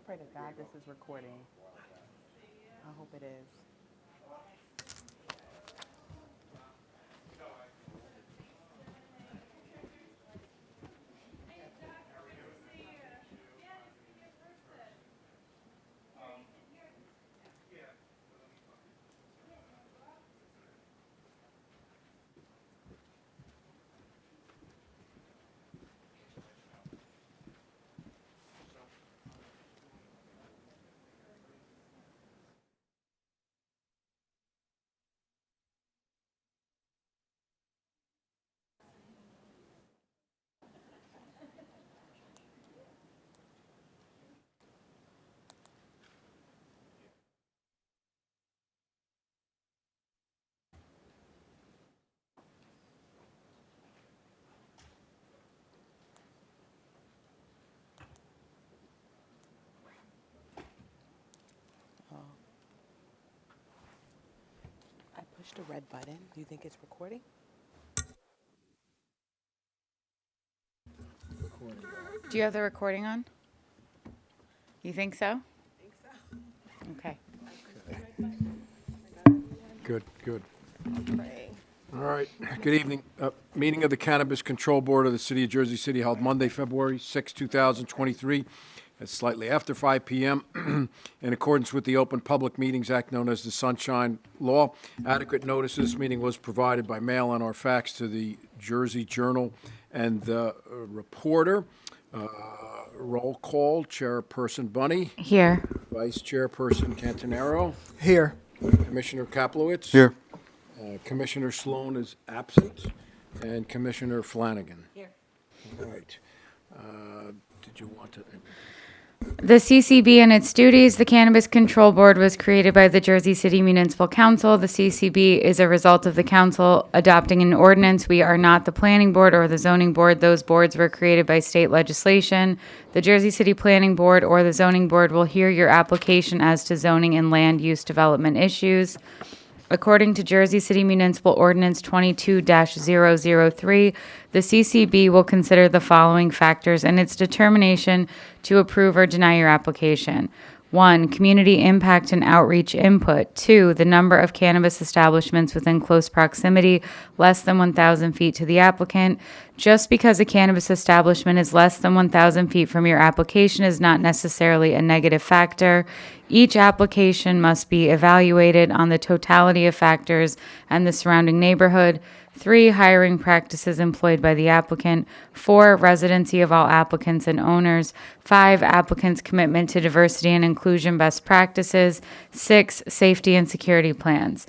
pray to God this is recording. I hope it is. I pushed a red button. Do you think it's recording? Do you have the recording on? You think so? Okay. Good. All right, good evening. Meeting of the Cannabis Control Board of the City of Jersey City held Monday, February 6, 2023, at slightly after 5 p.m. In accordance with the Open Public Meetings Act known as the Sunshine Law. Adequate notice of this meeting was provided by mail and or fax to the Jersey Journal and the Reporter. Roll call, Chairperson Bunny. Here. Vice Chairperson Cantanero. Here. Commissioner Kaplowitz. Here. Commissioner Sloan is absent, and Commissioner Flanagan. Here. All right. Did you want to? The CCB and its duties. The Cannabis Control Board was created by the Jersey City Municipal Council. The CCB is a result of the council adopting an ordinance. We are not the planning board or the zoning board. Those boards were created by state legislation. The Jersey City Planning Board or the zoning board will hear your application as to zoning and land use development issues. According to Jersey City Municipal Ordinance 22-003, the CCB will consider the following factors in its determination to approve or deny your application. 1. Community impact and outreach input. 2. The number of cannabis establishments within close proximity, less than 1,000 feet to the applicant. Just because a cannabis establishment is less than 1,000 feet from your application is not necessarily a negative factor. Each application must be evaluated on the totality of factors and the surrounding neighborhood. 3. Hiring practices employed by the applicant. 4. Residency of all applicants and owners. 5. Applicants' commitment to diversity and inclusion best practices. 6. Safety and security plans.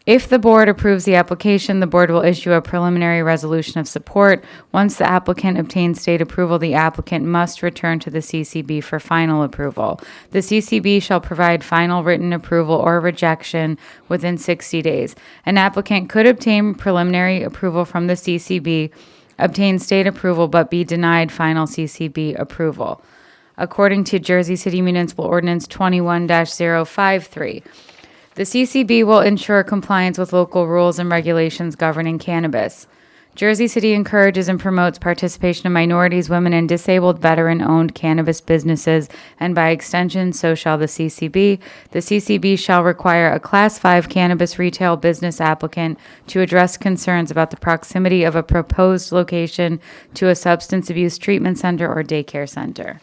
If the board approves the application, the board will issue a preliminary resolution of support. Once the applicant obtains state approval, the applicant must return to the CCB for final approval. The CCB shall provide final written approval or rejection within 60 days. An applicant could obtain preliminary approval from the CCB, obtain state approval, but be denied final CCB approval. According to Jersey City Municipal Ordinance 21-053, the CCB will ensure compliance with local rules and regulations governing cannabis. Jersey City encourages and promotes participation of minorities, women, and disabled veteran-owned cannabis businesses, and by extension, so shall the CCB. The CCB shall require a Class 5 cannabis retail business applicant to address concerns about the proximity of a proposed location to a substance abuse treatment center or daycare center.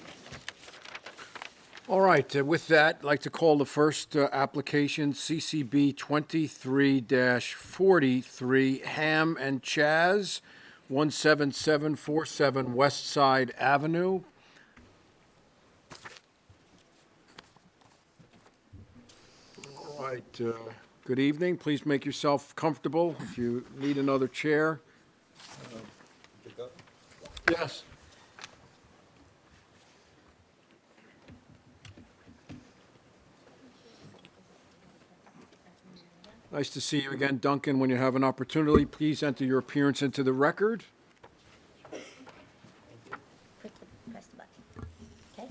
All right, with that, I'd like to call the first application, CCB 23-43, Ham and Chaz, 17747 West Side Avenue. All right, good evening. Please make yourself comfortable. If you need another chair. Yes. Nice to see you again, Duncan. When you have an opportunity, please enter your appearance into the record. Press the button. Okay.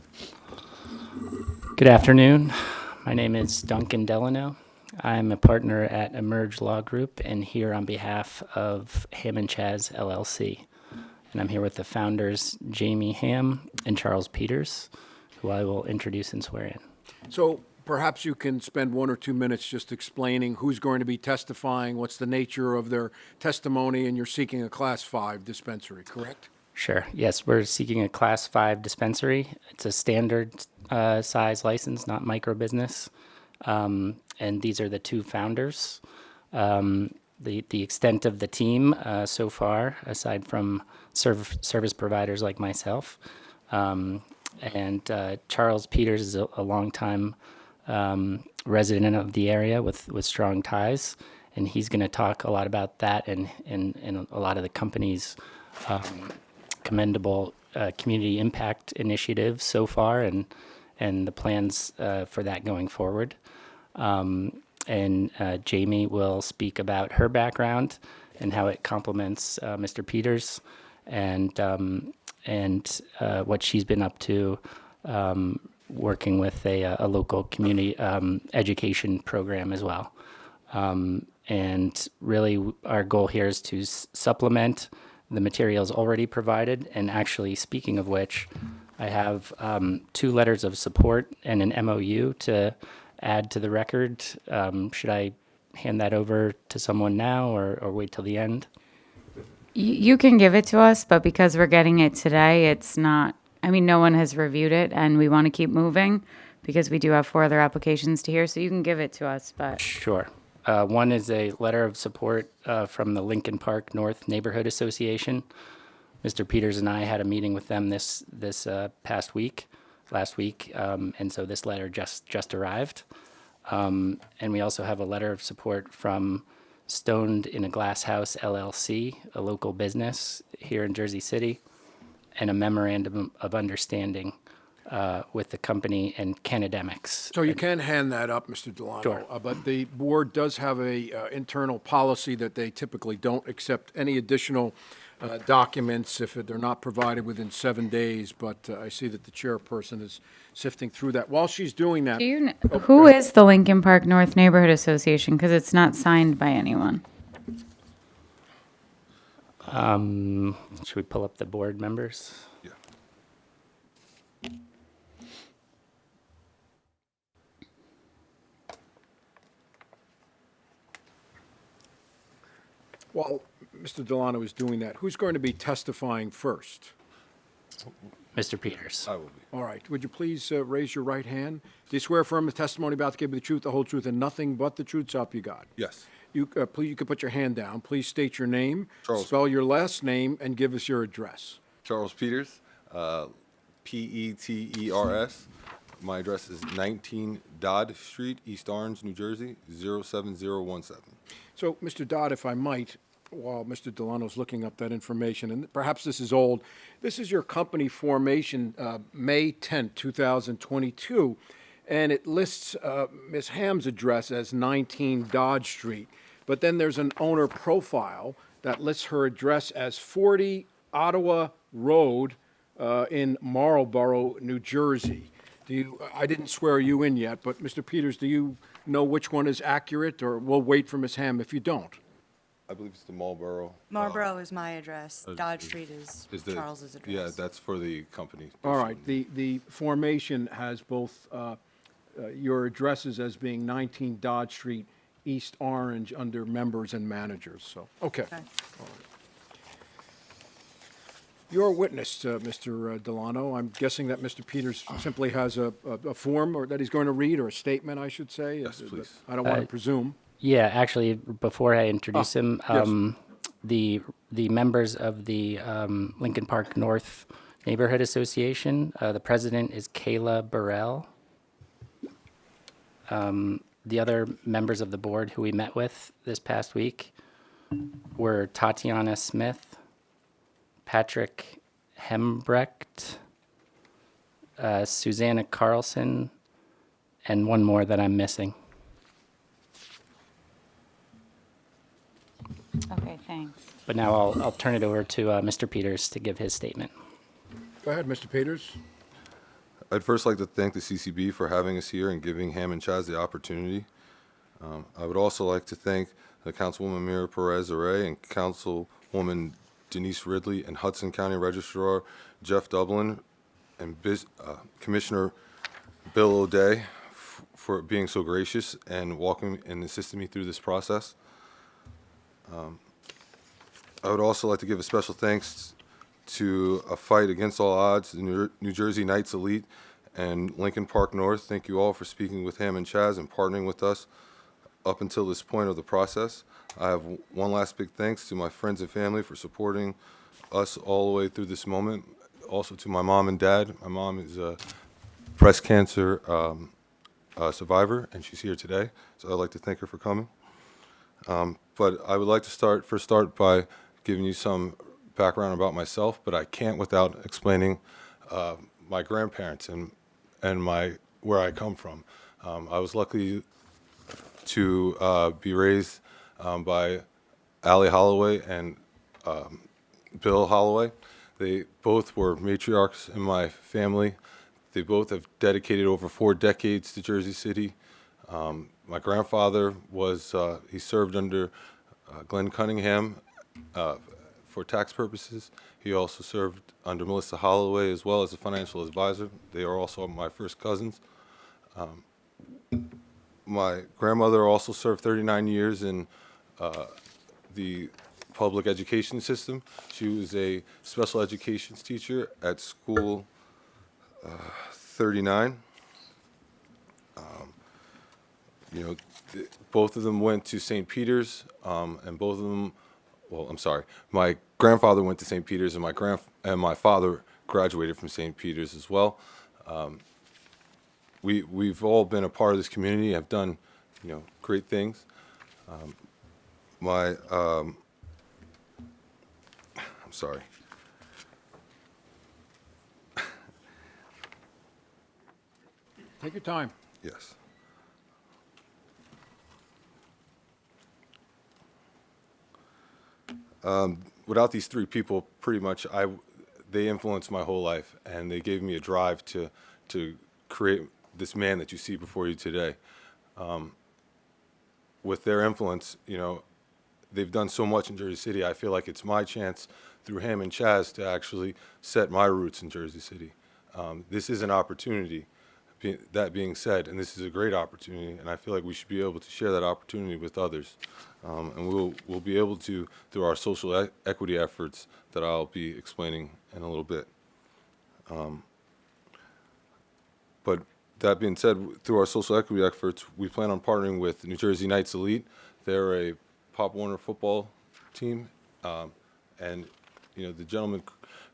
Good afternoon. My name is Duncan Delano. I'm a partner at Emerge Law Group and here on behalf of Ham and Chaz LLC. And I'm here with the founders, Jamie Ham and Charles Peters, who I will introduce and swear in. So perhaps you can spend 1 or 2 minutes just explaining who's going to be testifying, what's the nature of their testimony, and you're seeking a Class 5 dispensary, correct? Sure. Yes, we're seeking a Class 5 dispensary. It's a standard size license, not micro business. And these are the two founders. The extent of the team so far, aside from service providers like myself, and Charles Peters is a longtime resident of the area with strong ties, and he's going to talk a lot about that and a lot of the company's commendable community impact initiatives so far, and the plans for that going forward. And Jamie will speak about her background and how it complements Mr. Peters, and what she's been up to, working with a local community education program as well. And really, our goal here is to supplement the materials already provided. And actually, speaking of which, I have 2 letters of support and an MOU to add to the record. Should I hand that over to someone now or wait till the end? You can give it to us, but because we're getting it today, it's not, I mean, no one has reviewed it, and we want to keep moving because we do have 4 other applications to hear, so you can give it to us, but. Sure. One is a letter of support from the Lincoln Park North Neighborhood Association. Mr. Peters and I had a meeting with them this last week, and so this letter just arrived. And we also have a letter of support from Stoned in a Glass House LLC, a local business here in Jersey City, and a memorandum of understanding with the company and Cannabis. So you can hand that up, Mr. Delano. Sure. But the board does have a internal policy that they typically don't accept any additional documents if they're not provided within 7 days. But I see that the chairperson is sifting through that. While she's doing that, Do you who is the Lincoln Park North Neighborhood Association? Because it's not signed by anyone. Should we pull up the board members? Yeah. while Mr. Delano is doing that, who's going to be testifying first? Mr. Peters. I will be. All right. Would you please raise your right hand? Do you swear affirm the testimony about to give you the truth, the whole truth, and nothing but the truth? So help you God. Yes. You please, you can put your hand down. Please state your name, Charles. spell your last name, and give us your address. Charles Peters, Peters. My address is 19 Dodd Street, East Orange, New Jersey, 07017. So, Mr. Dodd, if I might, while Mr. Delano's looking up that information, and perhaps this is old, this is your company formation, May 10, 2022, and it lists Ms. Ham's address as 19 Dodge Street. But then there's an owner profile that lists her address as 40 Ottawa Road in Marlborough, New Jersey. I didn't swear you in yet, but Mr. Peters, do you know which one is accurate, or we'll wait for Ms. Ham if you don't? I believe it's the Marlboro. Marlboro is my address. Dodge Street is the Charles's address. Yeah, that's for the company. All right, the formation has both your addresses as being 19 Dodge Street, East Orange, under members and managers, so, okay. Okay. You're a witness, Mr. Delano. I'm guessing that Mr. Peters simply has a form or that he's going to read, or a statement, I should say. Yes, please. I don't want to presume. Yeah, actually, before I introduce him, yes. the members of the Lincoln Park North Neighborhood Association, the president is Kayla Burrell. The other members of the board who we met with this past week were Tatiana Smith, Patrick Hembrecht, Susanna Carlson, and one more that I'm missing. Okay, thanks. But now I'll turn it over to Mr. Peters to give his statement. Go ahead, Mr. Peters. I'd first like to thank the CCB for having us here and giving Ham and Chaz the opportunity. I would also like to thank the Councilwoman Mira Perez-Array and Councilwoman Denise Ridley and Hudson County Registrar Jeff Dublin and Commissioner Bill O'Day for being so gracious and walking and assisting me through this process. I would also like to give a special thanks to a fight against all odds, the New Jersey Knights Elite and Lincoln Park North. Thank you all for speaking with Ham and Chaz and partnering with us up until this point of the process. I have one last big thanks to my friends and family for supporting us all the way through this moment. Also to my mom and dad. My mom is a breast cancer survivor, and she's here today, so I'd like to thank her for coming. But I would like to first start by giving you some background about myself, but I can't without explaining my grandparents and where I come from. I was lucky to be raised by Allie Holloway and Bill Holloway. They both were matriarchs in my family. They both have dedicated over 4 decades to Jersey City. My grandfather he served under Glenn Cunningham for tax purposes. He also served under Melissa Holloway as well as a financial advisor. They are also my first cousins. My grandmother also served 39 years in the public education system. She was a special education teacher at school 39. Both of them went to St. Peter's, and both of them, well, I'm sorry, my grandfather went to St. Peter's, and my father graduated from St. Peter's as well. We've all been a part of this community, have done, great things. I'm sorry. Take your time. Yes. Without these 3 people, pretty much they influenced my whole life, and they gave me a drive to create this man that you see before you today. With their influence, they've done so much in Jersey City. I feel like it's my chance through Ham and Chaz to actually set my roots in Jersey City. This is an opportunity, that being said, and this is a great opportunity, and I feel like we should be able to share that opportunity with others. And we'll be able to, through our social equity efforts that I'll be explaining in a little bit. But that being said, through our social equity efforts, we plan on partnering with New Jersey Knights Elite. They're a Pop Warner football team, and the gentleman,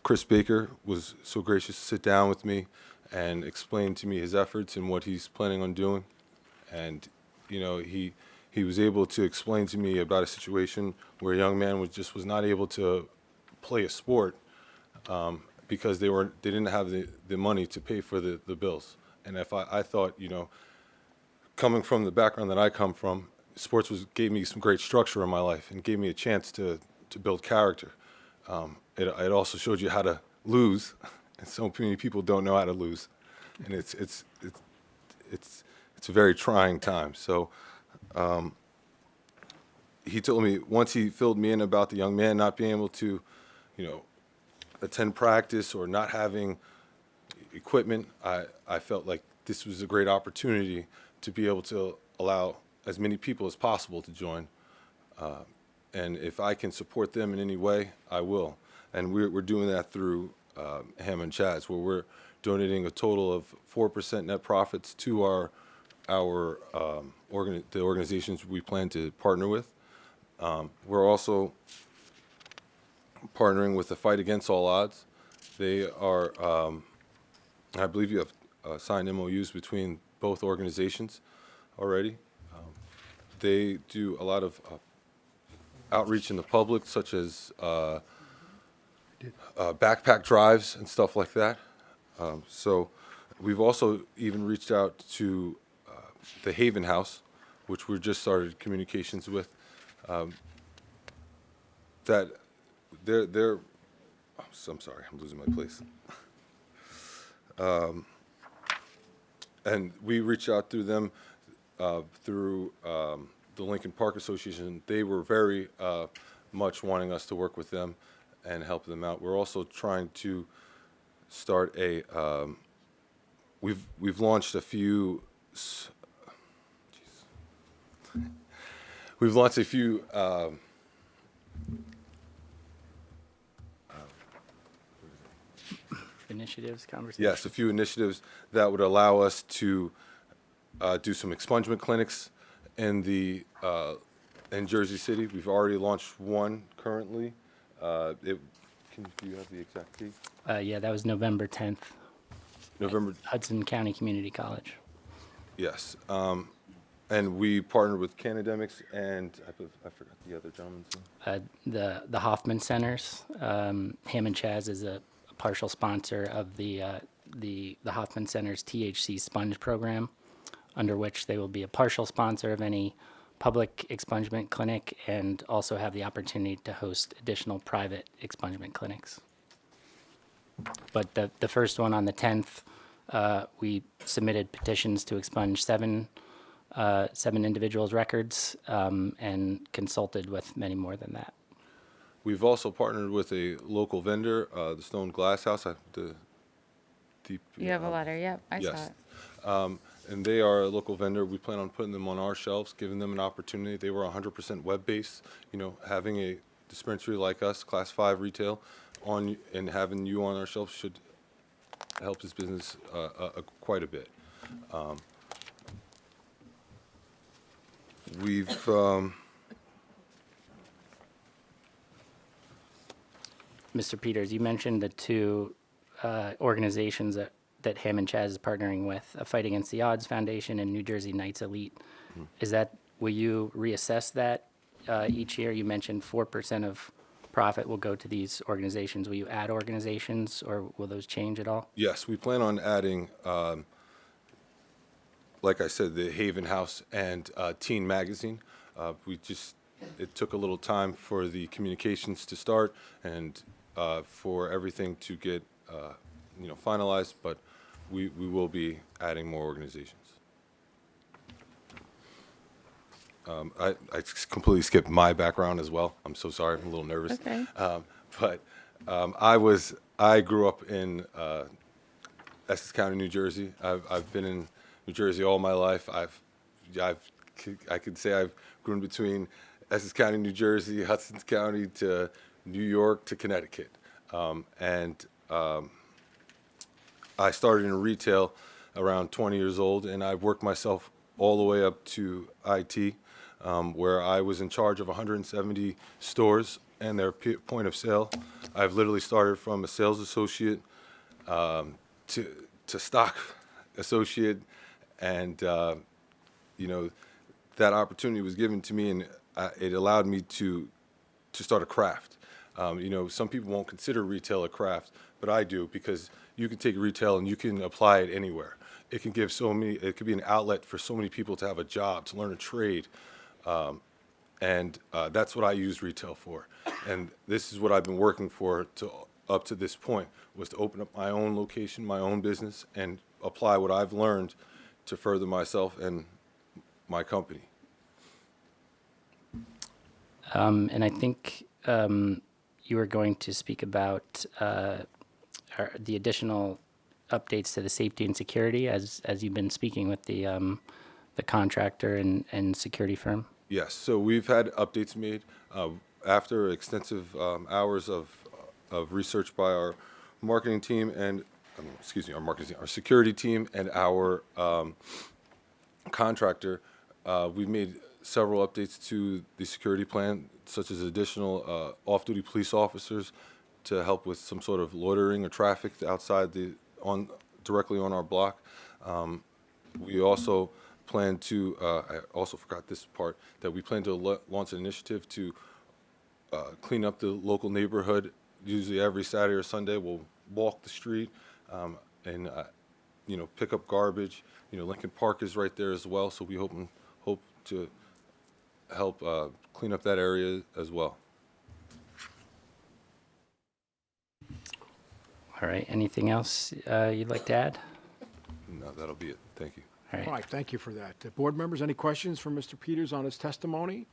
Chris Baker, was so gracious to sit down with me and explain to me his efforts and what he's planning on doing. And he was able to explain to me about a situation where a young man was not able to play a sport because they didn't have the money to pay for the bills. And if I thought, coming from the background that I come from, sports gave me some great structure in my life and gave me a chance to build character. It also showed you how to lose, and so many people don't know how to lose, and it's a very trying time. So he told me, once he filled me in about the young man not being able to, attend practice or not having equipment, I felt like this was a great opportunity to be able to allow as many people as possible to join. And if I can support them in any way, I will. And we're doing that through Ham and Chaz, where we're donating a total of 4% net profits to the organizations we plan to partner with. We're also partnering with the Fight Against All Odds. They are, I believe you have signed MOUs between both organizations already. They do a lot of outreach in the public, such as backpack drives and stuff like that. So we've also even reached out to the Haven House, which we just started communications with. That they're I'm sorry, I'm losing my place. And we reached out through them through the Lincoln Park Association. They were very much wanting us to work with them and help them out. We're also trying to start a, we've launched a few, we've launched a few, Initiatives, conversations. yes, a few initiatives that would allow us to do some expungement clinics in in Jersey City. We've already launched one currently. Do you have the exact date? Yeah, that was November 10th, November, Hudson County Community College. yes. And we partnered with Cannabis and I forgot the other gentleman's name. The Hoffman Centers. Ham and Chaz is a partial sponsor of the Hoffman Centers THC Sponge Program, under which they will be a partial sponsor of any public expungement clinic and also have the opportunity to host additional private expungement clinics. But the first one on the 10th, we submitted petitions to expunge seven individuals' records and consulted with many more than that. We've also partnered with a local vendor, the Stone Glass House. You have a letter, yep, I saw Yes. it. And they are a local vendor. We plan on putting them on our shelves, giving them an opportunity. They were 100% web-based. You know, having a dispensary like us, Class 5 retail, and having you on our shelves should help his business quite a bit. We've Mr. Peters, you mentioned the two organizations that Ham and Chaz is partnering with, a Fight Against the Odds Foundation and New Jersey Knights Elite. Will you reassess that each year? You mentioned 4% of profit will go to these organizations. Will you add organizations, or will those change at all? Yes, we plan on adding, like I said, the Haven House and Teen Magazine. It took a little time for the communications to start and for everything to get, finalized, but we will be adding more organizations. I completely skipped my background as well. I'm so sorry. I'm a little nervous. Okay. But I grew up in Essex County, New Jersey. I've been in New Jersey all my life. I could say I've grown between Essex County, New Jersey, Hudson County to New York to Connecticut. I started in retail around 20 years old, and I've worked myself all the way up to IT, where I was in charge of 170 stores and their point of sale. I've literally started from a sales associate to stock associate, and that opportunity was given to me, and it allowed me to start a craft. Some people won't consider retail a craft, but I do, because you can take retail and you can apply it anywhere. It can give it could be an outlet for so many people to have a job, to learn a trade. And that's what I use retail for. And this is what I've been working for up to this point, was to open up my own location, my own business, and apply what I've learned to further myself and my company. And I think you were going to speak about the additional updates to the safety and security as you've been speaking with the contractor and security firm. Yes, so we've had updates made after extensive hours of research by our marketing team and, our security team and our contractor. We've made several updates to the security plan, such as additional off-duty police officers to help with some sort of loitering or traffic outside directly on our block. We also plan to, I also forgot this part, that we plan to launch an initiative to clean up the local neighborhood. Usually every Saturday or Sunday, we'll walk the street and pick up garbage. Lincoln Park is right there as well, so we hope to help clean up that area as well. All right. Anything else you'd like to add? No, that'll be it. Thank you. All right. All right, thank you for that. Board members, any questions for Mr. Peters on his testimony?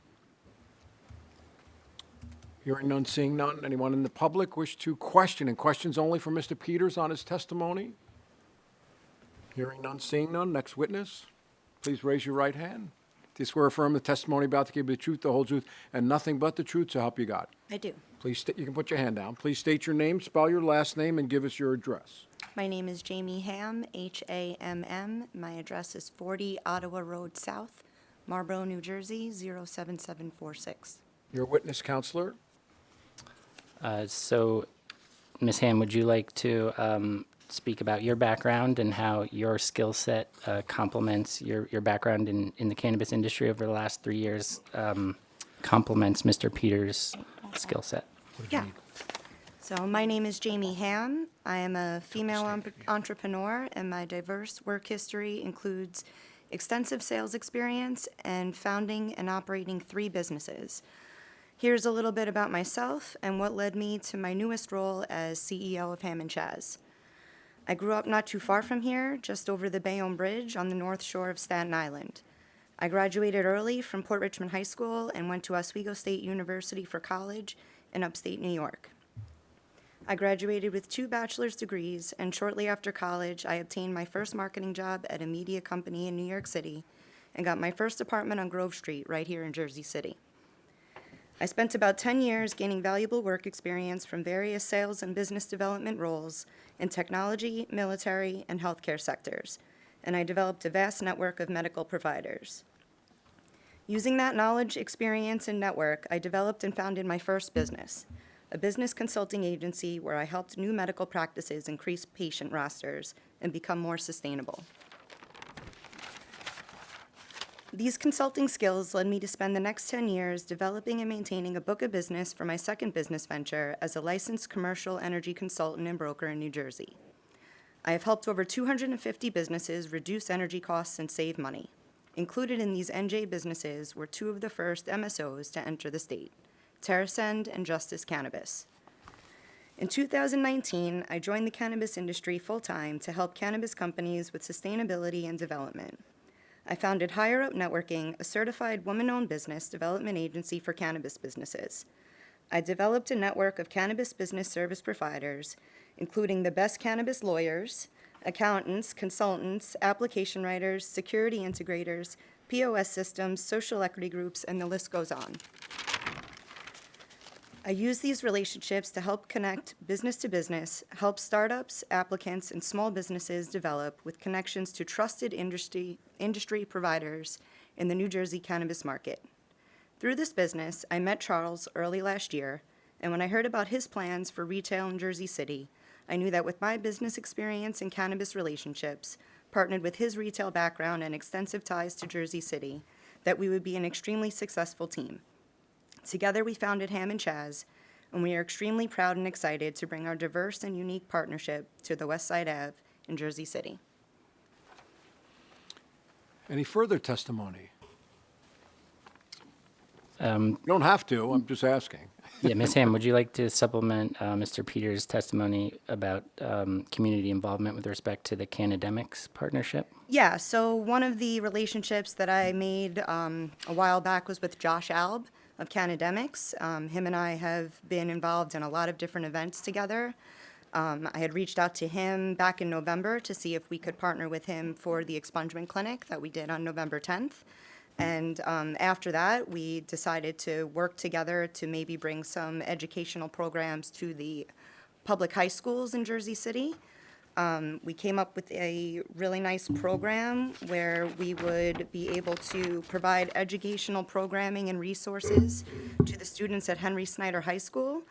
Hearing none, seeing none. Anyone in the public wish to question? And questions only for Mr. Peters on his testimony? Hearing none, seeing none. Next witness, please raise your right hand. Do you swear or affirm the testimony about to give you the truth, the whole truth, and nothing but the truth, so help you God? I do. Please, you can put your hand down. Please state your name, spell your last name, and give us your address. My name is Jamie Ham, Hamm. My address is 40 Ottawa Road South, Marlborough, New Jersey, 07746. Your witness, counselor. So, Ms. Ham, would you like to speak about your background and how your skill set complements your background in the cannabis industry over the last 3 years, complements Mr. Peters' skill set? Yeah. So my name is Jamie Ham. I am a female entrepreneur, and my diverse work history includes extensive sales experience and founding and operating 3 businesses. Here's a little bit about myself and what led me to my newest role as CEO of Ham & Chaz. I grew up not too far from here, just over the Bayonne Bridge on the north shore of Staten Island. I graduated early from Port Richmond High School and went to Oswego State University for college in upstate New York. I graduated with 2 bachelor's degrees, and shortly after college, I obtained my first marketing job at a media company in New York City and got my first apartment on Grove Street right here in Jersey City. I spent about 10 years gaining valuable work experience from various sales and business development roles in technology, military, and healthcare sectors, and I developed a vast network of medical providers. Using that knowledge, experience, and network, I developed and founded my first business, a business consulting agency where I helped new medical practices increase patient rosters and become more sustainable. These consulting skills led me to spend the next 10 years developing and maintaining a book of business for my second business venture as a licensed commercial energy consultant and broker in New Jersey. I have helped over 250 businesses reduce energy costs and save money. Included in these NJ businesses were 2 of the first MSOs to enter the state, TerraSend and Justice Cannabis. In 2019, I joined the cannabis industry full-time to help cannabis companies with sustainability and development. I founded Higher Up Networking, a certified woman-owned business development agency for cannabis businesses. I developed a network of cannabis business service providers, including the best cannabis lawyers, accountants, consultants, application writers, security integrators, POS systems, social equity groups, and the list goes on. I use these relationships to help connect business to business, help startups, applicants, and small businesses develop with connections to trusted industry providers in the New Jersey cannabis market. Through this business, I met Charles early last year, and when I heard about his plans for retail in Jersey City, I knew that with my business experience and cannabis relationships, partnered with his retail background and extensive ties to Jersey City, that we would be an extremely successful team. Together, we founded Ham & Chaz, and we are extremely proud and excited to bring our diverse and unique partnership to the West Side Ave in Jersey City. Any further testimony? Um, You don't have to, I'm just asking. Yeah, Ms. Ham, would you like to supplement Mr. Peters' testimony about community involvement with respect to the Cannademics partnership? Yeah, so one of the relationships that I made a while back was with Josh Alb of Cannademics. Him and I have been involved in a lot of different events together. I had reached out to him back in November to see if we could partner with him for the expungement clinic that we did on November 10th. And after that, we decided to work together to maybe bring some educational programs to the public high schools in Jersey City. We came up with a really nice program where we would be able to provide educational programming and resources to the students at Henry Snyder High School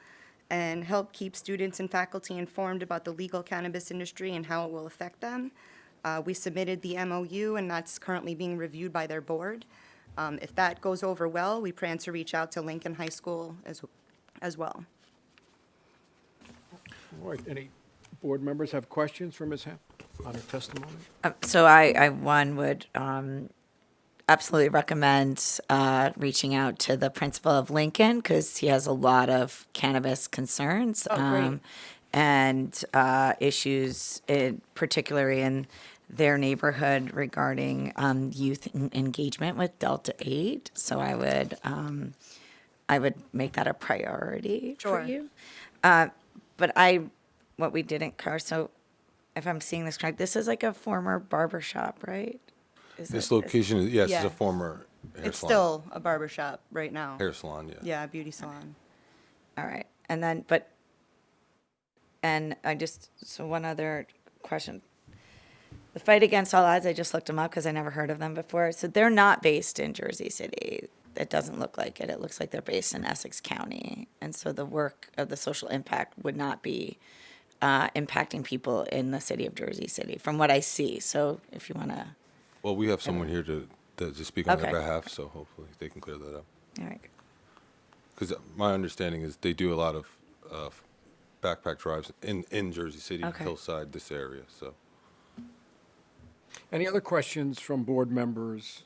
and help keep students and faculty informed about the legal cannabis industry and how it will affect them. We submitted the MOU, and that's currently being reviewed by their board. If that goes over well, we plan to reach out to Lincoln High School as well. All right, any board members have questions for Ms. Ham on her testimony? So I one would absolutely recommend reaching out to the principal of Lincoln because he has a lot of cannabis concerns and issues, particularly in their neighborhood regarding youth engagement with Delta 8. So I would I would make that a priority Sure. for you. But what we didn't cover, so if I'm seeing this correct, this is like a former barber shop, right? This location, is yes, is Yeah. a former hair It's salon. still a barber shop right now. Hair salon, yeah. Yeah, beauty salon. All right. So one other question. The Fight Against All Odds, I just looked them up because I never heard of them before. So they're not based in Jersey City. It doesn't look like it. It looks like they're based in Essex County. And so the work of the social impact would not be impacting people in the city of Jersey City, from what I see. So if you want to, Well, we have someone here to speak on their Okay. behalf, so hopefully they can clear that up. all right. Because my understanding is they do a lot of backpack drives in Jersey City, Okay. Hillside, this area, so. Any other questions from board members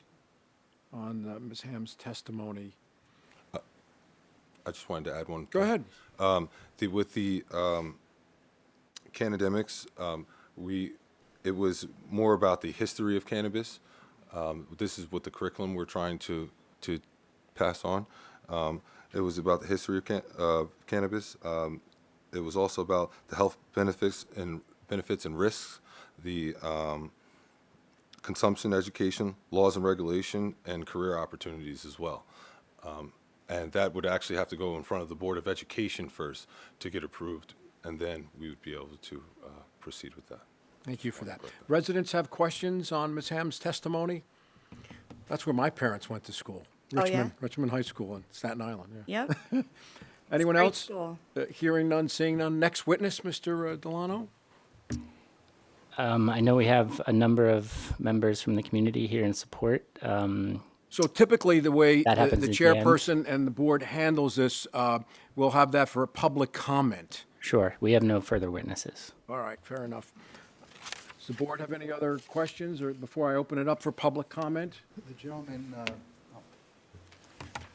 on Ms. Ham's testimony? I just wanted to add one. Go ahead. With the Cannademics, it was more about the history of cannabis. This is what the curriculum we're trying to pass on. It was about the history of cannabis. It was also about the health benefits and risks, the consumption education, laws and regulation, and career opportunities as well. And that would actually have to go in front of the Board of Education first to get approved, and then we would be able to proceed with that. Thank you for that. Residents have questions on Ms. Ham's testimony? That's where my parents went to school. Oh, yeah? Richmond High School in Staten Island, yeah. Yep. Anyone Great else? school. Hearing none, seeing none. Next witness, Mr. Delano? I know we have a number of members from the community here in support. So typically, the way That the happens at the end. chairperson and the board handles this, we'll have that for a public comment. Sure, we have no further witnesses. All right, fair enough. Does the board have any other questions, or before I open it up for public comment? The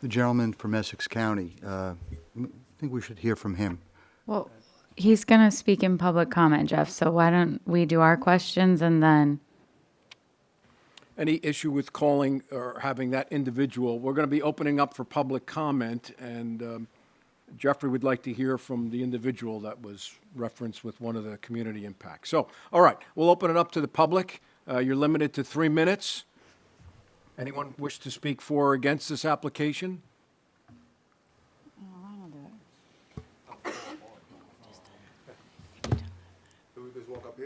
gentleman from Essex County, I think we should hear from him. Well, he's going to speak in public comment, Jeff, so why don't we do our questions and then... Any issue with calling or having that individual? We're going to be opening up for public comment, and Jeffrey would like to hear from the individual that was referenced with one of the community impacts. So, all right, we'll open it up to the public. You're limited to 3 minutes. Anyone wish to speak for or against this application?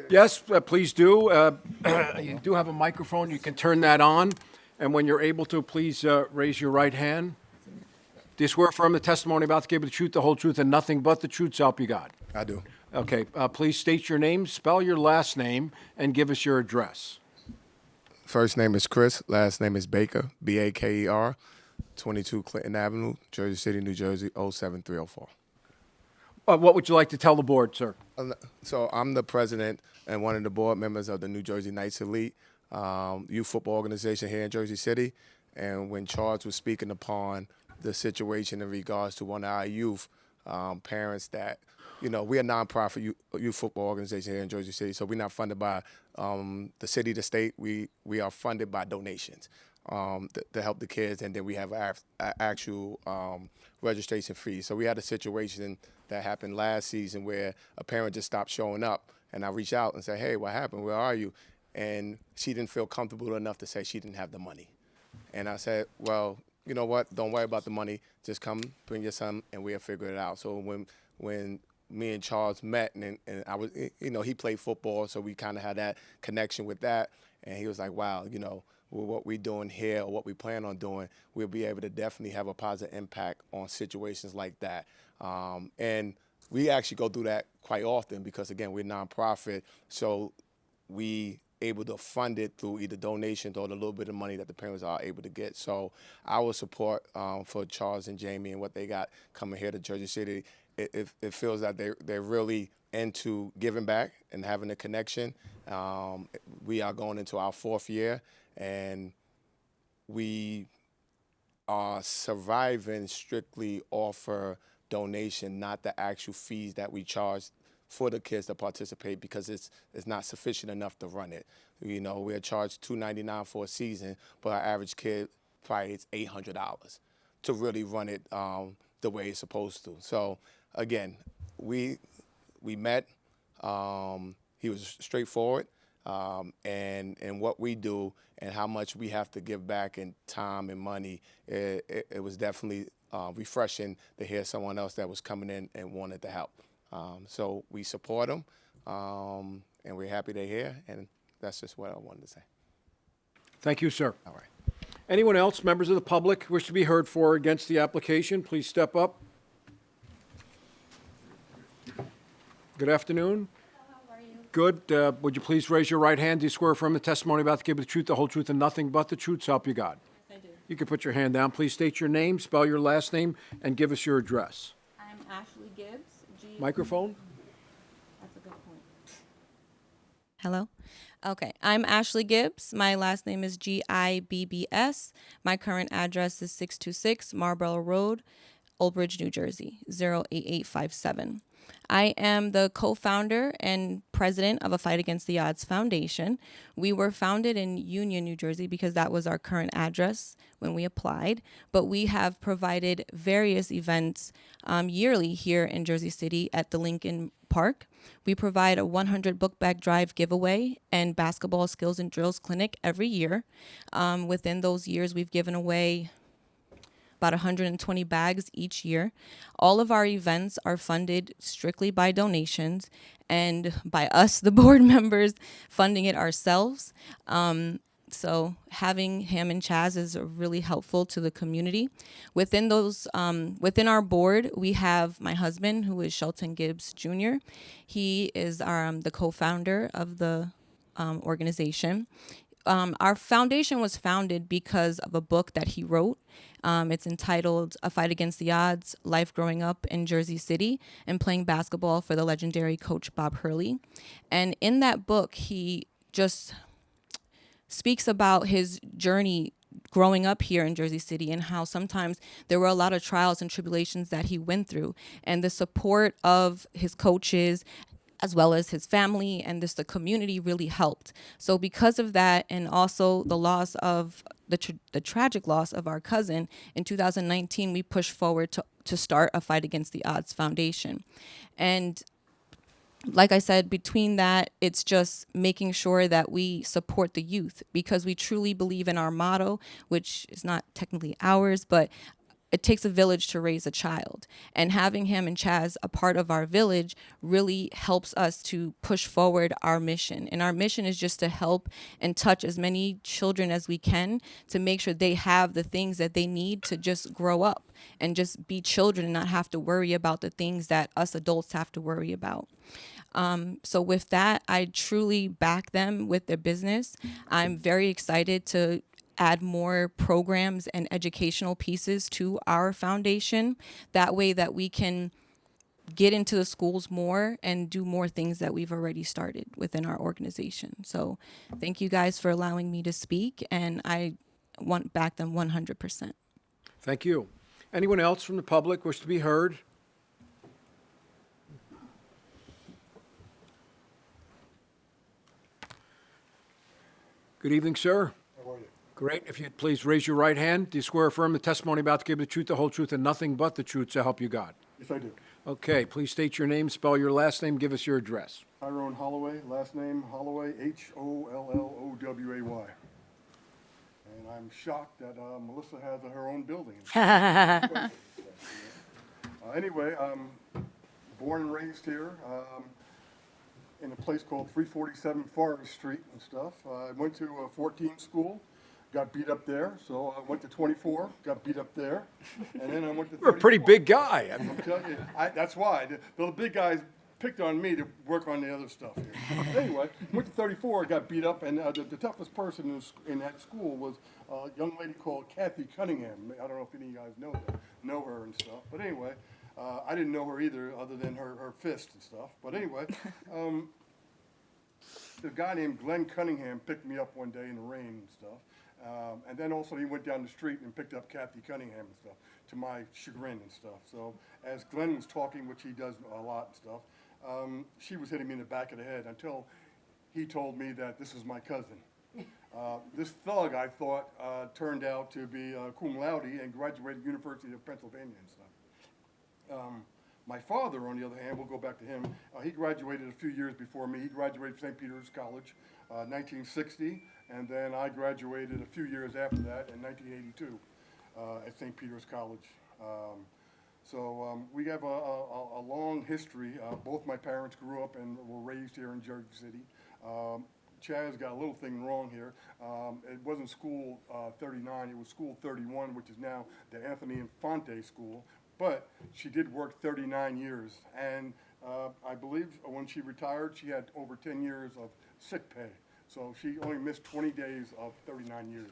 Yes, please do. You do have a microphone. You can turn that on. And when you're able to, please raise your right hand. Do you swear affirm the testimony about to give the truth, the whole truth, and nothing but the truth, so help you God? I do. Okay, please state your name, spell your last name, and give us your address. First name is Chris. Last name is Baker, Baker, 22 Clinton Avenue, Jersey City, New Jersey, 07304. What would you like to tell the board, sir? So I'm the president and one of the board members of the New Jersey Knights Elite youth football organization here in Jersey City. And when Charles was speaking upon the situation in regards to one of our youth parents that, you know, we're a nonprofit youth football organization here in Jersey City, so we're not funded by the city, the state. We are funded by donations to help the kids, and then we have actual registration fees. So we had a situation that happened last season where a parent just stopped showing up, and I reached out and said, hey, what happened? Where are you? And she didn't feel comfortable enough to say she didn't have the money. And I said, well, you know what? Don't worry about the money. Just come, bring your son, and we'll figure it out. So when me and Charles met, and I was, you know, he played football, so we kind of had that connection with that. And he was like, wow, you know, with what we're doing here or what we plan on doing, we'll be able to definitely have a positive impact on situations like that. And we actually go through that quite often because, again, we're nonprofit, so we able to fund it through either donations or the little bit of money that the parents are able to get. So our support for Charles and Jamie and what they got coming here to Jersey City, it feels that they're really into giving back and having a connection. We are going into our 4th year, and we are surviving strictly off donation, not the actual fees that we charge for the kids to participate, because it's not sufficient enough to run it. You know, we're charged $299 for a season, but our average kid probably is $800. to really run it the way it's supposed to. So again, we met. He was straightforward, and what we do and how much we have to give back in time and money. It was definitely refreshing to hear someone else that was coming in and wanted to help. So we support them, and we're happy they're here. And that's just what I wanted to say. Thank you, sir. All right. Anyone else, members of the public, wish to be heard for or against the application, please step up. Good afternoon. How are you? Good. Would you please raise your right hand? Do you swear affirm the testimony about to give the truth, the whole truth, and nothing but the truth? So help you God. Yes, I do. You can put your hand down. Please state your name, spell your last name, and give us your address. I'm Ashley Gibbs. Microphone? That's a good point. Hello? Okay. I'm Ashley Gibbs. My last name is Gibbs. My current address is 626 Marlborough Road, Old Bridge, New Jersey, 08857. I am the co-founder and president of a Fight Against the Odds Foundation. We were founded in Union, New Jersey, because that was our current address when we applied. But we have provided various events yearly here in Jersey City at the Lincoln Park. We provide a 100 book bag drive giveaway and basketball skills and drills clinic every year. Within those years, we've given away about 120 bags each year. All of our events are funded strictly by donations and by us, the board members, funding it ourselves. So having Ham and Chaz is really helpful to the community. Within our board, we have my husband, who is Shelton Gibbs Jr. He is the co-founder of the organization. Our foundation was founded because of a book that he wrote. It's entitled A Fight Against the Odds, Life Growing Up in Jersey City and Playing Basketball for the legendary coach Bob Hurley. And in that book, he just speaks about his journey growing up here in Jersey City and how sometimes there were a lot of trials and tribulations that he went through. And the support of his coaches, as well as his family and the community, really helped. So because of that, and also the loss of the tragic loss of our cousin in 2019, we pushed forward to start a Fight Against the Odds Foundation. And like I said, between that, it's just making sure that we support the youth, because we truly believe in our motto, which is not technically ours, but it takes a village to raise a child. And having Ham and Chaz a part of our village really helps us to push forward our mission. And our mission is just to help and touch as many children as we can to make sure they have the things that they need to just grow up and just be children and not have to worry about the things that us adults have to worry about. So with that, I truly back them with their business. I'm very excited to add more programs and educational pieces to our foundation. That way that we can get into the schools more and do more things that we've already started within our organization. So thank you guys for allowing me to speak, and I want back them 100%. Thank you. Anyone else from the public wish to be heard? Good evening, sir. How are you? Great. If you'd please raise your right hand. Do you swear or affirm the testimony about to give the truth, the whole truth, and nothing but the truth, so help you God? Yes, I do. Okay. Please state your name, spell your last name, give us your address. Tyrone Holloway, last name Holloway, Holloway. And I'm shocked that Melissa has her own building. Anyway, born and raised here in a place called 347 Forest Street and stuff. I went to 14 school, got beat up there. So I went to 24, got beat up there. And then I went to 34. You're a pretty big guy. I'm telling you, that's why. The big guys picked on me to work on the other stuff here. Anyway, went to 34, got beat up, and the toughest person in that school was a young lady called Kathy Cunningham. I don't know if any of you guys know her and stuff. But anyway, I didn't know her either, other than her fist and stuff. But anyway, the guy named Glenn Cunningham picked me up one day in the rain and stuff. And then also he went down the street and picked up Kathy Cunningham and stuff, to my chagrin and stuff. So as Glenn was talking, which he does a lot and stuff, she was hitting me in the back of the head until he told me that this was my cousin. This thug, I thought, turned out to be cum laude and graduated University of Pennsylvania and stuff. My father, on the other hand, we'll go back to him. He graduated a few years before me. He graduated from St. Peter's College, 1960, and then I graduated a few years after that in 1982 at St. Peter's College. So we have a long history. Both my parents grew up and were raised here in Jersey City. Chaz got a little thing wrong here. It wasn't School 39, it was School 31, which is now the Anthony Infante School. But she did work 39 years, and I believe when she retired, she had over 10 years of sick pay. So she only missed 20 days of 39 years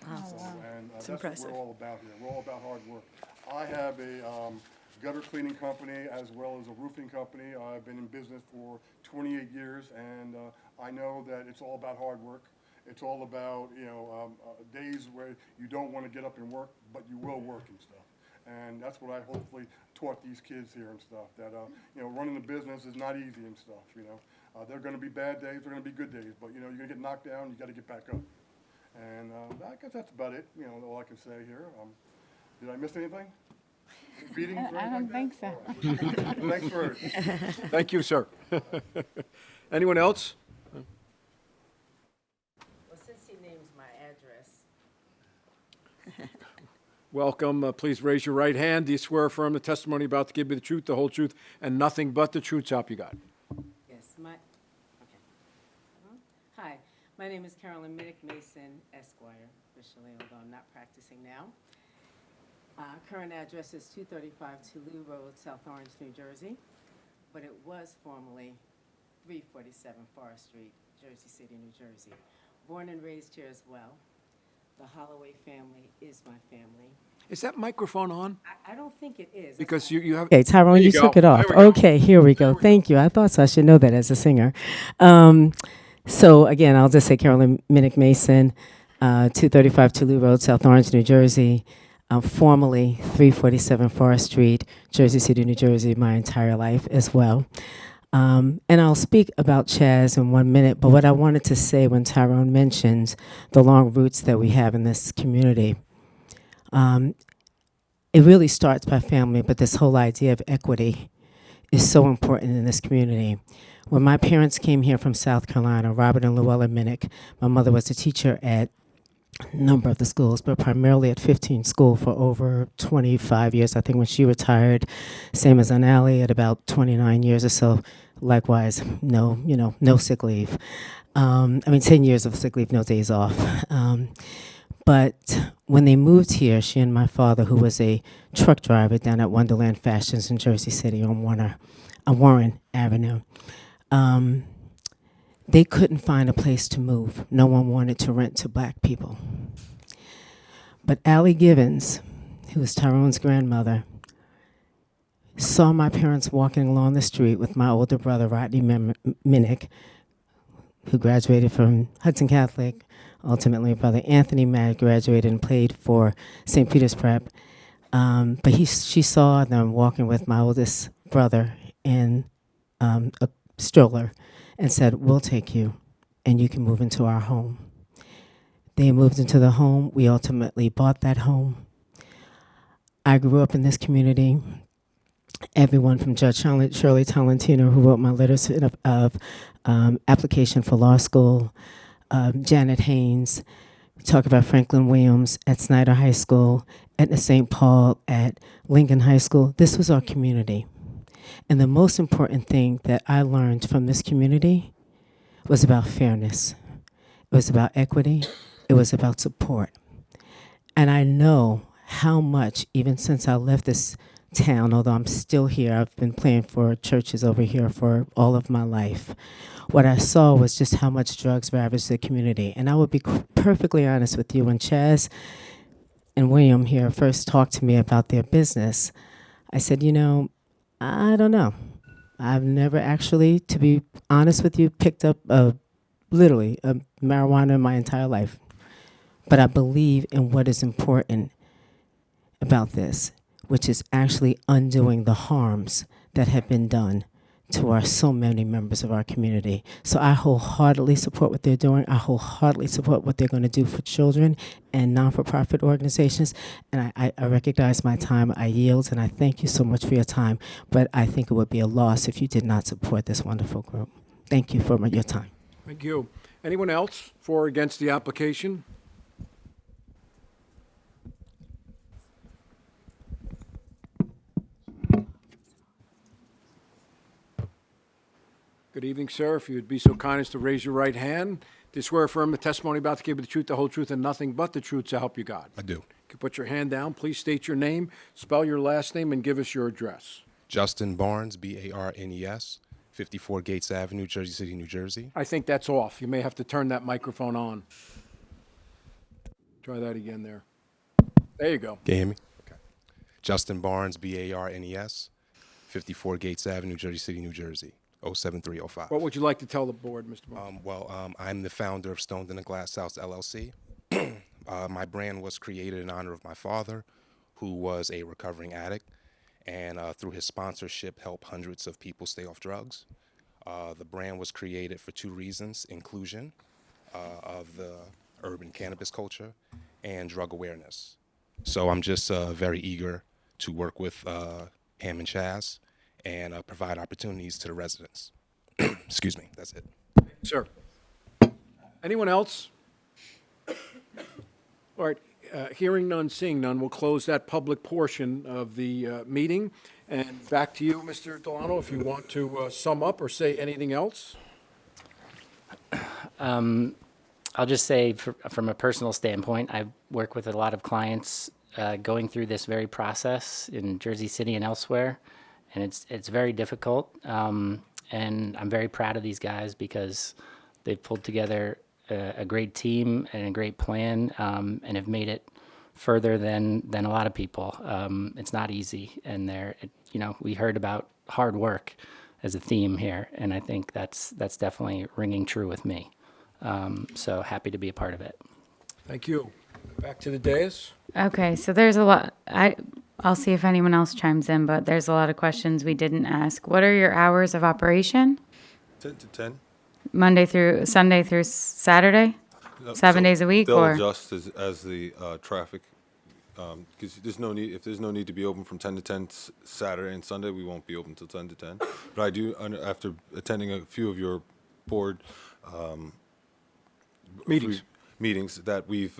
and stuff. So, and that's impressive. what we're all about here. We're all about hard work. I have a gutter cleaning company as well as a roofing company. I've been in business for 28 years, and I know that it's all about hard work. It's all about, days where you don't want to get up and work, but you will work and stuff. And that's what I hopefully taught these kids here and stuff, that, running a business is not easy and stuff, There are going to be bad days, there are going to be good days, but, you're going to get knocked down, you got to get back up. And I guess that's about it, all I can say here. Did I miss anything? Beatings or I anything don't like think so. that? All right. Thanks for Thank you, sir. Anyone else? Well, since he names my address. Welcome. Please raise your right hand. Do you swear or affirm the testimony you're about to give you the truth, the whole truth, and nothing but the truth? So help you God. Yes, okay. Hi, my name is Carolyn Minnick Mason, Esquire, officially, although I'm not practicing now. Current address is 235 Toulouse Road, South Orange, New Jersey, but it was formerly 347 Forest Street, Jersey City, New Jersey. Born and raised here as well. The Holloway family is my family. Is that microphone on? I don't think it is. Because you have. Okay, Tyrone, you took it off. Okay, here we go. Thank you. I thought so. I should know that as a singer. So again, I'll just say Carolyn Minnick Mason, 235 Toulouse Road, South Orange, New Jersey. Formerly 347 Forest Street, Jersey City, New Jersey, my entire life as well. And I'll speak about Chaz in 1 minute, but what I wanted to say when Tyrone mentions the long roots that we have in this community, it really starts by family, but this whole idea of equity is so important in this community. When my parents came here from South Carolina, Robert and Luella Minnick, my mother was a teacher at a number of the schools, but primarily at 15 School for over 25 years. I think when she retired, same as Aunt Allie, at about 29 years or so. Likewise, no sick leave. 10 years of sick leave, no days off. But when they moved here, she and my father, who was a truck driver down at Wonderland Fashions in Jersey City on Warren Avenue, they couldn't find a place to move. No one wanted to rent to black people. But Allie Givens, who was Tyrone's grandmother, saw my parents walking along the street with my older brother, Rodney Minnick, who graduated from Hudson Catholic. Ultimately, brother Anthony Mack graduated and played for St. Peter's Prep. But she saw them walking with my oldest brother in a stroller and said, "We'll take you, and you can move into our home." They moved into the home. We ultimately bought that home. I grew up in this community. Everyone from Judge Shirley Tolentino, who wrote my letters of application for law school, Janet Haynes, talk about Franklin Williams at Snyder High School, Etna St. Paul at Lincoln High School. This was our community. And the most important thing that I learned from this community was about fairness. It was about equity. It was about support. And I know how much, even since I left this town, although I'm still here, I've been playing for churches over here for all of my life. What I saw was just how much drugs ravaged the community. And I would be perfectly honest with you, when Chaz and William here first talked to me about their business, I said, I don't know. I've never actually, to be honest with you, picked up literally marijuana in my entire life. But I believe in what is important about this, which is actually undoing the harms that have been done to our so many members of our community. So I wholeheartedly support what they're doing. I wholeheartedly support what they're going to do for children and non-for-profit organizations. And I recognize my time. I yield, and I thank you so much for your time. But I think it would be a loss if you did not support this wonderful group. Thank you for your time. Thank you. Anyone else for or against the application? Good evening, sir. If you would be so kind as to raise your right hand. Do you swear or affirm the testimony about to give you the truth, the whole truth, and nothing but the truth, so help you God? I do. You can put your hand down. Please state your name, spell your last name, and give us your address. Justin Barnes, Barnes, 54 Gates Avenue, Jersey City, New Jersey. I think that's off. You may have to turn that microphone on. Try that again there. There you go. Can you hear me? Okay. Justin Barnes, Barnes, 54 Gates Avenue, Jersey City, New Jersey, 07305. What would you like to tell the board, Mr. Barnes? I'm the founder of Stoned in a Glass House, LLC. My brand was created in honor of my father, who was a recovering addict, and through his sponsorship, helped hundreds of people stay off drugs. The brand was created for two reasons: inclusion of the urban cannabis culture and drug awareness. So I'm just very eager to work with Ham and Chaz and provide opportunities to the residents. Excuse me, that's it. Sir. Anyone else? All right, hearing none, seeing none, we'll close that public portion of the meeting. And back to you, Mr. Delano, if you want to sum up or say anything else. I'll just say, from a personal standpoint, I work with a lot of clients going through this very process in Jersey City and elsewhere, and it's very difficult. And I'm very proud of these guys because they've pulled together a great team and a great plan, and have made it further than a lot of people. It's not easy, and we heard about hard work as a theme here, and I think that's definitely ringing true with me. So happy to be a part of it. Thank you. Back to the dais. Okay, so there's a lot. I'll see if anyone else chimes in, but there's a lot of questions we didn't ask. What are your hours of operation? 10 to 10. Sunday through Saturday? 7 days a week, they'll or? adjust as the traffic, because there's no need, if there's no need to be open from 10 to 10 Saturday and Sunday, we won't be open till 10 to 10. But I do, after attending a few of your board meetings, that we've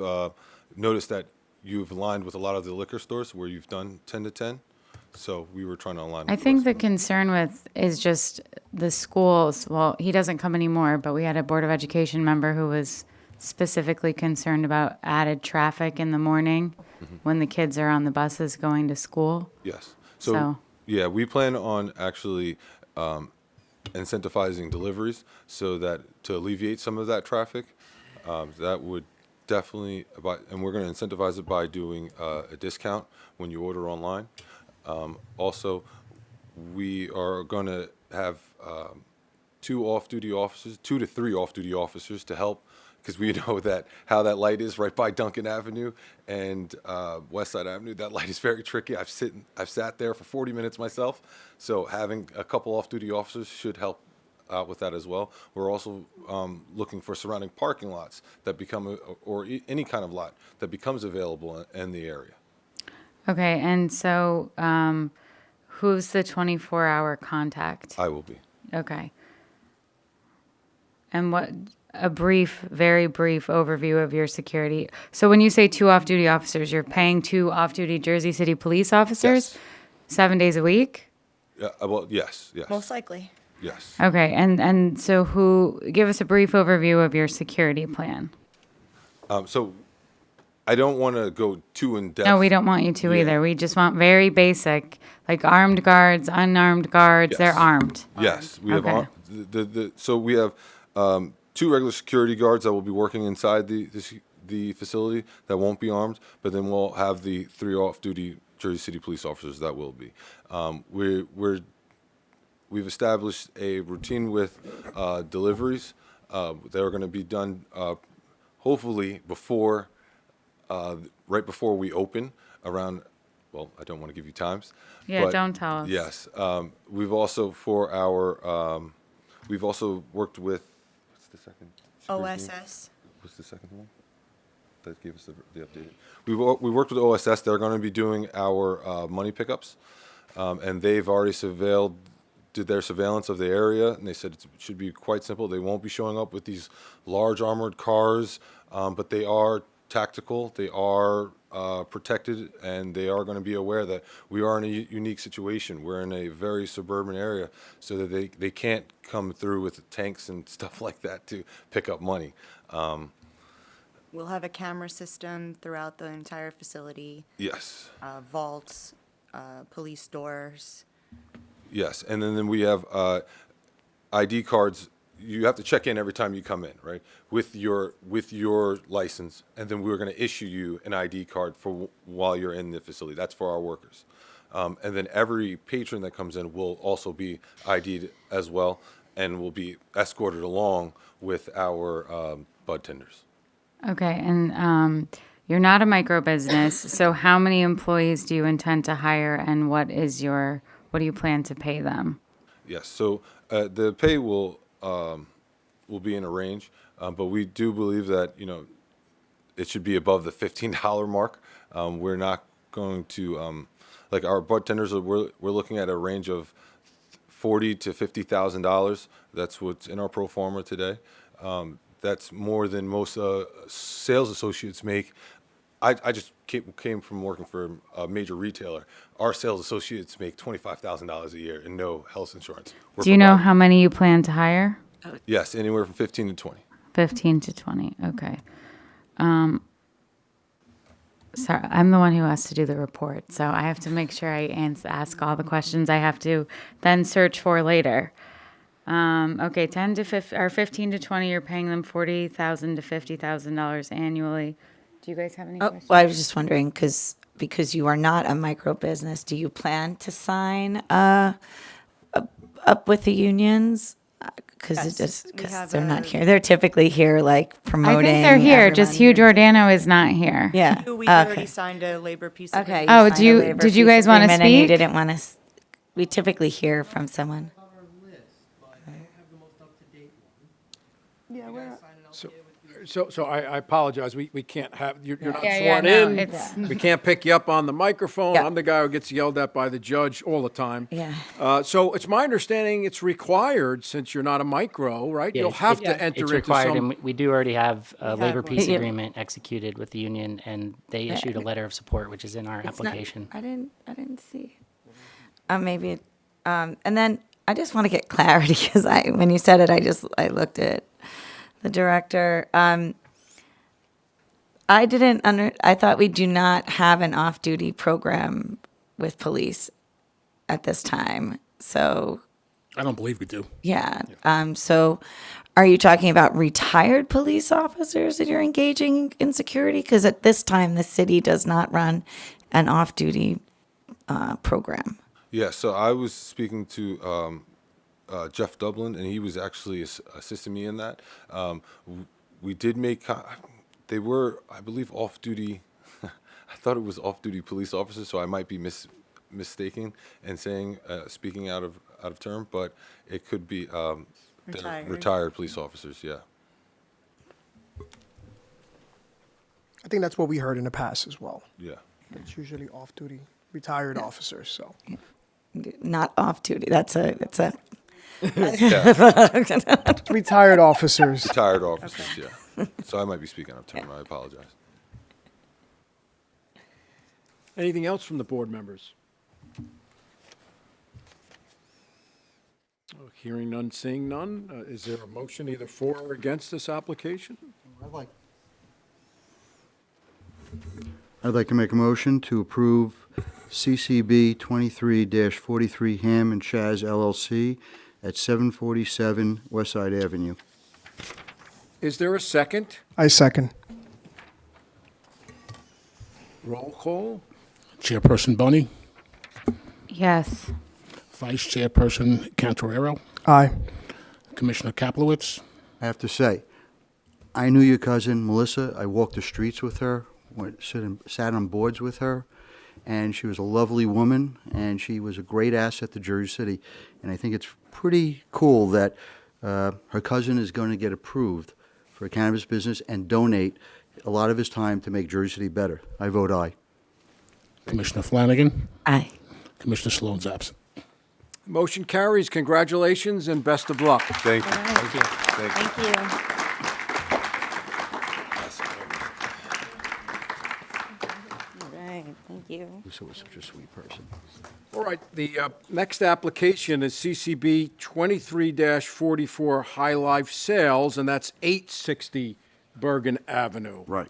noticed that you've aligned with a lot of the liquor stores where you've done 10 to 10. So we were trying to align. I think the concern with is just the schools. Well, he doesn't come anymore, but we had a Board of Education member who was specifically concerned about added traffic in the morning when the kids are on the buses going to school. Yes. So yeah, we plan on actually incentivizing deliveries so that to alleviate some of that traffic. That would definitely, and we're going to incentivize it by doing a discount when you order online. Also, we are going to have 2 to 3 off-duty officers to help, because we know that how that light is right by Duncan Avenue and West Side Avenue. That light is very tricky. I've sat there for 40 minutes myself, so having a couple off-duty officers should help out with that as well. We're also looking for surrounding parking lots that become, any kind of lot that becomes available in the area. Okay, and so who's the 24-hour contact? I will be. Okay. And what, very brief overview of your security. So when you say 2 off-duty officers, you're paying 2 off-duty Jersey City police officers? Yes. 7 days a week? Well, yes. Most likely. Yes. Okay, and so give us a brief overview of your security plan. So I don't want to go too in depth. No, we don't want you to either. We just want very basic, like armed guards, unarmed guards. Yes. They're armed. Yes, we have. Okay. So we have 2 regular security guards that will be working inside the facility that won't be armed, but then we'll have the 3 off-duty Jersey City police officers that will be. We've established a routine with deliveries. They are going to be done hopefully right before we open, around well, I don't want to give you times. Yeah, but don't tell us. Yes. We've also, for our, we've also worked with, what's the second? security name? OSS. What's the second one? That gave us the updated. We worked with OSS. They're going to be doing our money pickups, and they've already did their surveillance of the area, and they said it should be quite simple. They won't be showing up with these large armored cars, but they are tactical. They are protected, and they are going to be aware that we are in a unique situation. We're in a very suburban area, so that they can't come through with tanks and stuff like that to pick up money. We'll have a camera system throughout the entire facility, Yes. vaults, police doors. Yes, and then we have ID cards. You have to check in every time you come in, right? With your license, and then we're going to issue you an ID card for while you're in the facility. That's for our workers, and then every patron that comes in will also be ID'd as well, and will be escorted along with our bud tenders. Okay, and you're not a micro business, so how many employees do you intend to hire, and what do you plan to pay them? Yes, so the pay will be in a range, but we do believe that it should be above the $15 mark. We're not going to like our bartenders. We're looking at a range of $40,000 to $50,000. That's what's in our pro forma today. That's more than most sales associates make. I just came from working for a major retailer. Our sales associates make $25,000 a year and no health insurance. Do you know how many you plan to hire? Yes, anywhere from 15 to 20. 15 to 20, okay. Sorry, I'm the one who has to do the report, so I have to make sure I ask all the questions I have to then search for later. Okay, 15 to 20, you're paying them $40,000 to $50,000 annually. Do you guys have any questions? Well, I was just wondering, because you are not a micro business, do you plan to sign up with the unions? Because they're not here. They're typically here, like, promoting. I think they're here, just Hugh everyone. Giordano is not here. Yeah. We already signed a labor peace agreement. Okay. Oh, did you guys want to And you speak? didn't want to. We typically hear from someone. Yeah, we're. So I apologize. We can't have, you're not Yeah, sworn no, in. it's- We can't pick you up on the microphone. Yeah. I'm the guy who gets yelled at by the judge all the time. Yeah. So it's my understanding it's required, since you're not a micro, right? Yeah, You'll have to it's enter into required, some. and we do already have a labor peace one. agreement executed with the union, and they issued a letter of support, which is in our It's not- application. I didn't see. Maybe, and then I just want to get clarity, because when you said it, I looked at the director. I thought we do not have an off-duty program with police at this time. So, I don't believe we do. yeah. So are you talking about retired police officers that you're engaging in security? Because at this time, the city does not run an off-duty program. Yeah, so I was speaking to Jeff Dublin, and he was actually assisting me in that. We did make, they were, I believe, off-duty. I thought it was off-duty police officers, so I might be mistaking and saying, speaking out of term, but it could be retired police officers, yeah. I think that's what we heard in the past as well. Yeah. It's usually off-duty retired officers, so. Not off-duty. That's a Retired officers. Retired officers, yeah. So I might be speaking out of term, I apologize. Anything else from the board members? Hearing none, seeing none. Is there a motion either for or against this application? I'd like to make a motion to approve CCB 23-43 Ham and Chaz LLC at 747 West Side Avenue. Is there a second? I second. Roll call? Chairperson Bunny, Yes. Vice Chairperson Cantorero, Aye. Commissioner Kaplowitz. I have to say, I knew your cousin, Melissa. I walked the streets with her, sat on boards with her, and she was a lovely woman, and she was a great asset to Jersey City. And I think it's pretty cool that her cousin is going to get approved for a cannabis business and donate a lot of his time to make Jersey City better. I vote aye. Commissioner Flanagan. Aye. Commissioner Sloan's absent. Motion carries. Congratulations and best of luck. Thank you. Thank you. Thank you. All right, thank you. Lisa was such a sweet person. All right, the next application is CCB 23-44 High Life Sales, and that's 860 Bergen Avenue. Right.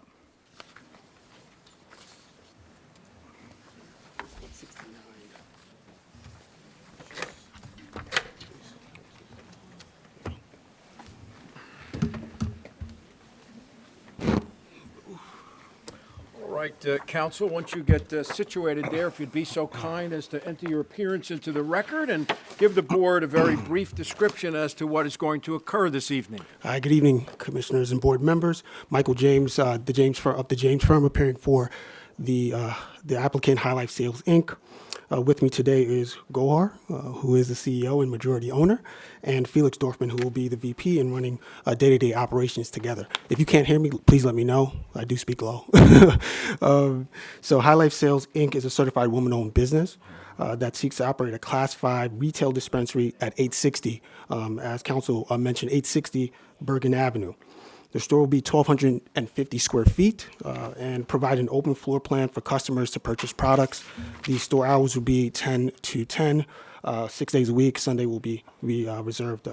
All right, counsel, once you get situated there, if you'd be so kind as to enter your appearance into the record and give the board a very brief description as to what is going to occur this evening. Hi, good evening, commissioners and board members. Michael James, the James firm, appearing for the applicant High Life Sales Inc. With me today is Gohar, who is the CEO and majority owner, and Felix Dorfman, who will be the VP and running day-to-day operations together. If you can't hear me, please let me know. I do speak low. So High Life Sales Inc. is a certified woman-owned business that seeks to operate a Class 5 retail dispensary at 860, as council mentioned, 860 Bergen Avenue. The store will be 1,250 square feet and provide an open floor plan for customers to purchase products. The store hours will be 10 to 10, 6 days a week. Sunday will be reserved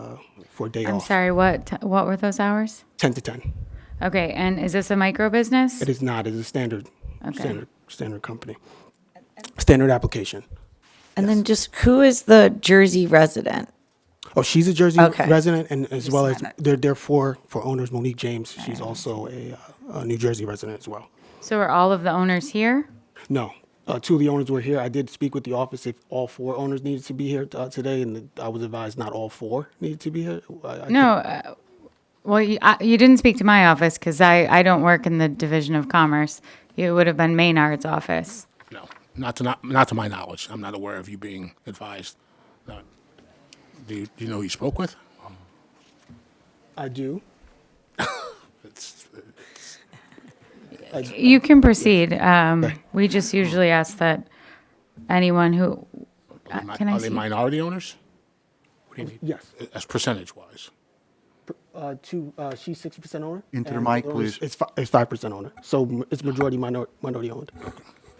for a day I'm off. sorry, what were those hours? 10 to 10. Okay, and is this a micro business? It is not. It is a standard company. Standard application. And then just who is the Jersey resident? Oh, she's a Jersey Okay. resident, and as well as Just there for owners, Monique James. She's also a New Jersey resident as well. So are all of the owners here? No. Two of the owners were here. I did speak with the office if all four owners needed to be here today, and I was advised not all four needed to be here. No. Well, you didn't speak to my office because I don't work in the Division of Commerce. It would have been Maynard's office. No, not to my knowledge. I'm not aware of you being advised. Do you know who you spoke with? I do. You can proceed. We just usually ask that anyone who can I Are they see? minority owners? What do you need? Yes. As percentage-wise. She's 60% owner. Into the and mic, the owners- please. It's 5% owner. So it's majority minority owned.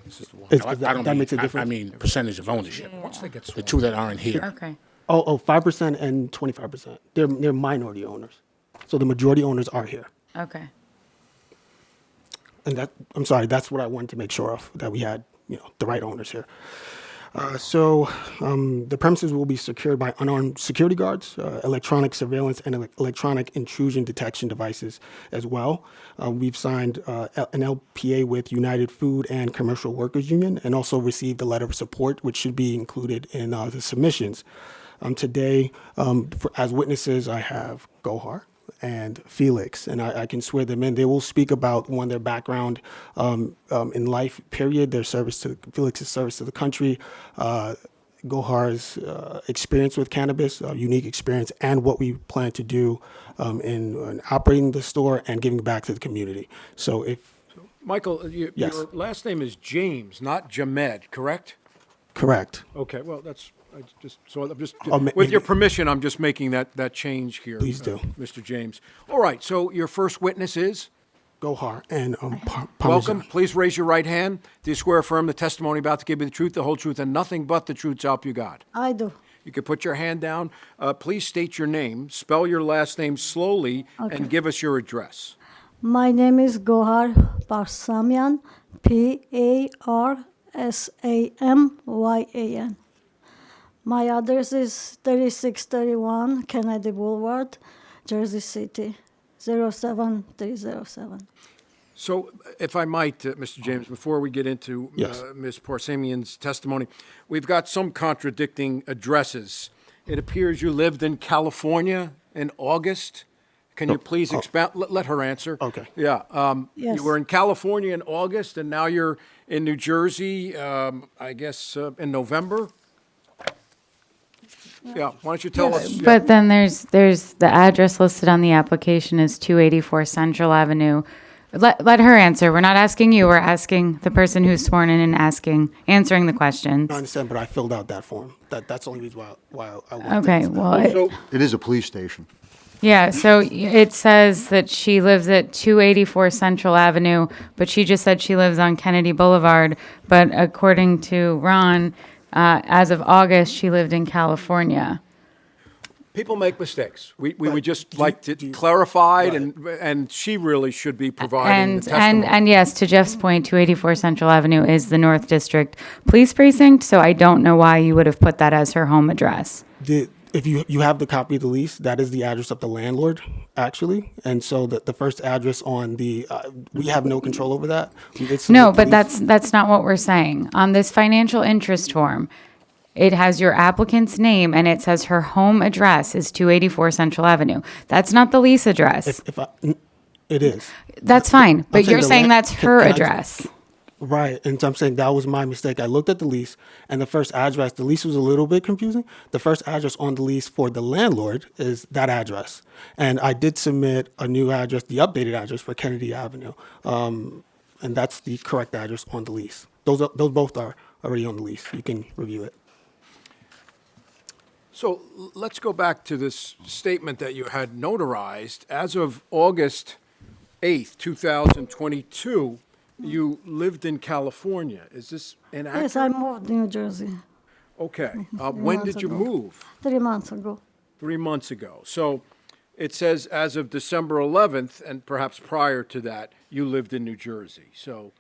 This is the one. It's- No, that mean- makes a difference. I mean percentage of ownership. Once they get The sworn. two that aren't here. Okay. 5% and 25%. They're minority owners. So the majority owners are here. Okay. And I'm sorry, that's what I wanted to make sure of, that we had, the right owners here. So the premises will be secured by unarmed security guards, electronic surveillance, and electronic intrusion detection devices as well. We've signed an LPA with United Food and Commercial Workers Union, and also received a letter of support, which should be included in the submissions. Today, as witnesses, I have Gohar and Felix, and I can swear them in. They will speak about their background in life, period, their service to Felix's service to the country, Gohar's experience with cannabis, unique experience, and what we plan to do in operating the store and giving back to the community. So Michael, Yes. your last name is James, not Jamed, correct? Correct. Okay, well, I'm just, Oh, with your permission, I'm just making that change here. Please do. Mr. James. All right, so your first witness is? Gohar and Parmesan. Welcome. Please raise your right hand. Do you swear affirm the testimony about to give you the truth, the whole truth, and nothing but the truth, so help you God? I do. You can put your hand down. Please state your name, spell your last name slowly, Okay. and give us your address. My name is Gohar Parsamyan, Parsamyan. My address is 3631 Kennedy Boulevard, Jersey City, 07307. So, if I might, Mr. James, before we get into Yes. Ms. Parsamian's testimony, we've got some contradicting addresses. It appears you lived in California in August Can you please expound, let her answer? Okay. Yeah. Yes. You were in California in August, and now you're in New Jersey, I guess, in November? Yeah, why don't you tell us? yeah. But then there's the address listed on the application is 284 Central Avenue. Let her answer. We're not asking you. We're asking the person who's sworn in and answering the questions. I understand, but I filled out that form. That's the only reason why I wanted to Okay, answer that. well, So, It is a police station. yeah, so it says that she lives at 284 Central Avenue, but she just said she lives on Kennedy Boulevard. But according to Ron, as of August, she lived in California. people make mistakes. We would just like to clarify it, and she really should be providing the testimony. And yes, to Jeff's point, 284 Central Avenue is the North District Police Precinct, so I don't know why you would have put that as her home address. If you have the copy of the lease, that is the address of the landlord, actually. And so the first address on the, we have no control over that. No, but that's not what we're saying. On this financial interest form, it has your applicant's name and it says her home address is 284 Central Avenue. That's not the lease address. It is. That's fine, but you're the saying la- that's her can I- address. Right, and so I'm saying that was my mistake. I looked at the lease, and the first address, the lease was a little bit confusing. The first address on the lease for the landlord is that address. And I did submit a new address, the updated address for Kennedy Avenue. And that's the correct address on the lease. Those both are already on the lease. You can review it. So let's go back to this statement that you had notarized. As of August 8th, 2022, you lived in California. Is this inaccurate? Yes, I moved to New Jersey Okay. 3 When months did you ago. move? 3 months ago. 3 months ago. So it says as of December 11th, and perhaps prior to that, you lived in New Jersey. So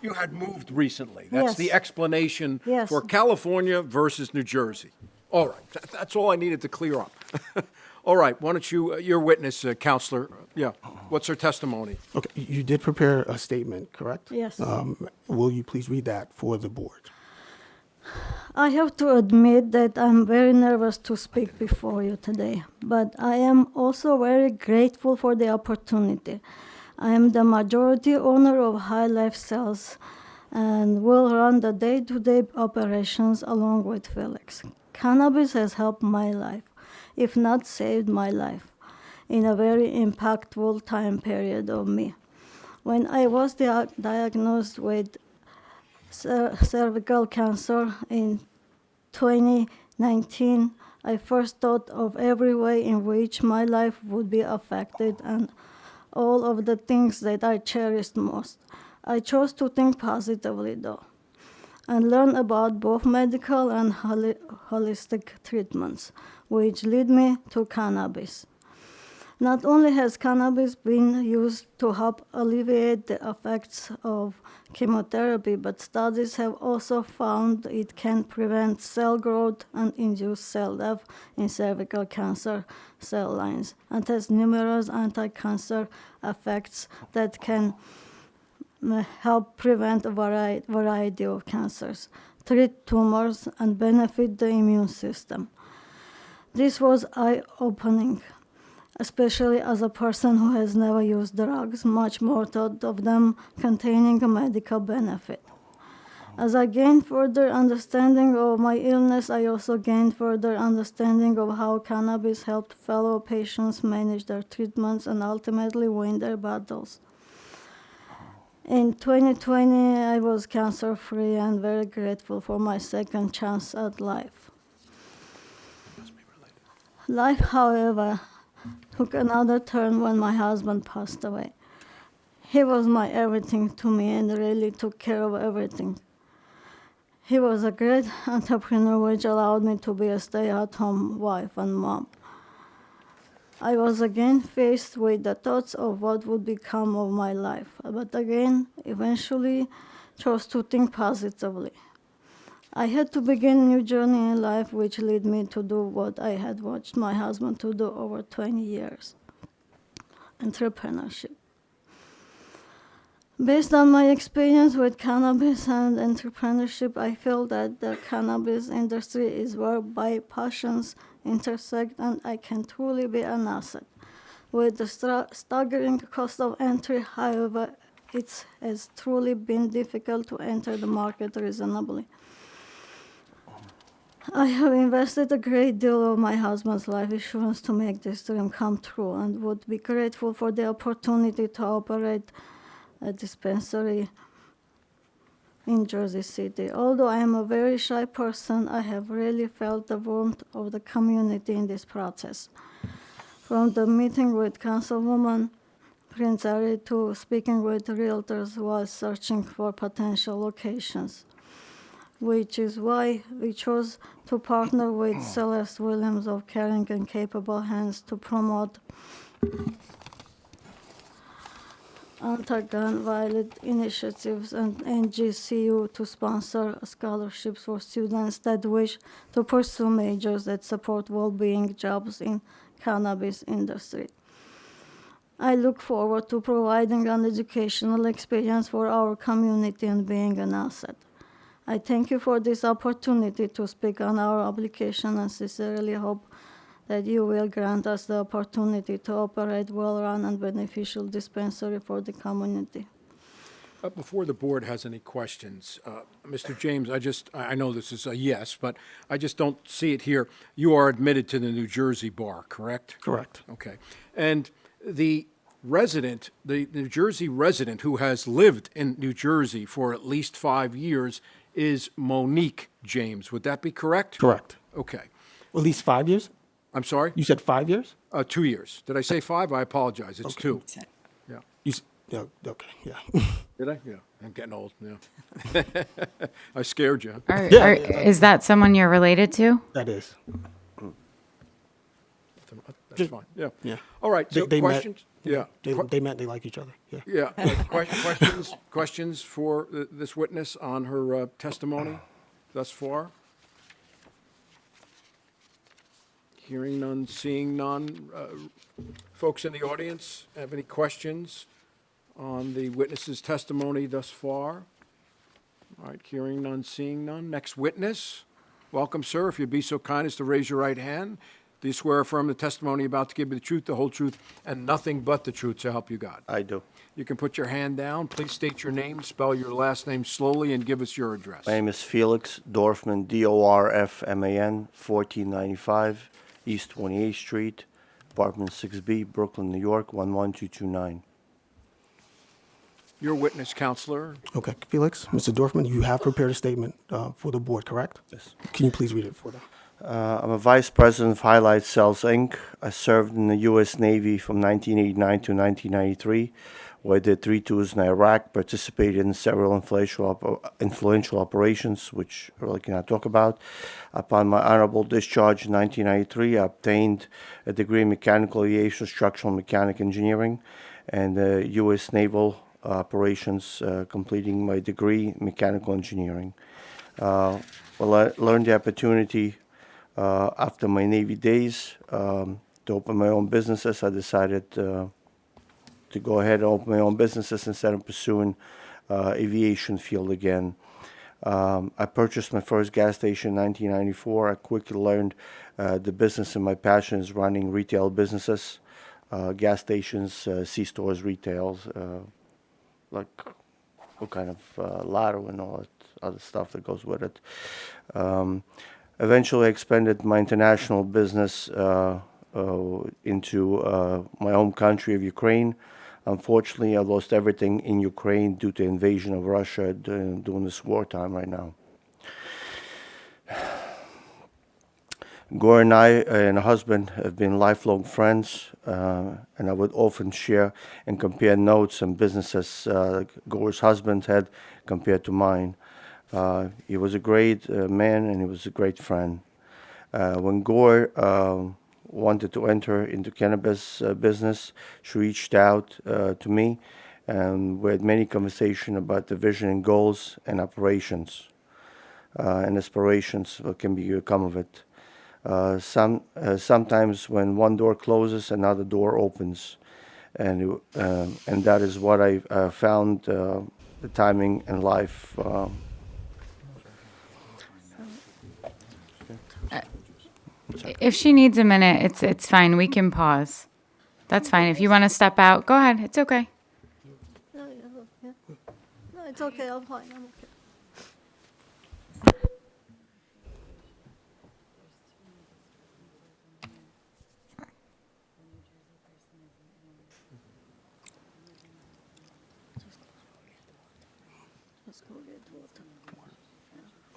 you had moved recently. That's the Yes. explanation Yes. for California versus New Jersey. All right. That's all I needed to clear up. All right. Why don't you, your witness, Counselor, yeah, what's her testimony? Okay, you did prepare a statement, correct? Yes. Will you please read that for the board? I have to admit that I'm very nervous to speak before you today, but I am also very grateful for the opportunity. I am the majority owner of High Life Sales and will run the day-to-day operations along with Felix. Cannabis has helped my life, if not saved my life, in a very impactful time period of me. When I was diagnosed with cervical cancer in 2019, I first thought of every way in which my life would be affected and all of the things that I cherished most. I chose to think positively, though, and learn about both medical and holistic treatments, which lead me to cannabis. Not only has cannabis been used to help alleviate the effects of chemotherapy, but studies have also found it can prevent cell growth and induce cell death in cervical cancer cell lines, and has numerous anti-cancer effects that can help prevent a variety of cancers, treat tumors, and benefit the immune system. This was eye-opening, especially as a person who has never used drugs, much more thought of them containing a medical benefit. As I gained further understanding of my illness, I also gained further understanding of how cannabis helped fellow patients manage their treatments and ultimately win their battles. In 2020, I was cancer-free and very grateful for my second chance at life. Life, however, took another turn when my husband passed away. He was my everything to me and really took care of everything. He was a great entrepreneur, which allowed me to be a stay-at-home wife and mom. I was again faced with the thoughts of what would become of my life, but again, eventually chose to think positively. I had to begin a new journey in life, which led me to do what I had watched my husband to do over 20 years, entrepreneurship. Based on my experience with cannabis and entrepreneurship, I feel that the cannabis industry is where my passions intersect and I can truly be an asset. With the staggering cost of entry, however, it has truly been difficult to enter the market reasonably. I have invested a great deal of my husband's life insurance to make this dream come true and would be grateful for the opportunity to operate a dispensary in Jersey City. Although I am a very shy person, I have really felt the warmth of the community in this process. From the meeting with Councilwoman Prince Ari to speaking with realtors while searching for potential locations, which is why we chose to partner with Celeste Williams of Caring and Capable Hands to promote anti-gun violence initiatives and NGCU to sponsor scholarships for students that wish to pursue majors that support well-being jobs in cannabis industry. I look forward to providing an educational experience for our community and being an asset. I thank you for this opportunity to speak on our application and sincerely hope that you will grant us the opportunity to operate well-run and beneficial dispensary for the community. Before the board has any questions, Mr. James, I know this is a yes, but I just don't see it here. You are admitted to the New Jersey bar, correct? Correct. Okay. And the New Jersey resident who has lived in New Jersey for at least 5 years is Monique James. Would that be correct? Correct. Okay. At least 5 years? I'm sorry? You said 5 years? 2 years. Did I say 5? I apologize. It's 2. Yeah. Yeah, okay, yeah. Did I? Yeah. I'm getting old. Yeah. I scared you. Is that someone you're related to? That is. That's fine. Yeah. Yeah. All right. So They questions? met. Yeah. They met, they like each other, yeah. Yeah. Questions for this witness on her testimony thus far? Hearing none, seeing none. Folks in the audience, have any questions on the witness's testimony thus far? All right, hearing none, seeing none. Next witness. Welcome, sir. If you'd be so kind as to raise your right hand. Do you swear or affirm the testimony about to give you the truth, the whole truth, and nothing but the truth, so help you God? I do. You can put your hand down. Please state your name, spell your last name slowly, and give us your address. My name is Felix Dorfman, Dorfman, 1495 East 28th Street, apartment 6B, Brooklyn, New York, 11229. Your witness, counselor. Okay, Felix, Mr. Dorfman, you have prepared a statement for the board, correct? Yes. Can you please read it for them? I'm a vice president of Highlight Cells, Inc. I served in the U.S. Navy from 1989 to 1993, where I did 3 tours in Iraq, participated in several influential operations, which I really cannot talk about. Upon my honorable discharge in 1993, I obtained a degree in mechanical aviation, structural mechanic engineering, and U.S. Naval operations, completing my degree in mechanical engineering. I learned the opportunity after my Navy days to open my own businesses. I decided to go ahead and open my own businesses instead of pursuing aviation field again. I purchased my first gas station in 1994. I quickly learned the business, and my passion is running retail businesses, gas stations, C-stores, retails, like what kind of lotto and all that other stuff that goes with it. Eventually, I expanded my international business into my home country of Ukraine. Unfortunately, I lost everything in Ukraine due to invasion of Russia during this wartime right now. Gore and I and her husband have been lifelong friends, and I would often share and compare notes and businesses Gore's husband had compared to mine. He was a great man, and he was a great friend. When Gore wanted to enter into cannabis business, she reached out to me, and we had many conversations about the vision and goals and operations and aspirations what can become of it. Sometimes when one door closes, another door opens, and that is what I found the timing in life. If she needs a minute, it's fine. We can pause. That's fine. If you want to step out, go ahead. It's okay. No, it's okay. I'm fine. I'm okay. Let's go get water.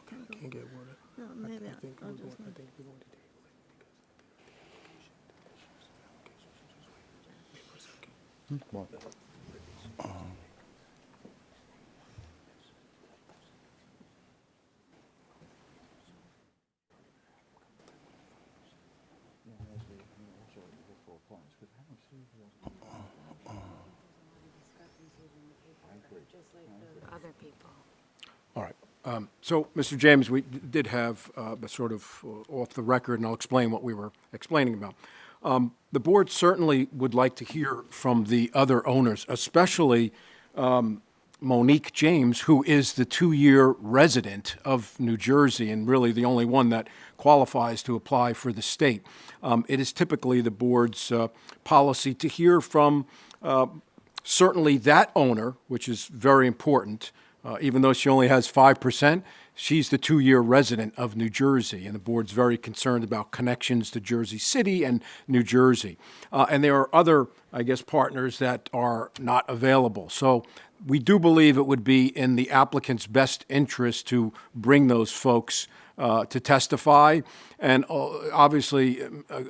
Can't get water. No, maybe I'll just. Other people. All right. So, Mr. James, we did have a sort of off the record, and I'll explain what we were explaining about. The board certainly would like to hear from the other owners, especially Monique James, who is the 2-year resident of New Jersey and really the only one that qualifies to apply for the state. It is typically the board's policy to hear from certainly that owner, which is very important. Even though she only has 5%, she's the 2-year resident of New Jersey, and the board's very concerned about connections to Jersey City and New Jersey. And there are other, I guess, partners that are not available. So we do believe it would be in the applicant's best interest to bring those folks to testify. And obviously,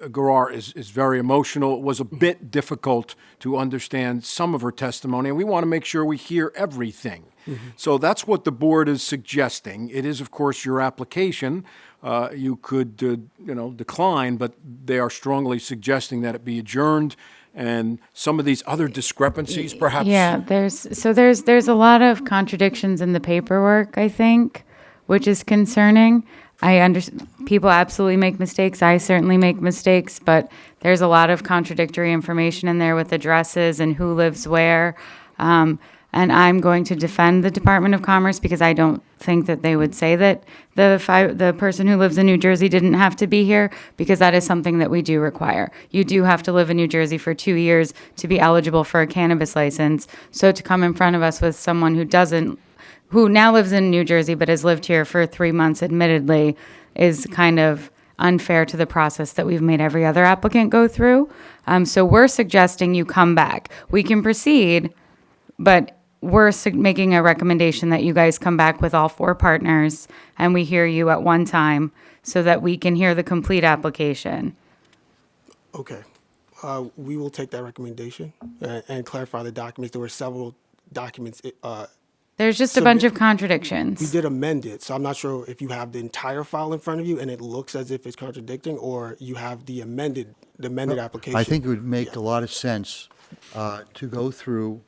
Garar is very emotional. It was a bit difficult to understand some of her testimony, and we want to make sure we hear everything. So that's what the board is suggesting. It is, of course, your application. You could, decline, but they are strongly suggesting that it be adjourned. And some of these other discrepancies, perhaps. Yeah, there's a lot of contradictions in the paperwork, I think, which is concerning. I understand people absolutely make mistakes. I certainly make mistakes, but there's a lot of contradictory information in there with addresses and who lives where. And I'm going to defend the Department of Commerce because I don't think that they would say that the person who lives in New Jersey didn't have to be here, because that is something that we do require. You do have to live in New Jersey for 2 years to be eligible for a cannabis license. So to come in front of us with someone who now lives in New Jersey but has lived here for 3 months, admittedly, is kind of unfair to the process that we've made every other applicant go through. So we're suggesting you come back. We can proceed, but we're making a recommendation that you guys come back with all 4 partners and we hear you at one time so that we can hear the complete application. Okay. We will take that recommendation and clarify the documents. There were several documents. There's just a bunch of contradictions. We did amend it, so I'm not sure if you have the entire file in front of you and it looks as if it's contradicting, or you have the amended application. I think it would make a lot of sense to go through,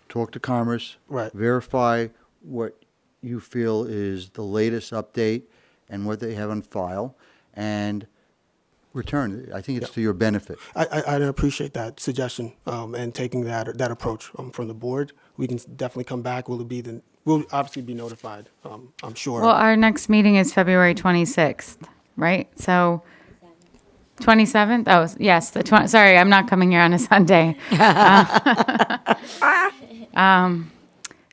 talk to Commerce, Right. verify what you feel is the latest update and what they have on file, and return it. I think it's to your benefit. I appreciate that suggestion and taking that approach from the board. We can definitely come back. We'll obviously be notified, I'm sure. Well, our next meeting is February 26th, right? So 27th? Oh, yes, sorry, I'm not coming here on a Sunday.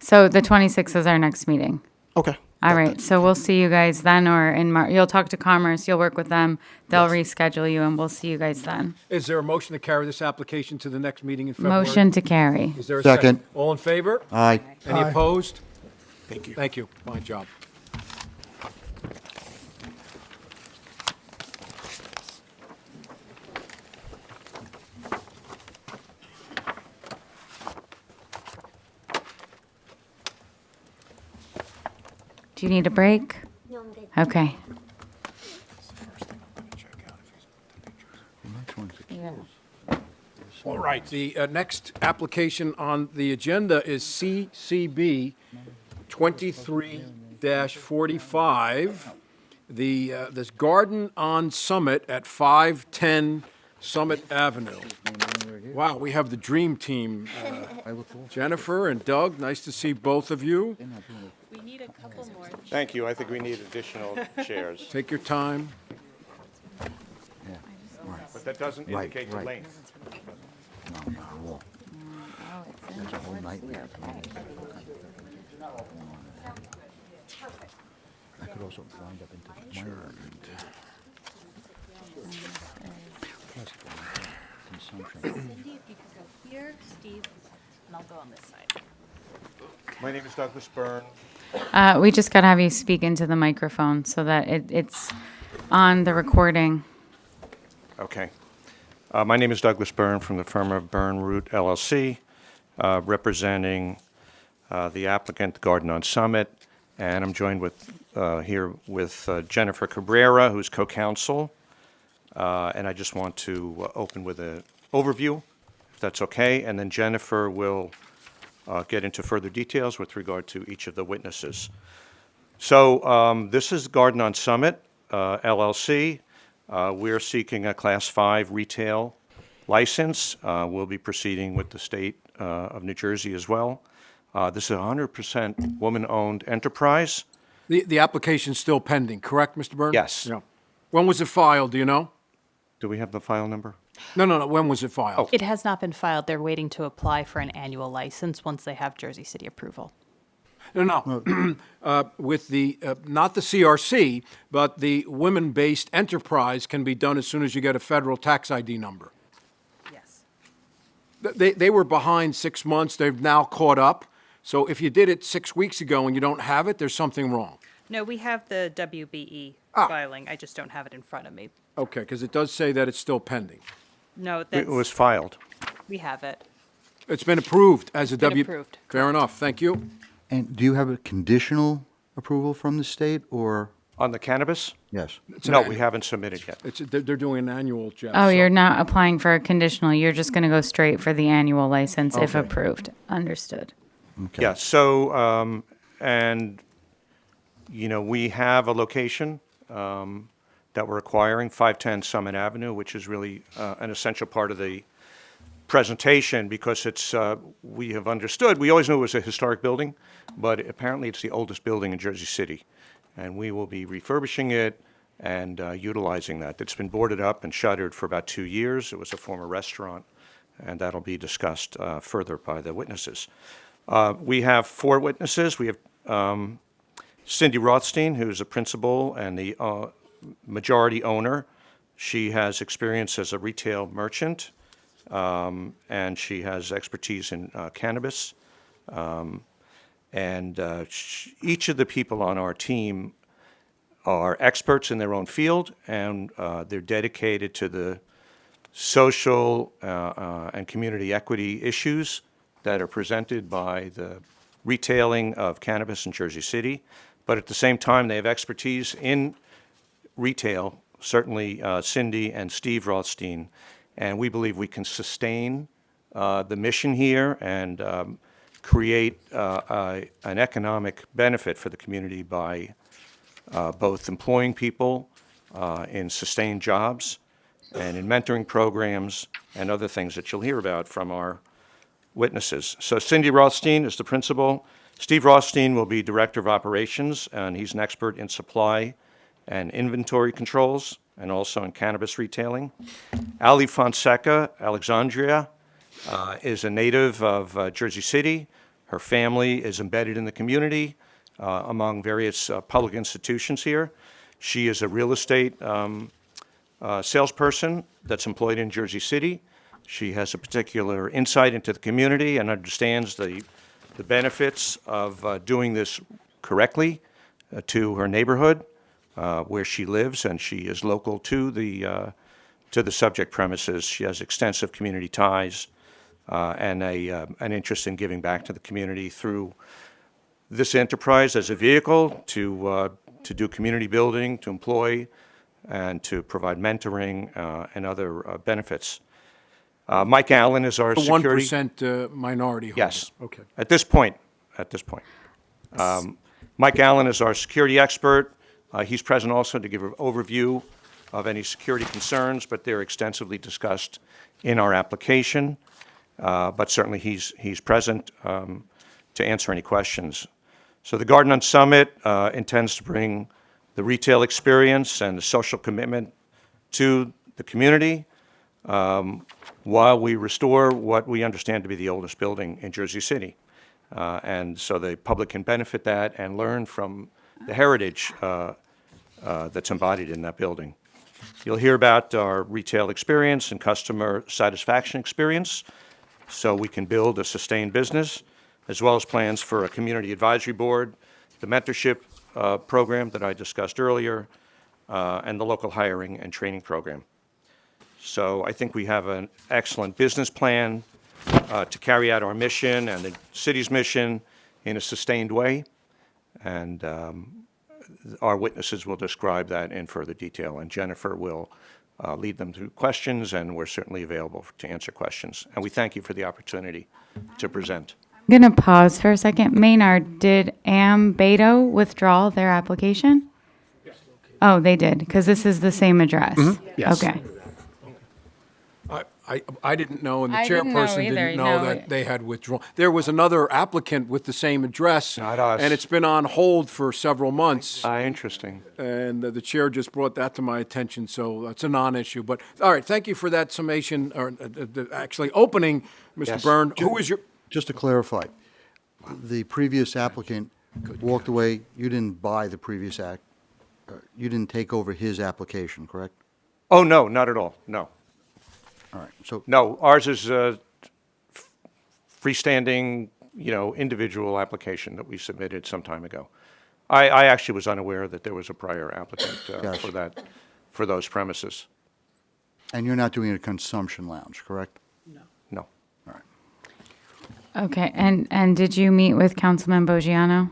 So the 26th is our next meeting. Okay. All right, so we'll see you guys then, or in March. You'll talk to Commerce, you'll work with them, they'll reschedule you, and we'll see you guys then. Is there a motion to carry this application to the next meeting in February? Motion to carry. Is there a Second. second? All in favor? Aye. Any Aye. opposed? Thank you. Thank you. Fine job. Do you need a break? No, I'm good. Okay. All right, the next application on the agenda is CCB 23-45, this Garden on Summit at 510 Summit Avenue. Wow, we have the dream team. Jennifer and Doug, nice to see both of you. We need a couple more. Thank you. I think we need additional chairs. Take your time. But that doesn't indicate the length. Oh, it's in the what's here, okay. I could also wind up into consumption. Cindy, if you could go here, Steve, and I'll go on this side. My name is Douglas Byrne. We just gotta have you speak into the microphone so that it's on the recording. Okay. My name is Douglas Byrne from the firm of Byrne Root LLC, representing the applicant, Garden on Summit, and I'm joined here with Jennifer Cabrera, who's co-counsel, and I just want to open with an overview, if that's okay, and then Jennifer will get into further details with regard to each of the witnesses. So this is Garden on Summit, LLC. We're seeking a Class 5 retail license. We'll be proceeding with the state of New Jersey as well. This is a 100% woman-owned enterprise. The application's still pending, correct, Mr. Byrne? Yes. Yeah. When was it filed, do you know? Do we have the file number? No, when was it filed? It has not been filed. They're waiting to apply for an annual license once they have Jersey City approval. No. With the, not the CRC, but the women-based enterprise can be done as soon as you get a federal tax ID number. Yes. They were behind 6 months. They've now caught up. So if you did it 6 weeks ago and you don't have it, there's something wrong. No, we have the WBE filing. I just don't have it in front of me. Okay, because it does say that it's still pending. No, It that's, was filed. we have it. It's been approved as a been W. approved, Fair enough. Thank you. And do you have a conditional approval from the state, or? On the cannabis? Yes. No, we haven't submitted yet. They're doing an annual, Jeff. Oh, so- you're not applying for a conditional, you're just gonna go straight for the annual license if Okay. approved. Understood. Okay. Yeah, so, and, you know, we have a location that we're acquiring, 510 Summit Avenue, which is really an essential part of the presentation because it's, we have understood, we always knew it was a historic building, but apparently it's the oldest building in Jersey City. And we will be refurbishing it and utilizing that. It's been boarded up and shuttered for about 2 years. It was a former restaurant, and that'll be discussed further by the witnesses. We have 4 witnesses. We have Cindy Rothstein, who's a principal and the majority owner. She has experience as a retail merchant, and she has expertise in cannabis. Each of the people on our team are experts in their own field, and they're dedicated to the social and community equity issues that are presented by the retailing of cannabis in Jersey City. But at the same time, they have expertise in retail, certainly Cindy and Steve Rothstein, and we believe we can sustain the mission here and create an economic benefit for the community by both employing people in sustained jobs and in mentoring programs and other things that you'll hear about from our witnesses. So Cindy Rothstein is the principal. Steve Rothstein will be director of operations, and he's an expert in supply and inventory controls and also in cannabis retailing. Ali Fonseca Alexandria is a native of Jersey City. Her family is embedded in the community among various public institutions here. She is a real estate salesperson that's employed in Jersey City. She has a particular insight into the community and understands the benefits of doing this correctly to her neighborhood where she lives, and she is local to the subject premises. She has extensive community ties and an interest in giving back to the community through this enterprise as a vehicle to do community building, to employ, and to provide mentoring and other benefits. Mike Allen is our security. 1% minority holder. Yes. Okay. At this point. Mike Allen is our security expert. He's present also to give an overview of any security concerns, but they're extensively discussed in our application. But certainly he's present to answer any questions. So the Garden on Summit intends to bring the retail experience and the social commitment to the community. while we restore what we understand to be the oldest building in Jersey City. And so the public can benefit that and learn from the heritage that's embodied in that building. You'll hear about our retail experience and customer satisfaction experience, so we can build a sustained business, as well as plans for a community advisory board, the mentorship program that I discussed earlier, and the local hiring and training program. So I think we have an excellent business plan to carry out our mission and the city's mission in a sustained way, and our witnesses will describe that in further detail, and Jennifer will lead them through questions, and we're certainly available to answer questions. And we thank you for the opportunity to present. I'm going to pause for a second. Maynard, did Beto withdraw their application? Oh, they did, because this is the same address. Yes. Okay. I didn't know, and the I didn't know chairperson either, didn't know no. that they had withdrawn. There was another applicant with the same address. Not us. And it's been on hold for several months. Interesting. And the chair just brought that to my attention, so that's a non-issue. But, all right, thank you for that summation, or actually opening, Mr. Yes. Byrne. Who was your, Just to clarify, the previous applicant walked away, you didn't buy the previous you didn't take over his application, correct? Oh, no, not at all, no. All right, so. No, ours is a freestanding, individual application that we submitted some time ago. I actually was unaware that there was a prior applicant Gotcha. for those premises. And you're not doing a consumption lounge, correct? No. All right. Okay, and did you meet with Councilman Boggiano,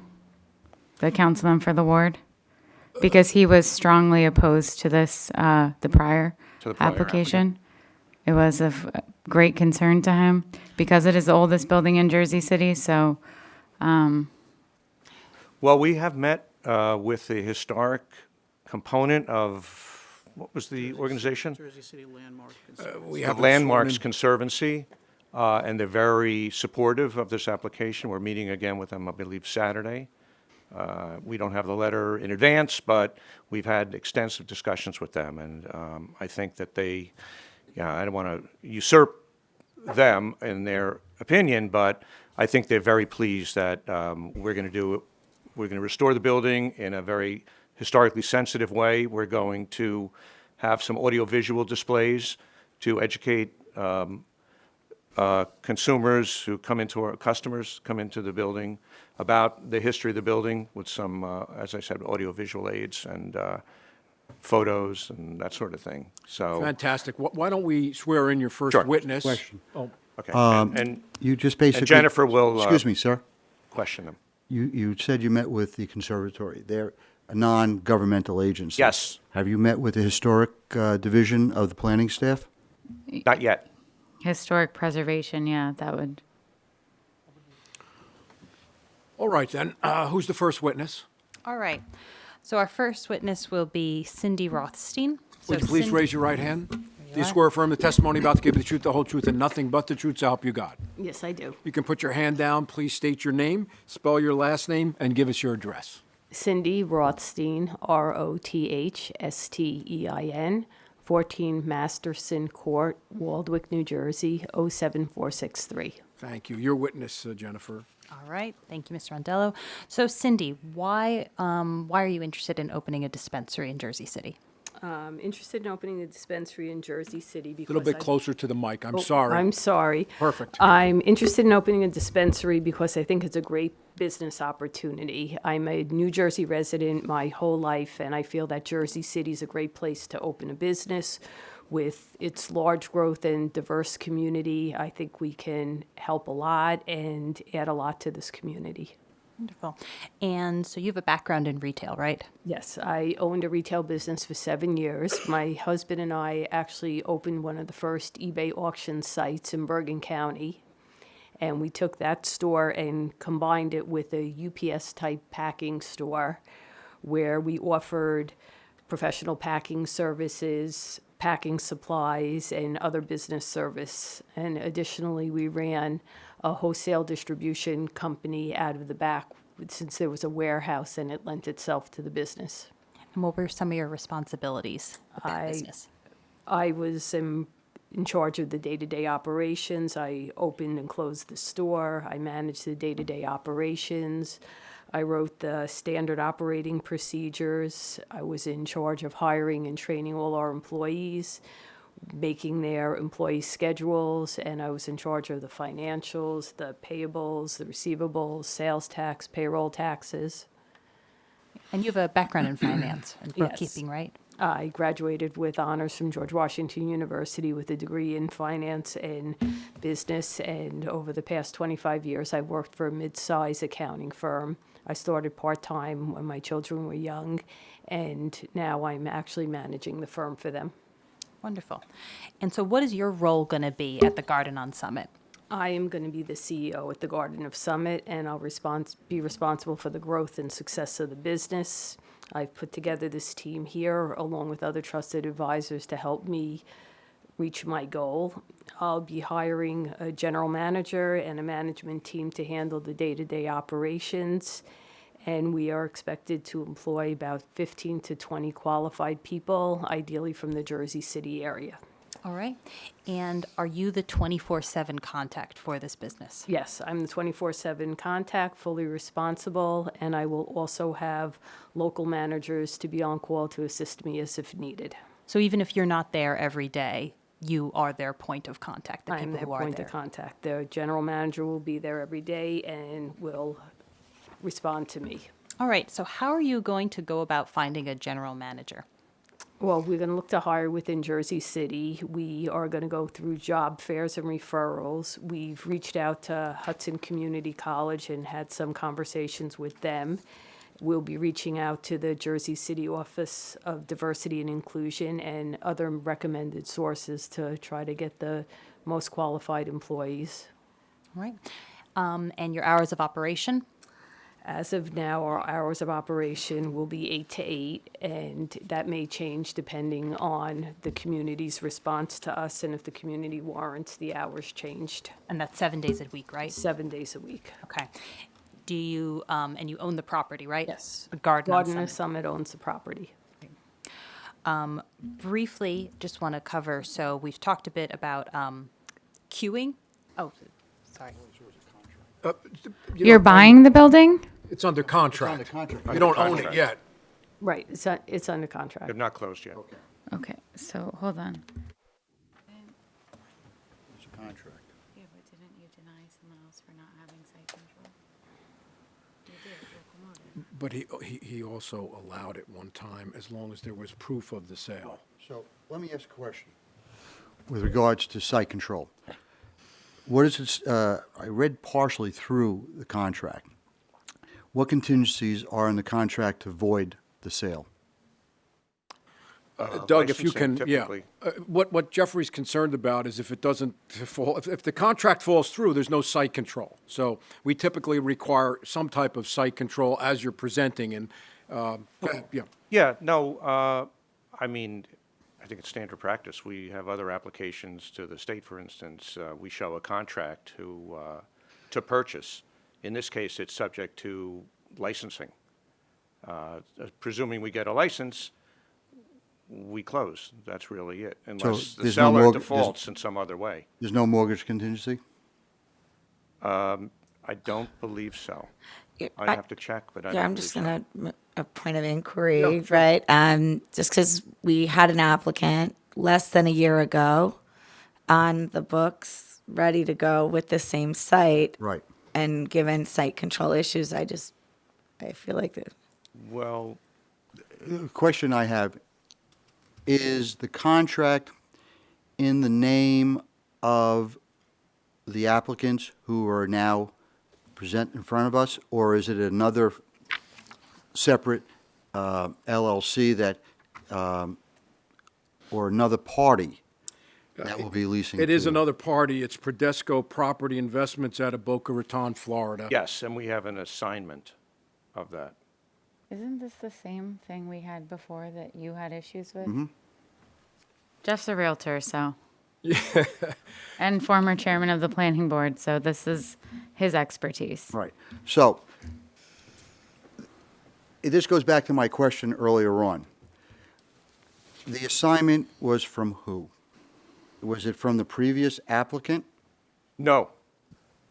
the councilman for the ward? Because he was strongly opposed to this, the prior application. It was of great concern to him because it is the oldest building in Jersey City, so. Well, we have met with the historic component of, what was the organization? Jersey City Landmark. we The have Landmarks Conservancy, and they're very supportive of this application. We're meeting again with them, I believe, Saturday. We don't have the letter in advance, but we've had extensive discussions with them, and I think that they, I don't want to usurp them in their opinion, but I think they're very pleased that we're going to restore the building in a very historically sensitive way. We're going to have some audiovisual displays to educate consumers who come into our customers come into the building about the history of the building with some, as I said, audiovisual aids and photos and that sort of thing. So Fantastic. Why don't we swear in your first Sure. witness? Question. Oh, okay, And you just basically. and Jennifer will Excuse me, sir. question them. You said you met with the conservatory. They're a non-governmental agency. Yes. Have you met with the historic division of the planning staff? Not yet. Historic preservation, yeah, that would. All right, then. Who's the first witness? All right. So our first witness will be Cindy Rothstein. Would you please Cindy- raise your right hand? Do you are. swear affirm the testimony about to give you the truth, the whole truth, and nothing but the truth, so help you God? Yes, I do. You can put your hand down. Please state your name, spell your last name, and give us your address. Cindy Rothstein, Rothstein, 14 Masterson Court, Waldwick, New Jersey, 07463. Thank you. Your witness, Jennifer. All right. Thank you, Mr. Rondello. So Cindy, why are you interested in opening a dispensary in Jersey City? Interested in opening a dispensary in Jersey City A because little bit I- closer to the mic. I'm Oh, sorry. I'm sorry. Perfect. I'm interested in opening a dispensary because I think it's a great business opportunity. I'm a New Jersey resident my whole life, and I feel that Jersey City is a great place to open a business. With its large growth and diverse community, I think we can help a lot and add a lot to this community. Wonderful. And so you have a background in retail, right? Yes, I owned a retail business for 7 years. My husband and I actually opened one of the first eBay auction sites in Bergen County. And we took that store and combined it with a UPS-type packing store where we offered professional packing services, packing supplies, and other business service. And additionally, we ran a wholesale distribution company out of the back since there was a warehouse and it lent itself to the business. And what were some of your responsibilities with that business? I was in charge of the day-to-day operations. I opened and closed the store. I managed the day-to-day operations. I wrote the standard operating procedures. I was in charge of hiring and training all our employees, making their employee schedules, and I was in charge of the financials, the payables, the receivables, sales tax, payroll taxes. And you have a background in finance and Yes. bookkeeping, right? I graduated with honors from George Washington University with a degree in finance and business, and over the past 25 years, I worked for a mid-size accounting firm. I started part-time when my children were young, and now I'm actually managing the firm for them. Wonderful. And so what is your role going to be at the Garden on Summit? I am going to be the CEO at the Garden of Summit, and I'll be responsible for the growth and success of the business. I've put together this team here, along with other trusted advisors, to help me reach my goal. I'll be hiring a general manager and a management team to handle the day-to-day operations, and we are expected to employ about 15 to 20 qualified people, ideally from the Jersey City area. All right. And are you the 24/7 contact for this business? Yes, I'm the 24/7 contact, fully responsible, and I will also have local managers to be on call to assist me as if needed. So even if you're not there every day, you are their point of contact, the I'm people their who are point there. of contact. The general manager will be there every day and will respond to me. All right. So how are you going to go about finding a general manager? Well, we're going to look to hire within Jersey City. We are going to go through job fairs and referrals. We've reached out to Hudson Community College and had some conversations with them. We'll be reaching out to the Jersey City Office of Diversity and Inclusion and other recommended sources to try to get the most qualified employees. All right. And your hours of operation? As of now, our hours of operation will be 8 to 8, and that may change depending on the community's response to us and if the community warrants the hours changed. And that's 7 days a week, right? 7 days a week. Okay. Do you, and you own the property, right? Yes. The Garden on Garden of Summit. Summit owns the property. Briefly, just want to cover, so we've talked a bit about queuing. Oh, sorry. You're buying the building? It's under contract. It's under contract. You don't own it Contract. yet. Right, it's under contract. They've not closed yet. Okay, so hold on. It's a contract. Yeah, but didn't you deny someone else for not having site control? You did, you're promoted. But he also allowed it one time as long as there was proof of the sale. So let me ask a question. With regards to site control, what is it, I read partially through the contract. What contingencies are in the contract to void the sale? Doug, if you licensing can, yeah. typically. What Jeffrey's concerned about is if it doesn't fall, if the contract falls through, there's no site control. So we typically require some type of site control as you're presenting, and, yeah. Yeah, no, I mean, I think it's standard practice. We have other applications to the state, for instance. We show a contract to purchase. In this case, it's subject to licensing. Presuming we get a license, we close. That's really it, unless the there's no seller mortgage- defaults in some other way. There's no mortgage contingency? I don't believe so. Yeah, I'd have to check, but I Yeah, don't I'm believe just so. gonna, a point of inquiry, right? Just because we had an applicant less than a year ago on the books, ready to go with the same site. Right. And given site control issues, I feel like that. Well, The question I have, is the contract in the name of the applicants who are now present in front of us, or is it another separate LLC that, or another party that will be leasing? It is to- another party. It's Prodesco Property Investments out of Boca Raton, Florida. yes, and we have an assignment of that. Isn't this the same thing we had before that you had issues with? Mm-hmm. Jeff's a realtor, so. And former chairman of the planning board, so this is his expertise. Right. So, this goes back to my question earlier on. The assignment was from who? was it from the previous applicant? No.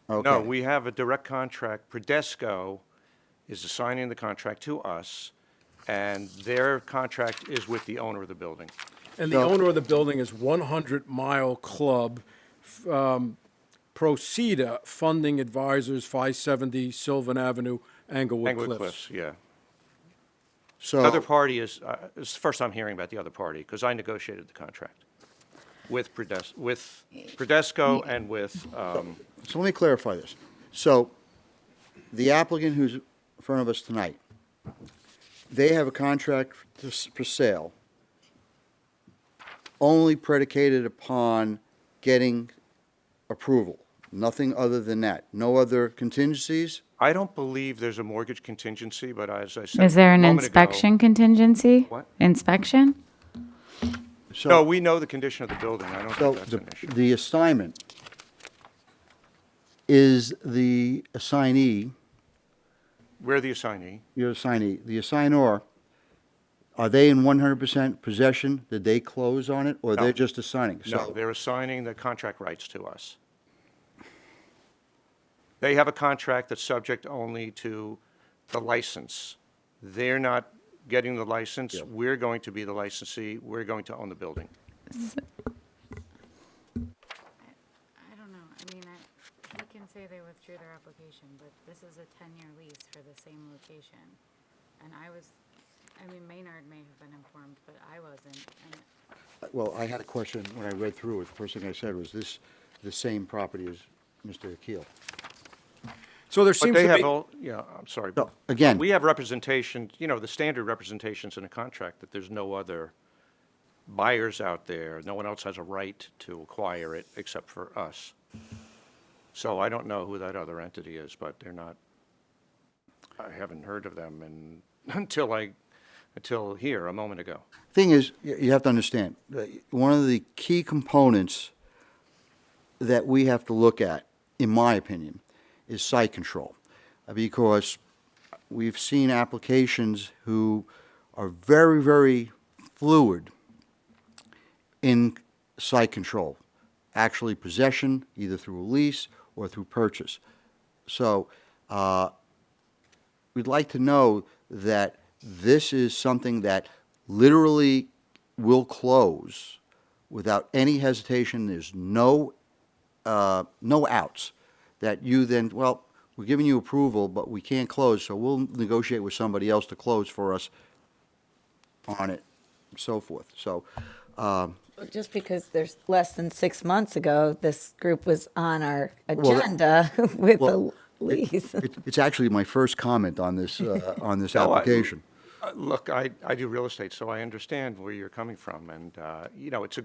Okay. No, we have a direct contract. Prodesco is assigning the contract to us, and their contract is with the owner of the building. And the owner of the building is 100 Mile Club, Proceda Funding Advisors, 570 Sylvan Avenue, Englewood Cliffs. Yeah. So, The other party is, it's the first I'm hearing about the other party, because I negotiated the contract with Prodesco and with, so let me clarify this. So, the applicant who's in front of us tonight, they have a contract for sale only predicated upon getting approval, nothing other than that, no other contingencies? I don't believe there's a mortgage contingency, but as I said Is there a an moment ago- inspection contingency? What? Inspection? No, we know the condition of the building. I don't So think that's an issue. the assignment, is the assignee, We're the assignee. your assignee, the assignor, are they in 100% possession? Did they close on it, or No. they're just assigning? No, So- they're assigning the contract rights to us. They have a contract that's subject only to the license. They're not getting the license. We're going to be the licensee. We're going to own the building. I don't know. I mean, he can say they withdrew their application, but this is a 10-year lease for the same location. And I mean, Maynard may have been informed, but I wasn't. And Well, I had a question when I read through it. The first thing I said was, this the same property as Mr. Akil? So there But seems they to have be, all, yeah, I'm sorry. No, again- We have representation, the standard representations in a contract that there's no other buyers out there. No one else has a right to acquire it except for us. So I don't know who that other entity is, but they're not, I haven't heard of them until here, a moment ago. Thing is, you have to understand, one of the key components that we have to look at, in my opinion, is site control. Because we've seen applications who are very, very fluid in site control, actually possession, either through a lease or through purchase. So, we'd like to know that this is something that literally will close without any hesitation. There's no outs, that you then, well, we're giving you approval, but we can't close, so we'll negotiate with somebody else to close for us on it, and so forth. So, Just because there's less than 6 months ago, this group was on our Well, agenda with well, the lease. it's actually my first comment on this, on this No, application. Look, I do real estate, so I understand where you're coming from, and it's a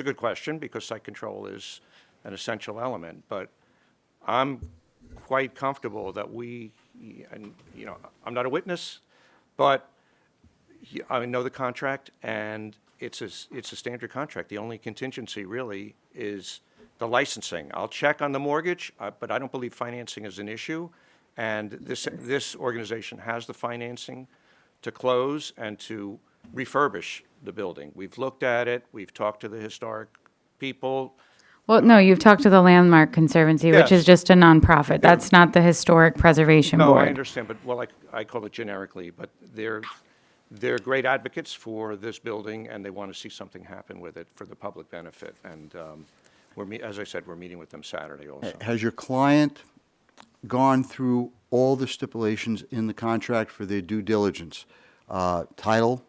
good question because site control is an essential element. But I'm quite comfortable that and I'm not a witness, but I know the contract, and it's a standard contract. The only contingency really is the licensing. I'll check on the mortgage, but I don't believe financing is an issue, and this organization has the financing to close and to refurbish the building. We've looked at it, we've talked to the historic people. Well, no, you've talked to the Landmark Conservancy, which is Yes. just a nonprofit. That's not the Historic Preservation No, Board. I understand, but, well, I call it generically, but they're great advocates for this building, and they want to see something happen with it for the public benefit. And as I said, we're meeting with them Saturday also. Has your client gone through all the stipulations in the contract for their due diligence? Title,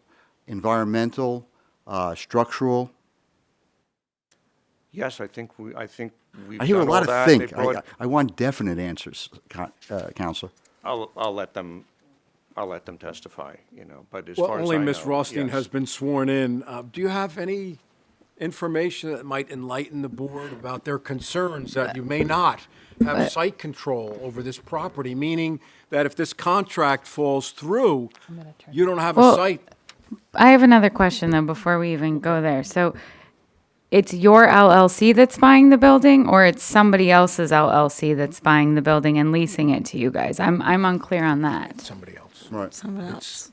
environmental, structural? Yes, I think we've I done hear a all lot of that. think. They brought- I want definite answers, Counselor. I'll let them testify, but as well, far as only I Ms. know, Rothstein yes. has been sworn in. Do you have any information that might enlighten the board about their concerns that you may not have site control over this property, meaning that if this contract falls through, you don't have a Well, site? I have another question, though, before we even go there. So it's your LLC that's buying the building, or it's somebody else's LLC that's buying the building and leasing it to you guys? I'm unclear on that. Somebody else. Right. someone It's else.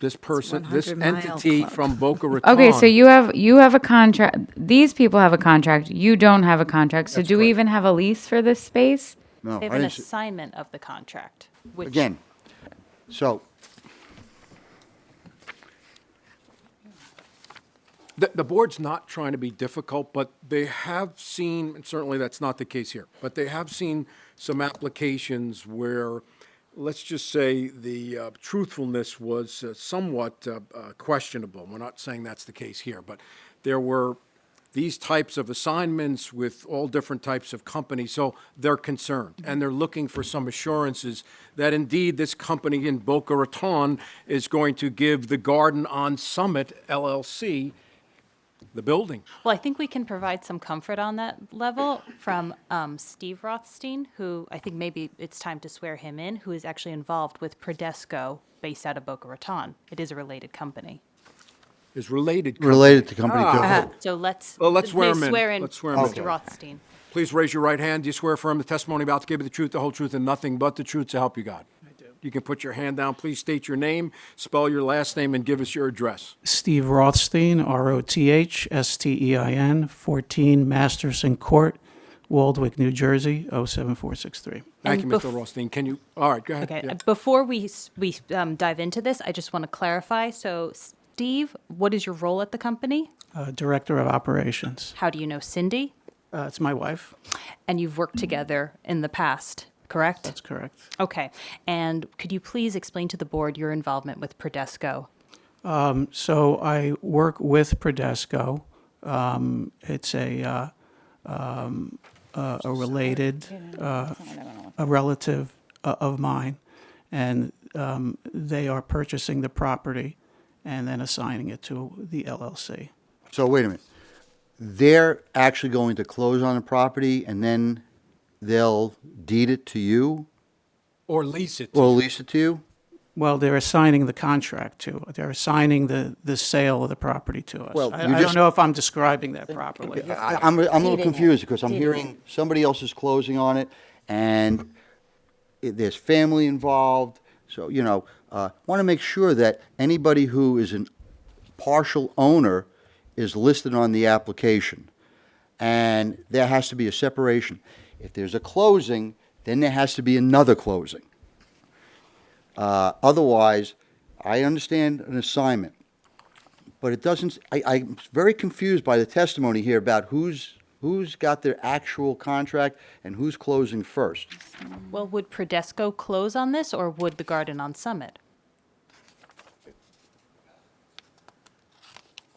this person, this 100 Mile entity Club. from Boca Raton. Okay, so you have a contract. These people have a contract. You don't have a contract. So That's do we correct. even have a lease for this space? No, They have I an didn't see. assignment of the contract, which Again, so, The board's not trying to be difficult, but they have seen, and certainly that's not the case here, but they have seen some applications where, let's just say, the truthfulness was somewhat questionable. We're not saying that's the case here, but there were these types of assignments with all different types of companies, so they're concerned, and they're looking for some assurances that indeed this company in Boca Raton is going to give the Garden on Summit LLC the building. Well, I think we can provide some comfort on that level from Steve Rothstein, who I think maybe it's time to swear him in, who is actually involved with Prodesco, based out of Boca Raton. It is a related company. Is related company. related to company two. So let's, Well, let's swear please him in. swear in Let's swear him in. Mr. Rothstein. Please raise your right hand. Do you swear affirm the testimony about to give you the truth, the whole truth, and nothing but the truth, so help you God? I do. You can put your hand down. Please state your name, spell your last name, and give us your address. Steve Rothstein, Rothstein, 14 Masterson Court, Waldwick, New Jersey, 07463. Thank you, And Mr. Rothstein. Can you, all right, go ahead. Okay, Yeah. before we dive into this, I just want to clarify. So, Steve, what is your role at the company? Director of Operations. How do you know Cindy? It's my wife. And you've worked together in the past, correct? That's correct. Okay. And could you please explain to the board your involvement with Prodesco? So I work with Prodesco. It's a related, a relative of mine, and they are purchasing the property and then assigning it to the LLC. So wait a minute. They're actually going to close on the property and then they'll deed it to you Or lease it. or lease it to you? Well, they're assigning the contract to, they're assigning the sale of the property to us. Well, I you don't just- know if I'm describing that properly. I'm a little confused because I'm hearing somebody else is closing on it and there's family involved. So, want to make sure that anybody who is a partial owner is listed on the application. And there has to be a separation. If there's a closing, then there has to be another closing. Otherwise, I understand an assignment, but it doesn't, I'm very confused by the testimony here about who's got their actual contract and who's closing first. Well, would Prodesco close on this, or would the Garden on Summit?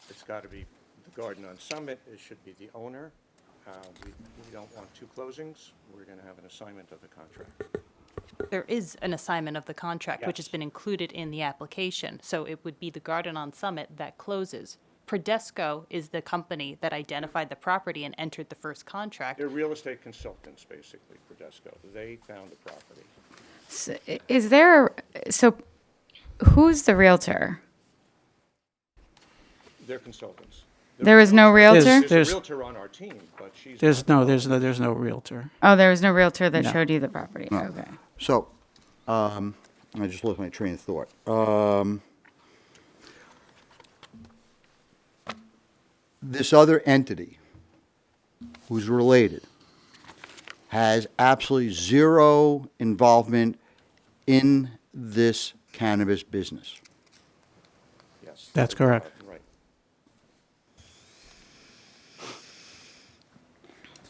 It's got to be the Garden on Summit. It should be the owner. We don't want two closings. We're going to have an assignment of the contract. There is an assignment of the contract, which has Yes. been included in the application. So it would be the Garden on Summit that closes. Prodesco is the company that identified the property and entered the first contract. They're real estate consultants, basically, Prodesco. They found the property. So who's the realtor? They're consultants. There is no realtor? There's There's- a realtor on our team, but she's There's not no realtor. Oh, there was no realtor that No. showed you the property. No. Okay. So, I just lost my train of thought. This other entity, who's related, has absolutely zero involvement in this cannabis business. Yes. That's correct. Right.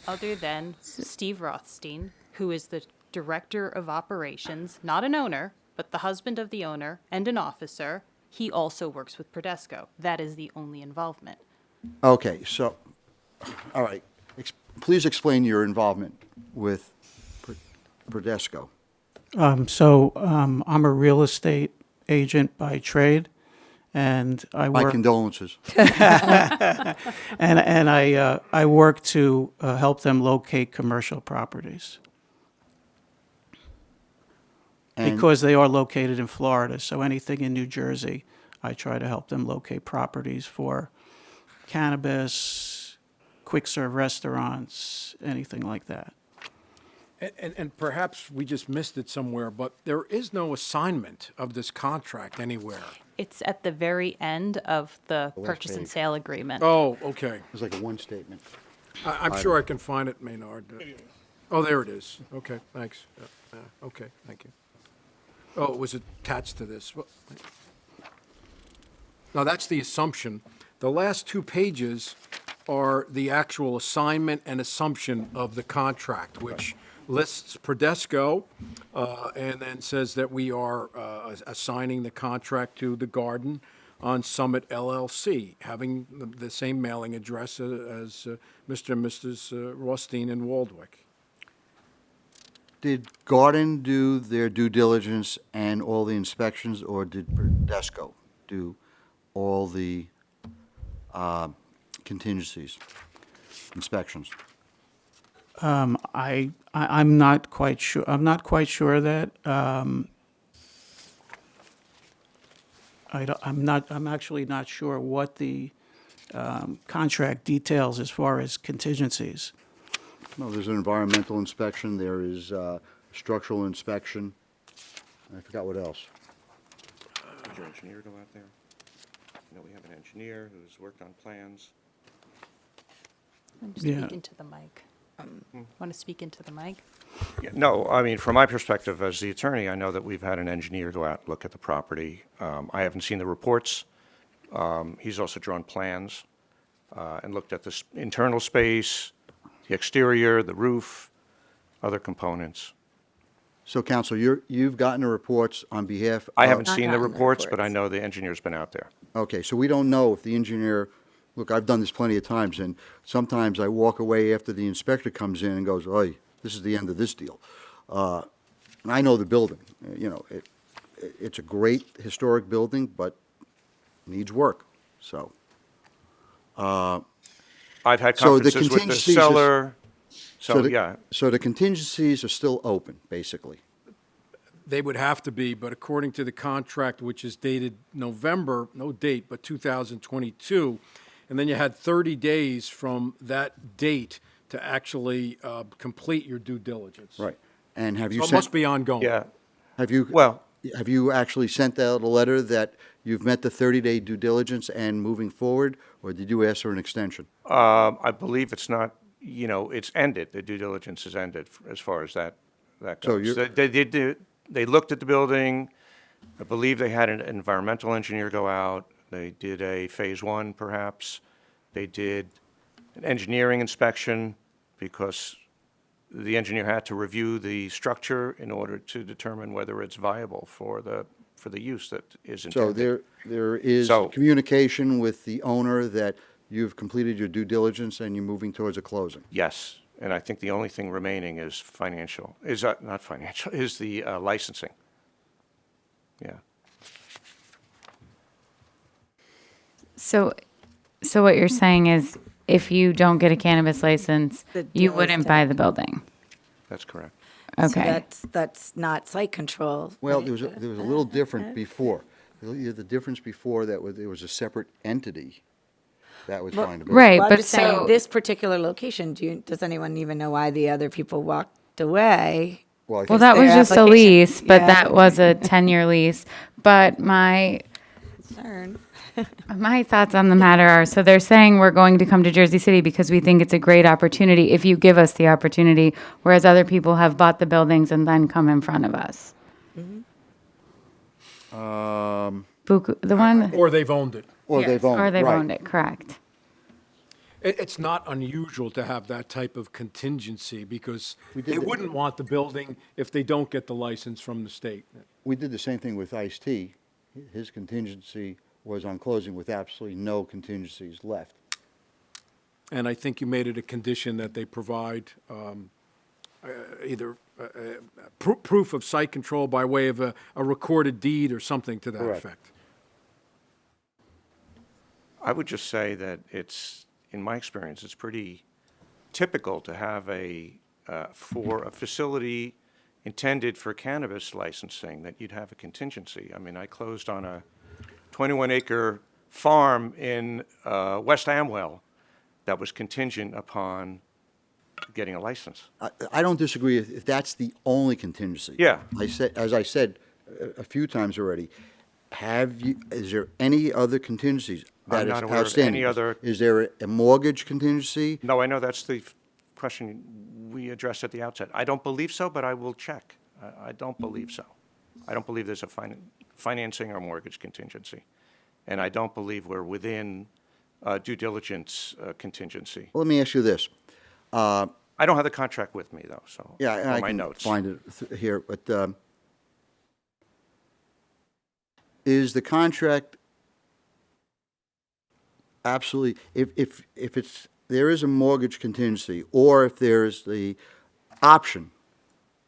Other than Steve Rothstein, who is the Director of Operations, not an owner, but the husband of the owner and an officer, he also works with Prodesco. That is the only involvement. Okay, so, all right, please explain your involvement with Prodesco. I'm a real estate agent by trade, and I work. My condolences. and I work to help them locate commercial properties. And- Because they are located in Florida, so anything in New Jersey, I try to help them locate properties for cannabis, quick serve restaurants, anything like that. And perhaps we just missed it somewhere, but there is no assignment of this contract anywhere. It's at the very end of the last purchase and page. sale agreement. Oh, okay. It's like a one statement. I'm sure I can find it, Maynard. Oh, there it is. Okay, thanks. Okay, thank you. Oh, it was attached to this. Now, that's the assumption. The last 2 pages are the actual assignment and assumption of the contract, which lists Prodesco, and then says that we are assigning the contract to the Garden on Summit LLC, having the same mailing address as Mr. and Mrs. Rothstein in Waldwick. Did Garden do their due diligence and all the inspections, or did Prodesco do all the contingencies, inspections? I'm not quite sure. I'm not quite sure that. I'm actually not sure what the contract details as far as contingencies. No, there's an environmental inspection, there is structural inspection, I forgot what else. Did your engineer go out there? You know, we have an engineer who's worked on plans. Just Yeah. speak into the mic. Want to speak into the mic? Yeah, no, I mean, from my perspective as the attorney, I know that we've had an engineer go out and look at the property. I haven't seen the reports. He's also drawn plans and looked at the internal space, the exterior, the roof, other components. So, Counsel, you've gotten the reports on behalf of... I haven't Not seen the gotten the reports, but I reports. know the engineer's been out there. Okay, so we don't know if the engineer, look, I've done this plenty of times, and sometimes I walk away after the inspector comes in and goes, "Oy, this is the end of this deal." And I know the building, you know, it's a great historic building, but needs work, so. I've had So the conferences with the contingencies is- seller, so, the- yeah. So the contingencies are still open, basically. They would have to be, but according to the contract, which is dated November, no date, but 2022, and then you had 30 days from that date to actually complete your due diligence. Right. And have you So it sent... must be ongoing. Yeah. Have you... Well- Have you actually sent out a letter that you've met the 30-day due diligence and moving forward, or did you ask for an extension? I believe it's not, you know, it's ended. The due diligence is ended as far as that So goes. you're- They looked at the building. I believe they had an environmental engineer go out. They did a phase 1, perhaps. They did an engineering inspection because the engineer had to review the structure in order to determine whether it's viable for the use that is intended. So there is So- communication with the owner that you've completed your due diligence and you're moving towards a closing? Yes, and I think the only thing remaining is financial, not financial, is the licensing. Yeah. So what you're saying is, if you don't get a cannabis license, The you deal is wouldn't done. buy the building? That's correct. So Okay. that's not site control. Well, right? there was a little different before. The difference before that was there was a separate entity that was trying to build. Right, Well, I'm but just saying, so- this particular location, does anyone even know why the other people walked away? Well, I Well, think that was their just a application- lease, but Yeah. that was a 10-year lease. But my Concern. thoughts on the matter are, so they're saying we're going to come to Jersey City because we think it's a great opportunity if you give us the opportunity, whereas other people have bought the buildings and then come in front of us. Buku, the one, Or they've owned it. Or they've owned it, or they've right. owned it, correct. It's not unusual to have that type of contingency because did they the- wouldn't want the building if they don't get the license from the state. We did the same thing with Ice-T. His contingency was on closing with absolutely no contingencies left. And I think you made it a condition that they provide either proof of site control by way of a recorded deed or something to that Correct. effect. I would just say that it's, in my experience, it's pretty typical to have for a facility intended for cannabis licensing, that you'd have a contingency. I mean, I closed on a 21-acre farm in West Amwell that was contingent upon getting a license. I don't disagree if that's the only contingency. Yeah. As I said a few times already, is there any other contingencies that I'm is not aware of outstanding? any other- Is there a mortgage contingency? No, I know that's the question we addressed at the outset. I don't believe so, but I will check. I don't believe so. I don't believe there's a financing or mortgage contingency. And I don't believe we're within due diligence contingency. Well, let me ask you this. I don't have the contract with me, though, so, Yeah, and or I my can notes. find it here, but is the contract absolutely, if it's, there is a mortgage contingency, or if there is the option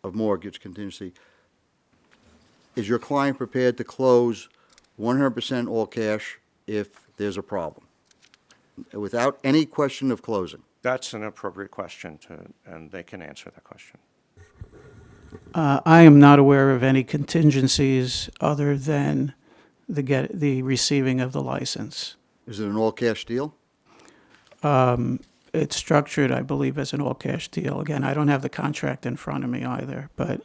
of mortgage contingency, is your client prepared to close 100% all cash if there's a problem, without any question of closing? That's an appropriate question and they can answer that question. I am not aware of any contingencies other than the receiving of the license. Is it an all-cash deal? It's structured, I believe, as an all-cash deal. Again, I don't have the contract in front of me either, but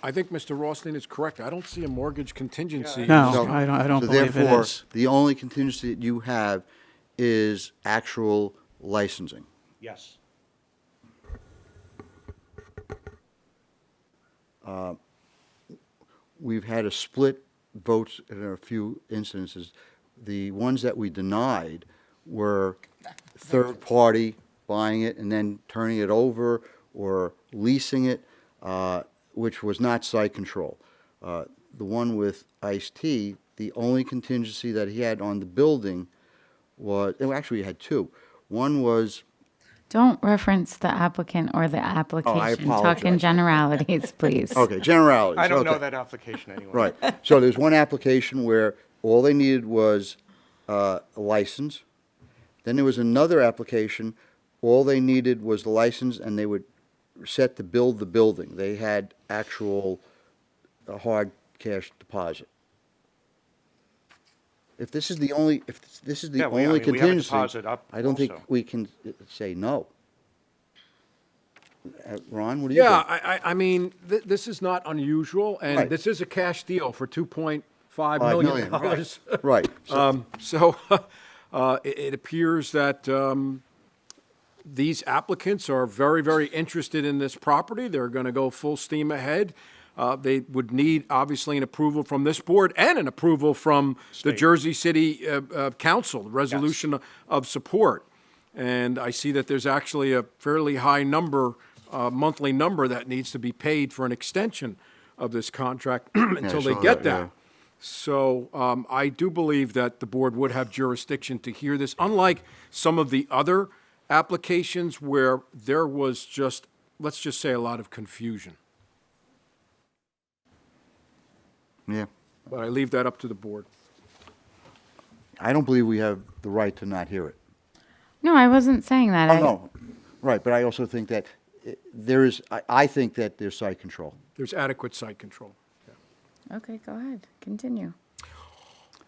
I think Mr. Rothstein is correct. I don't see a mortgage contingency. in No, this I don't So believe it therefore, is. the only contingency that you have is actual licensing. Yes. We've had a split votes in a few instances. The ones that we denied were third-party buying it and then turning it over or leasing it, which was not site control. The one with Ice-T, the only contingency that he had on the building was, well, actually, he had two. One was, Don't reference the applicant or the application. Talk in apologize. generalities, please. okay, generalities. I don't know okay. that application anyway. Right. So there's one application where all they needed was a license. Then there was another application, all they needed was the license, and they would set to build the building. They had actual hard cash deposit. If this is the only, Yeah, only we have a contingency, deposit up I don't think also. we can say no. Ron, what do you Yeah, think? I mean, this is not unusual, and Right. this is a cash deal for $2.5 $5 million. million, right. Right. So it appears that these applicants are very, very interested in this property. They're going to go full steam ahead. They would need, obviously, an approval from this board and an approval from the Jersey City Council, the resolution of support. And I see that there's actually a fairly high number, monthly number that needs to be paid for an extension of this contract until they saw get that, yeah. that. So I do believe that the board would have jurisdiction to hear this, unlike some of the other applications where there was just, let's just say, a lot of confusion. Yeah. But I leave that up to the board. I don't believe we have the right to not hear it. No, I wasn't saying that. Oh, no, right, but I also think that there is, I think that there's site control. There's adequate site control. Okay, go ahead. Continue.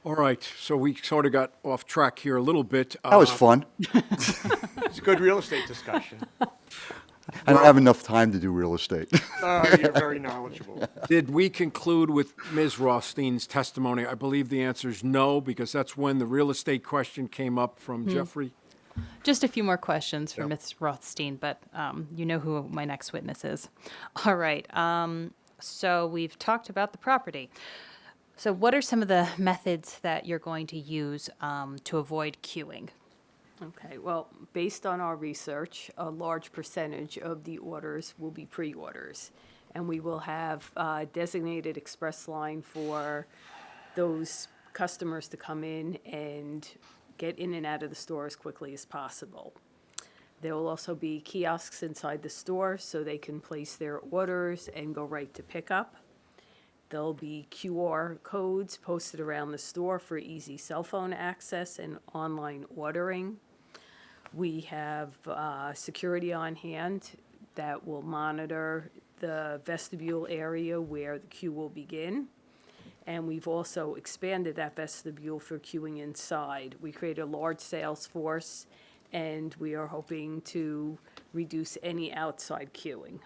All right, so we sort of got off track here a little bit. That was fun. It's a good real estate discussion. I don't have enough time to do real estate. You're very knowledgeable. Did we conclude with Ms. Rothstein's testimony? I believe the answer is no, because that's when the real estate question came up from Jeffrey. Just a few more questions for Ms. Rothstein, but you know who my next witness is. All right. So we've talked about the property. So what are some of the methods that you're going to use to avoid queuing? Okay, well, based on our research, a large percentage of the orders will be pre-orders. And we will have a designated express line for those customers to come in and get in and out of the store as quickly as possible. There will also be kiosks inside the store so they can place their orders and go right to pickup. There'll be QR codes posted around the store for easy cell phone access and online ordering. We have security on hand that will monitor the vestibule area where the queue will begin. And we've also expanded that vestibule for queuing inside. We created a large sales force and we are hoping to reduce any outside queuing.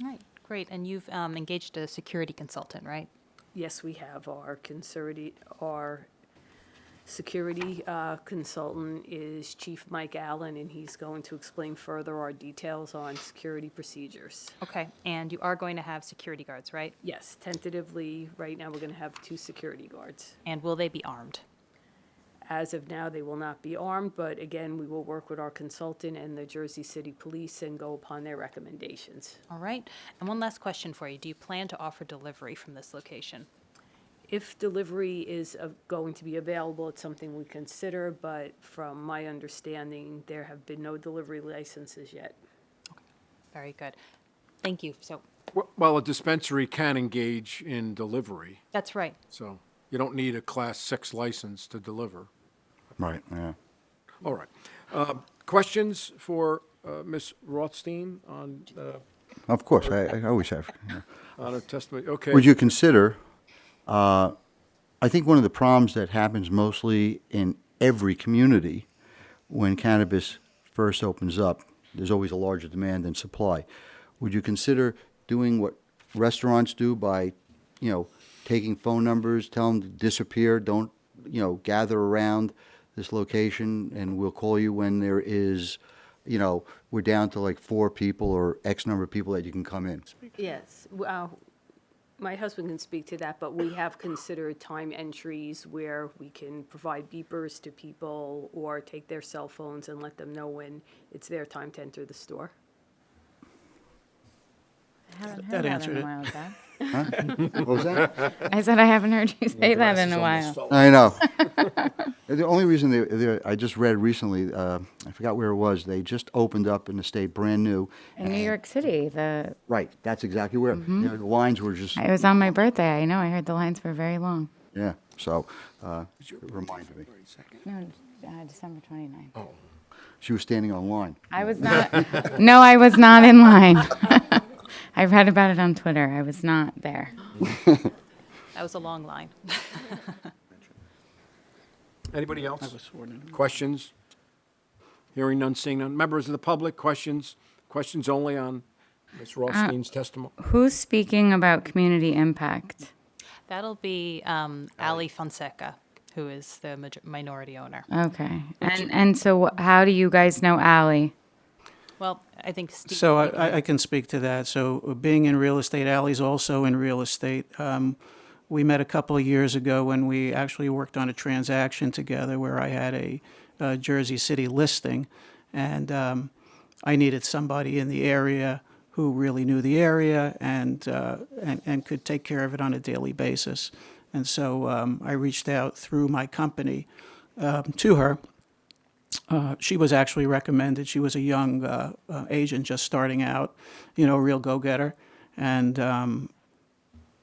All right, great. And you've engaged a security consultant, right? Yes, we have our security consultant is Chief Mike Allen, and he's going to explain further our details on security procedures. Okay, and you are going to have security guards, right? Yes, tentatively, right now, we're going to have 2 security guards. And will they be armed? As of now, they will not be armed, but again, we will work with our consultant and the Jersey City Police and go upon their recommendations. All right. And one last question for you. Do you plan to offer delivery from this location? If delivery is going to be available, it's something we consider, but from my understanding, there have been no delivery licenses yet. Very good. Thank you. So Well, a dispensary can engage in delivery, that's right. so you don't need a Class 6 license to deliver. Right, yeah. All right. Questions for Ms. Rothstein on Of course, I always have. Yeah. on her testimony? Okay. Would you consider, I think one of the problems that happens mostly in every community when cannabis first opens up, there's always a larger demand than supply. Would you consider doing what restaurants do by, taking phone numbers, tell them to disappear, don't, gather around this location, and we'll call you when there is, we're down to like 4 people or X number of people that you can come in? Yes, my husband can speak to that, but we have considered time entries where we can provide beepers to people or take their cell phones and let them know when it's their time to enter the store. I haven't heard That that answered in a it. while, Dad. Huh? What was that? I said I haven't heard you say that in a while. I know. The only reason I just read recently, I forgot where it was, they just opened up in the state, brand new. In New York City, Right, that's exactly where. The lines were just, it was on my birthday. I know. I heard the lines were very long. yeah, so, it reminded me. No, December 29th. Oh. She was standing on line. I was not. No, I was not in line. I read about it on Twitter. I was not there. That was a long line. Anybody else? I was sworn in. Questions? Hearing none, seeing none. Members of the public, questions? Questions only on Ms. Rothstein's testimony? Who's speaking about community impact? That'll be Ali Fonseca, who is the minority owner. Okay. And so how do you guys know Allie? Well, I think Steve. So I can speak to that. So being in real estate, Ally's also in real estate. We met a couple of years ago when we actually worked on a transaction together where I had a Jersey City listing, and I needed somebody in the area who really knew the area and could take care of it on a daily basis. And so I reached out through my company to her. She was actually recommended. She was a young agent just starting out, a real go-getter. And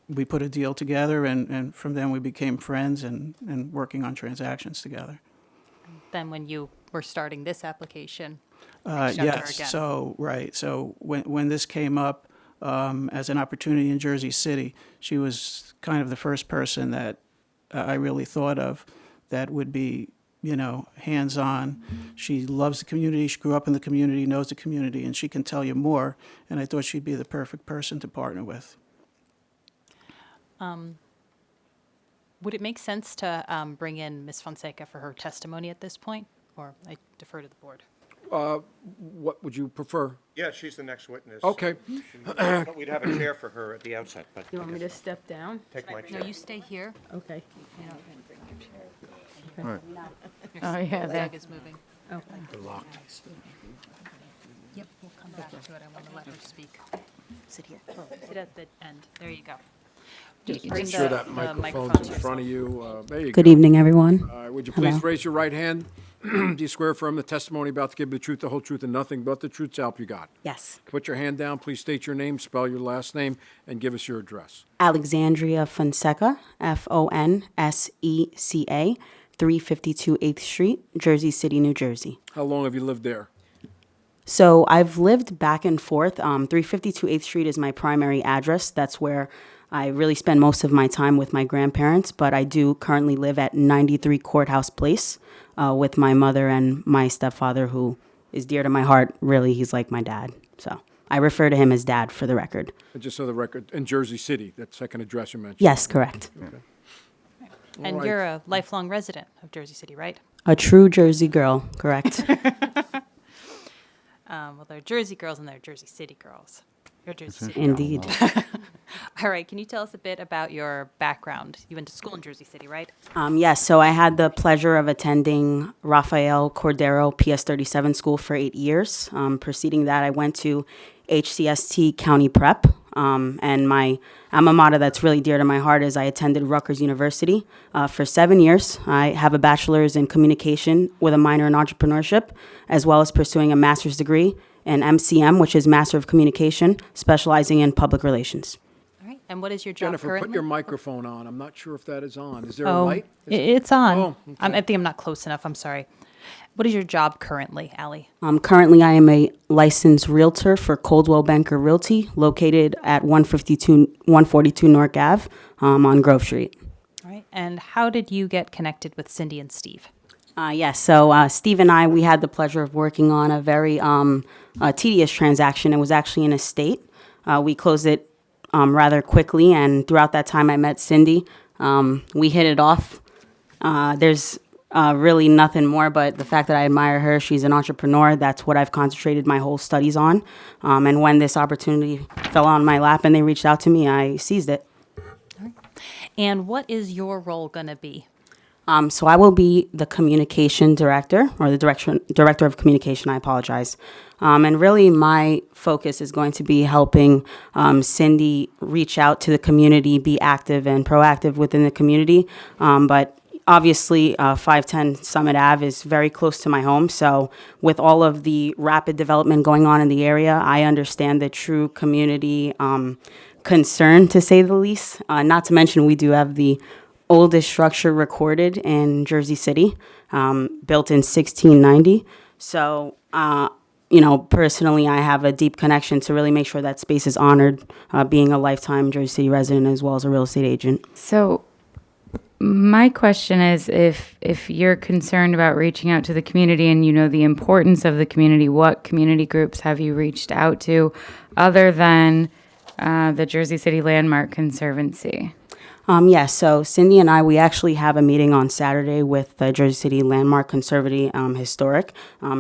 we put a deal together, and from then we became friends and working on transactions together. Then when you were starting this application, reached out to her Yes, again. so, right. So when this came up as an opportunity in Jersey City, she was kind of the first person that I really thought of that would be hands-on. She loves the community. She grew up in the community, knows the community, and she can tell you more. And I thought she'd be the perfect person to partner with. Would it make sense to bring in Ms. Fonseca for her testimony at this point? Or I defer to the board. What would you prefer? Yeah, she's the next witness. Okay. But we'd have a chair for her at the outset, but You want me to step down? take my chair. No, you stay here. Okay. You know, and bring your chair. All right. Oh, yeah, The there. leg is moving. Okay. They're locked. Yep, we'll come back to it. I want to let her speak. Sit here. Sit at the end. There you go. Just bring Make sure that the microphone's in to front of you. There you go. Good evening, everyone. Would you please Hello. raise your right hand? Do you swear affirm the testimony about to give the truth, the whole truth, and nothing but the truth, so help you God? Yes. Put your hand down. Please state your name, spell your last name, and give us your address. Alexandria Fonseca, Fonseca, 352 8th Street, Jersey City, New Jersey. How long have you lived there? So I've lived back and forth. 352 8th Street is my primary address. That's where I really spend most of my time with my grandparents, but I do currently live at 93 Courthouse Place with my mother and my stepfather, who is dear to my heart. Really, he's like my dad. So I refer to him as Dad for the record. And just so the record, in Jersey City, that second address you mentioned. Yes, correct. Okay. And All right. you're a lifelong resident of Jersey City, right? A true Jersey girl, correct. Well, there are Jersey girls and there are Jersey City girls. You're a Jersey City Indeed. girl. All right, can you tell us a bit about your background? You went to school in Jersey City, right? Yes, so I had the pleasure of attending Rafael Cordero PS37 school for 8 years. Preceding that, I went to HCST County Prep. And my alma mater that's really dear to my heart is I attended Rutgers University for 7 years. I have a bachelor's in communication with a minor in entrepreneurship, as well as pursuing a master's degree in MCM, which is Master of Communication, specializing in public relations. All right, and what is your job Jennifer, currently? put your microphone on. I'm not sure if that is on. Is there a light? It's on. Oh, okay. I think I'm not close enough. I'm sorry. What is your job currently, Allie? Currently, I am a licensed realtor for Coldwell Banker Realty, located at 142 North Ave on Grove Street. All right, and how did you get connected with Cindy and Steve? Yes, so Steve and I, we had the pleasure of working on a very tedious transaction. It was actually an estate. We closed it rather quickly, and throughout that time, I met Cindy. We hit it off. There's really nothing more but the fact that I admire her. She's an entrepreneur. That's what I've concentrated my whole studies on. And when this opportunity fell on my lap and they reached out to me, I seized it. And what is your role going to be? So I will be the communication director, or the director of communication, I apologize. And really my focus is going to be helping Cindy reach out to the community, be active and proactive within the community. But obviously, 510 Summit Ave is very close to my home. So with all of the rapid development going on in the area, I understand the true community concern, to say the least. Not to mention, we do have the oldest structure recorded in Jersey City, built in 1690. So, personally, I have a deep connection to really make sure that space is honored, being a lifetime Jersey City resident as well as a real estate agent. So my question is, if you're concerned about reaching out to the community and you know the importance of the community, what community groups have you reached out to other than the Jersey City Landmark Conservancy? Yes, so Cindy and I, we actually have a meeting on Saturday with the Jersey City Landmark Conservancy Historic.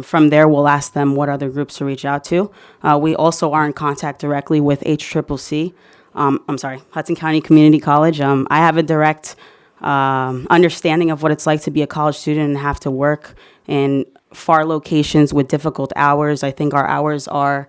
From there, we'll ask them what other groups to reach out to. We also are in contact directly with Hudson County Community College. I have a direct understanding of what it's like to be a college student and have to work in far locations with difficult hours. I think our hours are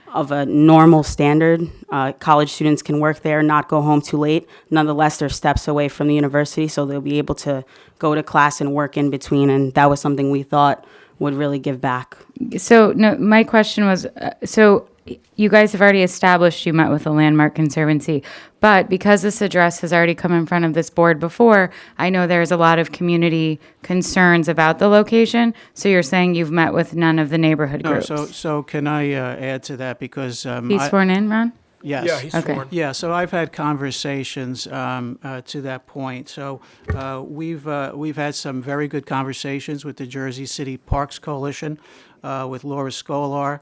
of a normal standard. College students can work there, not go home too late. Nonetheless, they're steps away from the university, so they'll be able to go to class and work in between, and that was something we thought would really give back. So, no, my question was, so you guys have already established you met with the Landmark Conservancy, but because this address has already come in front of this board before, I know there's a lot of community concerns about the location. So you're saying you've met with none of the neighborhood No, groups? so can I add to that, because He's sworn in, Ron? Yes. Yeah, he's Okay. sworn. Yeah, so I've had conversations to that point. So we've had some very good conversations with the Jersey City Parks Coalition, with Laura Scolar.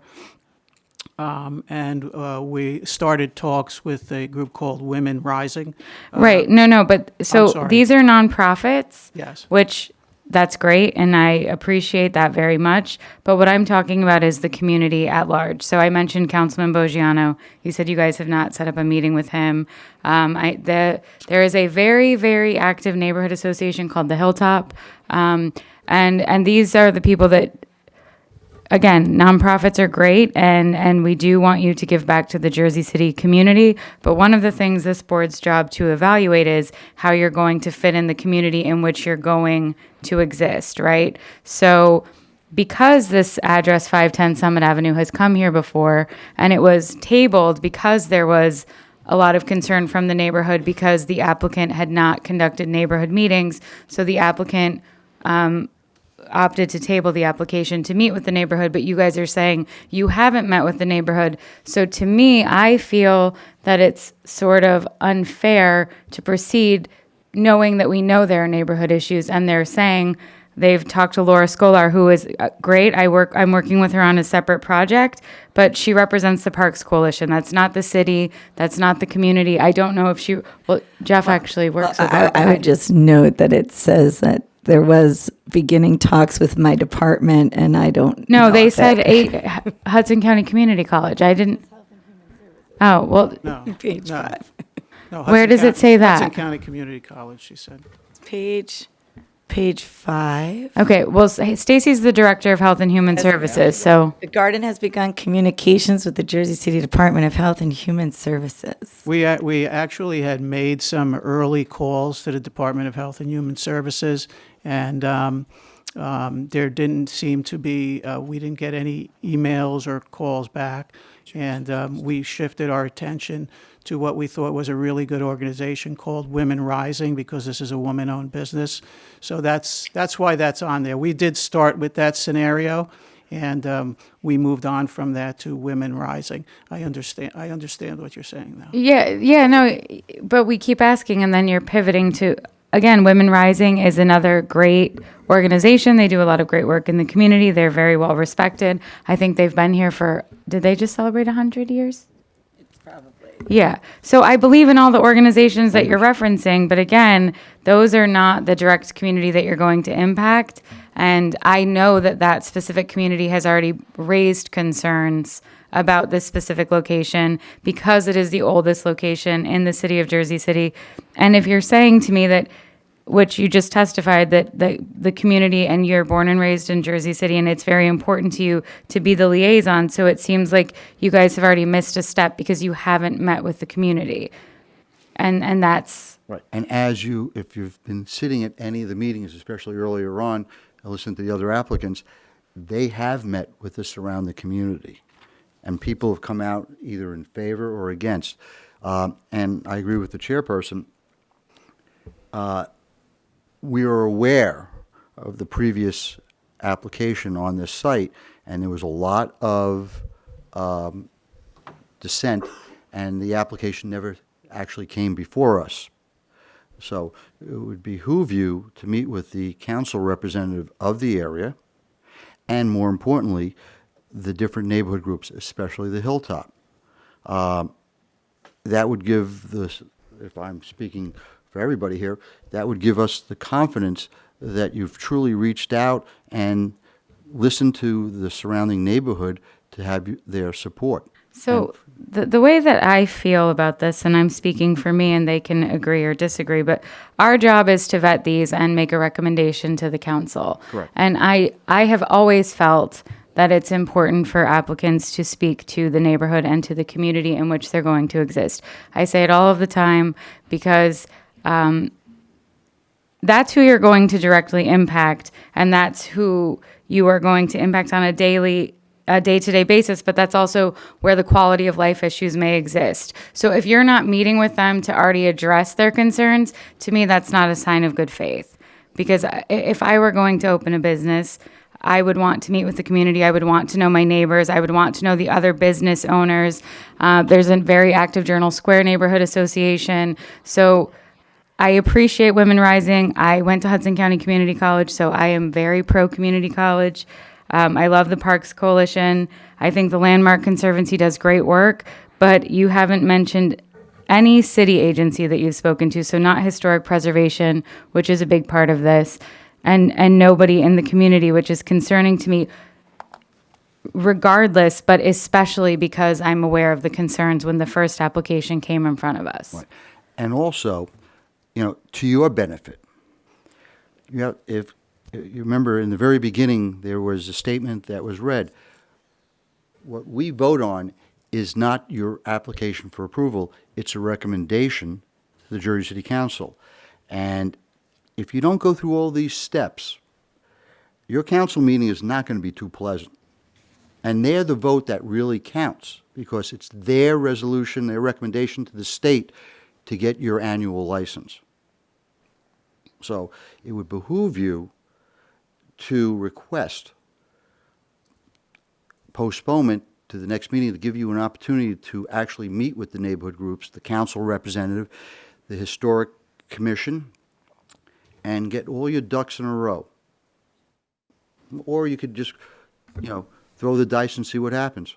And we started talks with a group called Women Rising. Right. No, but so sorry. these are nonprofits, Yes. which that's great, and I appreciate that very much. But what I'm talking about is the community at large. So I mentioned Councilman Boggiano. You said you guys have not set up a meeting with him. There is a very, very active neighborhood association called the Hilltop, and these are the people that, again, nonprofits are great, and we do want you to give back to the Jersey City community. But one of the things this board's job to evaluate is how you're going to fit in the community in which you're going to exist, right? So because this address 510 Summit Avenue has come here before, and it was tabled because there was a lot of concern from the neighborhood because the applicant had not conducted neighborhood meetings, so the applicant opted to table the application to meet with the neighborhood, but you guys are saying you haven't met with the neighborhood. So to me, I feel that it's sort of unfair to proceed knowing that we know there are neighborhood issues, and they're saying they've talked to Laura Scolar, who is great. I'm working with her on a separate project, but she represents the Parks Coalition. That's not the city. That's not the community. I don't know if Jeff actually works with her. I would just note that it says that there was beginning talks with my department, and I don't No, know they if said it- Hudson County Community College. I didn't. Oh, well, No. Page no. 5. No, Where Hudson does it say that? Hudson County Community College, she said. Page 5. Okay, well, Stacy's the Director of Health and Human Services, so. The garden has begun communications with the Jersey City Department of Health and Human Services. We actually had made some early calls to the Department of Health and Human Services, and there didn't seem to be, we didn't get any emails or calls back, and we shifted our attention to what we thought was a really good organization called Women Rising, because this is a woman-owned business. So that's why that's on there. We did start with that scenario, and we moved on from that to Women Rising. I understand what you're saying now. Yeah, no, but we keep asking, and then you're pivoting to, again, Women Rising is another great organization. They do a lot of great work in the community. They're very well respected. I think they've been here did they just celebrate 100 years? Yeah. So I believe in all the organizations that you're referencing, but again, those are not the direct community that you're going to impact. And I know that that specific community has already raised concerns about this specific location because it is the oldest location in the city of Jersey City. And if you're saying to me that, which you just testified, that the community, and you're born and raised in Jersey City, and it's very important to you to be the liaison. So it seems like you guys have already missed a step because you haven't met with the community. And that's... Right. And if you've been sitting at any of the meetings, especially earlier on, and listened to the other applicants, they have met with the surrounding community. And people have come out either in favor or against. And I agree with the chairperson. We are aware of the previous application on this site, and there was a lot of dissent, and the application never actually came before us. So it would behoove you to meet with the council representative of the area, and more importantly, the different neighborhood groups, especially the Hilltop. That would give if I'm speaking for everybody here, that would give us the confidence that you've truly reached out and listened to the surrounding neighborhood to have their support. So the way that I feel about this, and I'm speaking for me, and they can agree or disagree, but our job is to vet these and make a recommendation to the council. Correct. And I have always felt that it's important for applicants to speak to the neighborhood and to the community in which they're going to exist. I say it all of the time because that's who you're going to directly impact, and that's who you are going to impact on a day-to-day basis, but that's also where the quality of life issues may exist. So if you're not meeting with them to already address their concerns, to me, that's not a sign of good faith. Because if I were going to open a business, I would want to meet with the community. I would want to know my neighbors. I would want to know the other business owners. There's a very active Journal Square Neighborhood Association. So I appreciate Women Rising. I went to Hudson County Community College, so I am very pro-community college. I love the Parks Coalition. I think the Landmark Conservancy does great work, but you haven't mentioned any city agency that you've spoken to, so not historic preservation, which is a big part of this, and nobody in the community, which is concerning to me regardless, but especially because I'm aware of the concerns when the first application came in front of us. Right. And also, to your benefit, if you remember in the very beginning, there was a statement that was read. What we vote on is not your application for approval. It's a recommendation to the Jersey City Council. And if you don't go through all these steps, your council meeting is not going to be too pleasant. And they're the vote that really counts, because it's their resolution, their recommendation to the state to get your annual license. So it would behoove you to request postponement to the next meeting to give you an opportunity to actually meet with the neighborhood groups, the council representative, the historic commission, and get all your ducks in a row. Or you could just, throw the dice and see what happens.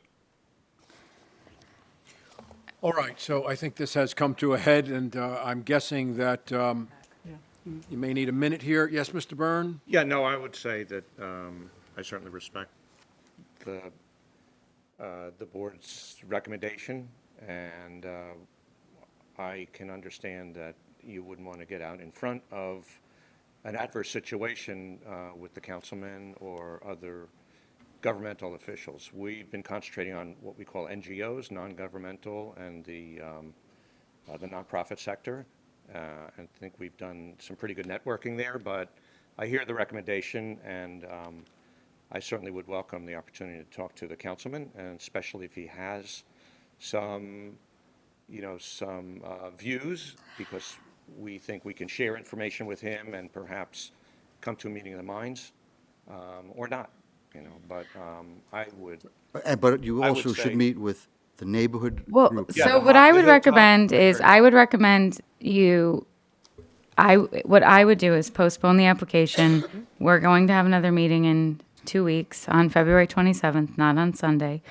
All right, so I think this has come to a head, and I'm guessing that you may need a minute here. Yes, Mr. Byrne? Yeah, no, I would say that I certainly respect the board's recommendation, and I can understand that you wouldn't want to get out in front of an adverse situation with the councilmen or other governmental officials. We've been concentrating on what we call NGOs, non-governmental, and the nonprofit sector. And I think we've done some pretty good networking there, but I hear the recommendation, and I certainly would welcome the opportunity to talk to the councilman, and especially if he has some views, because we think we can share information with him and perhaps come to a meeting of the minds, or not, but I would. But you I would also should say- meet with the neighborhood Well, groups. so what I would recommend is, I would recommend what I would do is postpone the application. We're going to have another meeting in 2 weeks on February 27th, not on Sunday.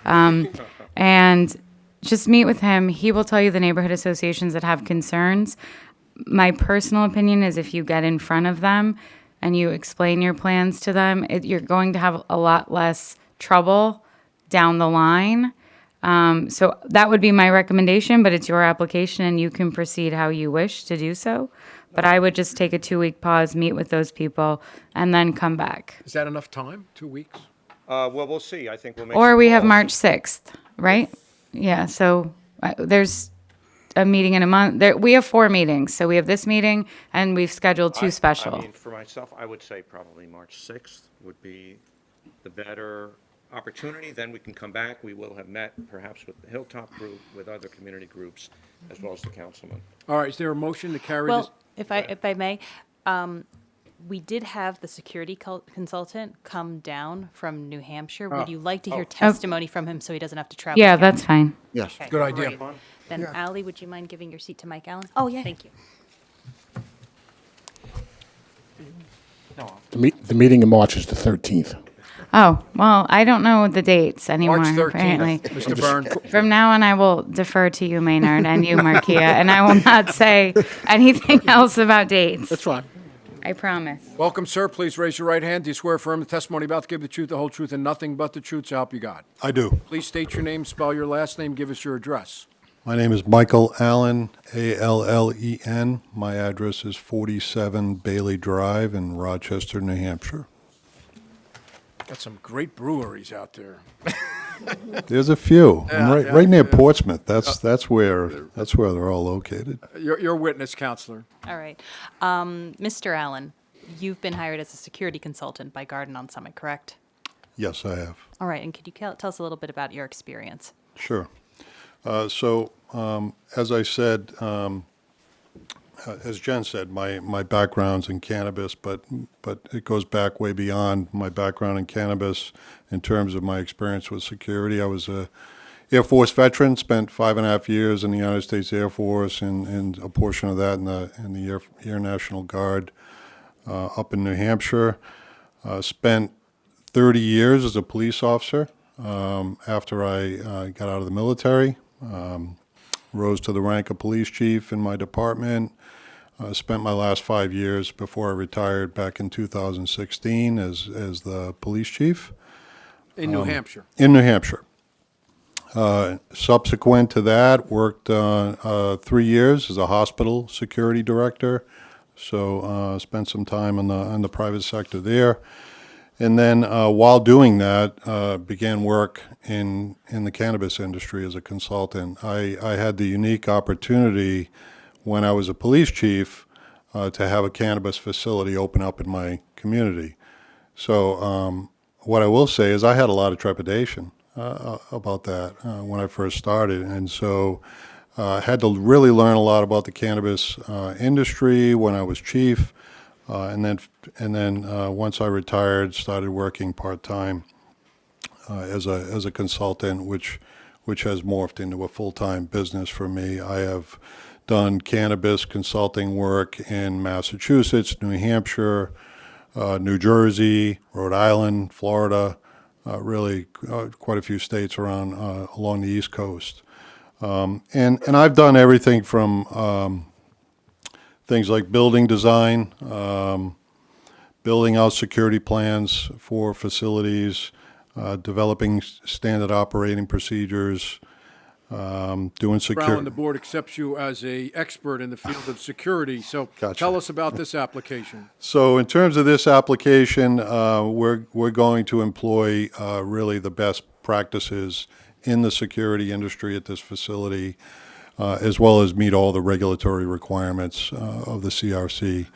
And just meet with him. He will tell you the neighborhood associations that have concerns. My personal opinion is if you get in front of them and you explain your plans to them, you're going to have a lot less trouble down the line. So that would be my recommendation, but it's your application and you can proceed how you wish to do so. But I would just take a 2-week pause, meet with those people, and then come back. Is that enough time, 2 weeks? Well, we'll see. I think we'll make. Or some we have calls. March 6th, right? Yeah, so there's a meeting in a month. We have 4 meetings, so we have this meeting, and we've scheduled 2 special. I mean, for myself, I would say probably March 6th would be the better opportunity. Then we can come back. We will have met perhaps with the Hilltop group, with other community groups, as well as the councilman. All right, is there a motion to carry this? Well, if I may, we did have the security consultant come down from New Hampshire. Would you like to hear testimony from him so he doesn't have to travel? Yeah, again? that's fine. Yes. Okay, Good idea. great. Then, Ally, would you mind giving your seat to Mike Allen? Oh, yeah. Thank you. The meeting in March is the 13th. Oh, well, I don't know the dates anymore, March 13th, apparently. Mr. Byrne. From now on, I will defer to you, Maynard, and you, Markia, and I will not say anything else about dates. That's fine. I promise. Welcome, sir. Please raise your right hand. Do you swear affirm the testimony about to give the truth, the whole truth, and nothing but the truth, so help you God? I do. Please state your name, spell your last name, give us your address. My name is Michael Allen, Allen. My address is 47 Bailey Drive in Rochester, New Hampshire. Got some great breweries out there. There's a few. Yeah, I'm right near Portsmouth. That's where they're all located. Your witness, counselor. All right. Mr. Allen, you've been hired as a security consultant by Garden on Summit, correct? Yes, I have. All right. And could you tell us a little bit about your experience? Sure. So, as I said, as Jen said, my background's in cannabis, but it goes back way beyond my background in cannabis in terms of my experience with security. I was a Air Force veteran, spent 5.5 years in the United States Air Force and a portion of that in the Air National Guard up in New Hampshire. Spent 30 years as a police officer after I got out of the military. Rose to the rank of police chief in my department. Spent my last 5 years before I retired back in 2016 as the police chief. In New Hampshire. In New Hampshire. Subsequent to that, worked 3 years as a hospital security director. So spent some time on the private sector there. And then while doing that, began work in the cannabis industry as a consultant. I had the unique opportunity when I was a police chief to have a cannabis facility open up in my community. So what I will say is I had a lot of trepidation about that when I first started. And so I had to really learn a lot about the cannabis industry when I was chief. and then once I retired, started working part-time as a consultant, which has morphed into a full-time business for me. I have done cannabis consulting work in Massachusetts, New Hampshire, New Jersey, Rhode Island, Florida, really quite a few states around along the East Coast. And I've done everything from things like building design, building out security plans for facilities, developing standard operating procedures, doing Brown, security. the board accepts you as a expert in the field of security. So tell us about this application. So in terms of this application, we're going to employ really the best practices in the security industry at this facility, as well as meet all the regulatory requirements of the CRC.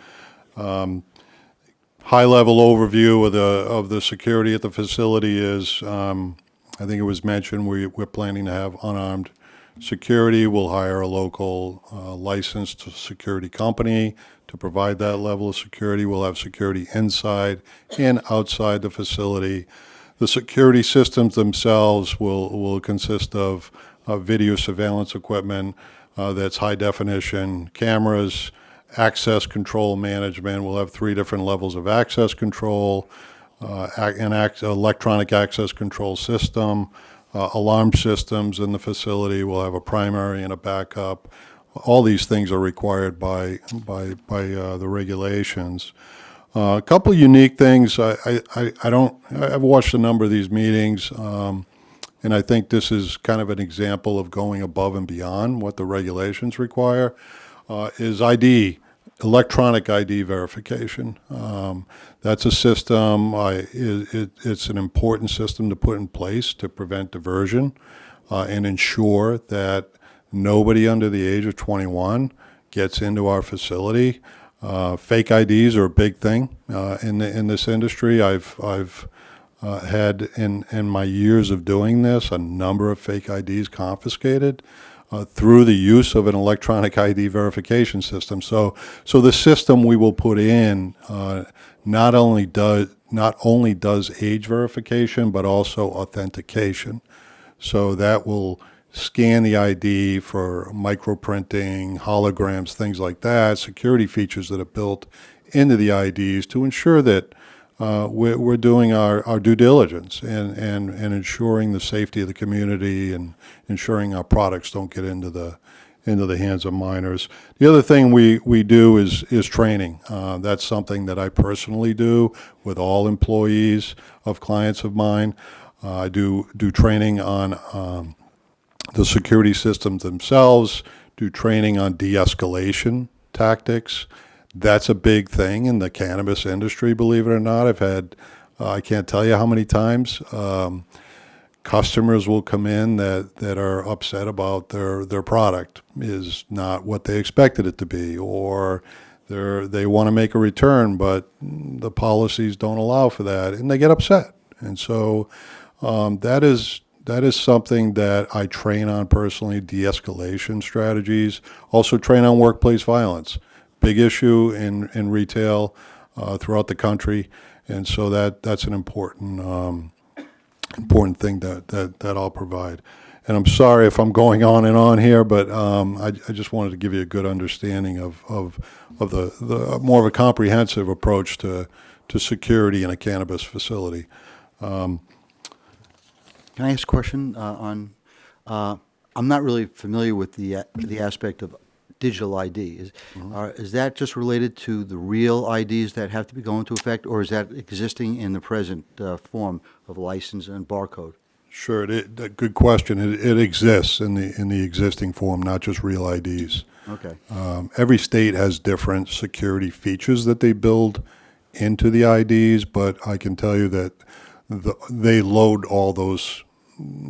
High-level overview of the security at the facility is, I think it was mentioned, we're planning to have unarmed security. We'll hire a local licensed security company to provide that level of security. We'll have security inside and outside the facility. The security systems themselves will consist of video surveillance equipment that's high definition cameras, access control management. We'll have 3 different levels of access control, an electronic access control system, alarm systems in the facility. We'll have a primary and a backup. All these things are required by the regulations. A couple of unique things. I've watched a number of these meetings, and I think this is kind of an example of going above and beyond what the regulations require, is ID, electronic ID verification. That's a system, it's an important system to put in place to prevent diversion and ensure that nobody under the age of 21 gets into our facility. Fake IDs are a big thing in this industry. I've had in my years of doing this a number of fake IDs confiscated through the use of an electronic ID verification system. So the system we will put in not only does age verification but also authentication. So that will scan the ID for microprinting, holograms, things like that, security features that are built into the IDs to ensure that we're doing our due diligence and ensuring the safety of the community and ensuring our products don't get into the hands of minors. The other thing we do is training. That's something that I personally do with all employees of clients of mine. I do training on the security systems themselves, do training on de-escalation tactics. That's a big thing in the cannabis industry, believe it or not. I've had, I can't tell you how many times, customers will come in that are upset about their product is not what they expected it to be, or they want to make a return, but the policies don't allow for that, and they get upset. And so that is something that I train on personally, de-escalation strategies. Also train on workplace violence. Big issue in retail throughout the country, and so that's an important thing that I'll provide. And I'm sorry if I'm going on and on here, but I just wanted to give you a good understanding of the more of a comprehensive approach to security in a cannabis facility. Can I ask a question on? I'm not really familiar with the aspect of digital ID. Is that just related to the real IDs that have to be going into effect, or is that existing in the present form of license and barcode? Sure, good question. It exists in the existing form, not just real IDs. Okay. Every state has different security features that they build into the IDs, but I can tell you that they load all those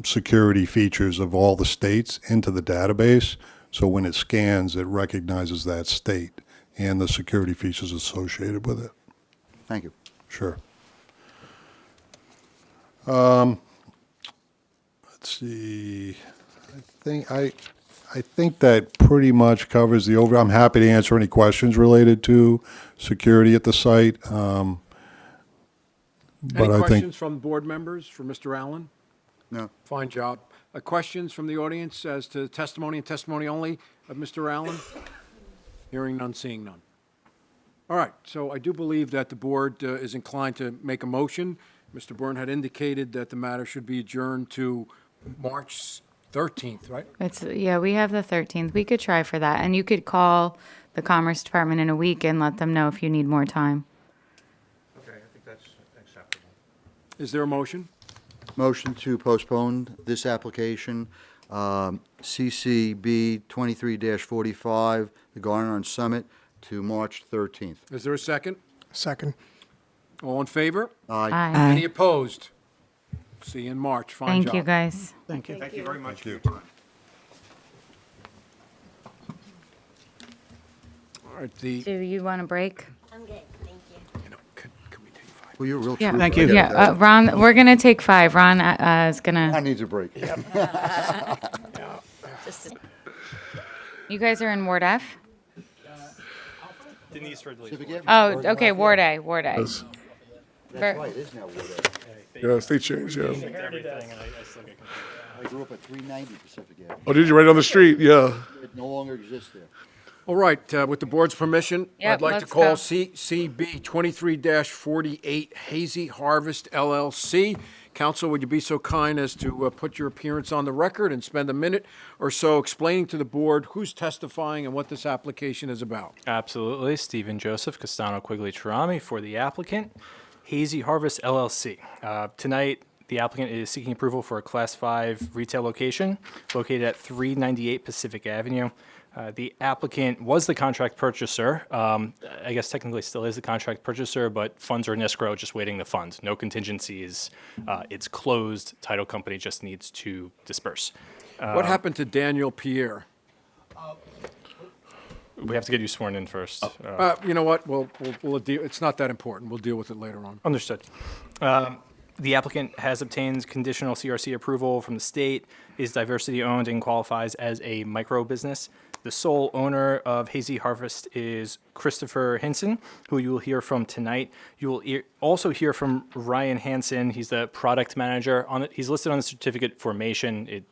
security features of all the states into the database. So when it scans, it recognizes that state and the security features associated with it. Thank you. Sure. Let's see. I think I think that pretty much covers the over. I'm happy to answer any questions related to security at the site. Any But I think, questions from board members for Mr. Allen? No. Fine job. Questions from the audience as to testimony and testimony only of Mr. Allen? Hearing none, seeing none. All right, so I do believe that the board is inclined to make a motion. Mr. Byrne had indicated that the matter should be adjourned to March 13th, right? Yeah, we have the 13th. We could try for that. And you could call the Commerce Department in a week and let them know if you need more time. Okay, I think that's acceptable. Is there a motion? Motion to postpone this application, CCB 23-45, the Garden on Summit, to March 13th. Is there a second? Second. All in favor? Aye. Aye. Any opposed? See you in March. Fine Thank job. you, guys. Thank you. Thank you very much for your Thank time. All right, the, Do you want a break? you know, can we take 5? Well, you're a real Yeah. trooper. Thank you. I Yeah, gotta say. Ron, we're going to take 5. Ron is going I to. need a break. You guys are in Ward F? Denise Ridley. Oh, okay, Ward A, Ward A. That's right, it is now Wood Ave. Yeah, state change, yeah. I grew up at 390 Pacific Avenue. Oh, did you right on the street? Yeah. It no longer exists there. All right, with the board's permission, Yep, I'd like to let's call go. CCB 23-48 Hazy Harvest LLC. Counsel, would you be so kind as to put your appearance on the record and spend a minute or so explaining to the board who's testifying and what this application is about? Absolutely. Stephen Joseph, Castano Quigley Cherami for the applicant, Hazy Harvest LLC. Tonight, the applicant is seeking approval for a Class 5 retail location located at 398 Pacific Avenue. The applicant was the contract purchaser. I guess technically still is the contract purchaser, but funds are in escrow, just waiting the funds. No contingencies. It's closed. Title company just needs to disperse. What happened to Daniel Pierre? We have to get you sworn in first. You know what? We'll deal. It's not that important. We'll deal with it later on. Understood. The applicant has obtained conditional CRC approval from the state, is diversity owned and qualifies as a micro business. The sole owner of Hazy Harvest is Christopher Hinson, who you will hear from tonight. You will also hear from Ryan Hansen. He's the product manager on it. He's listed on the certificate formation.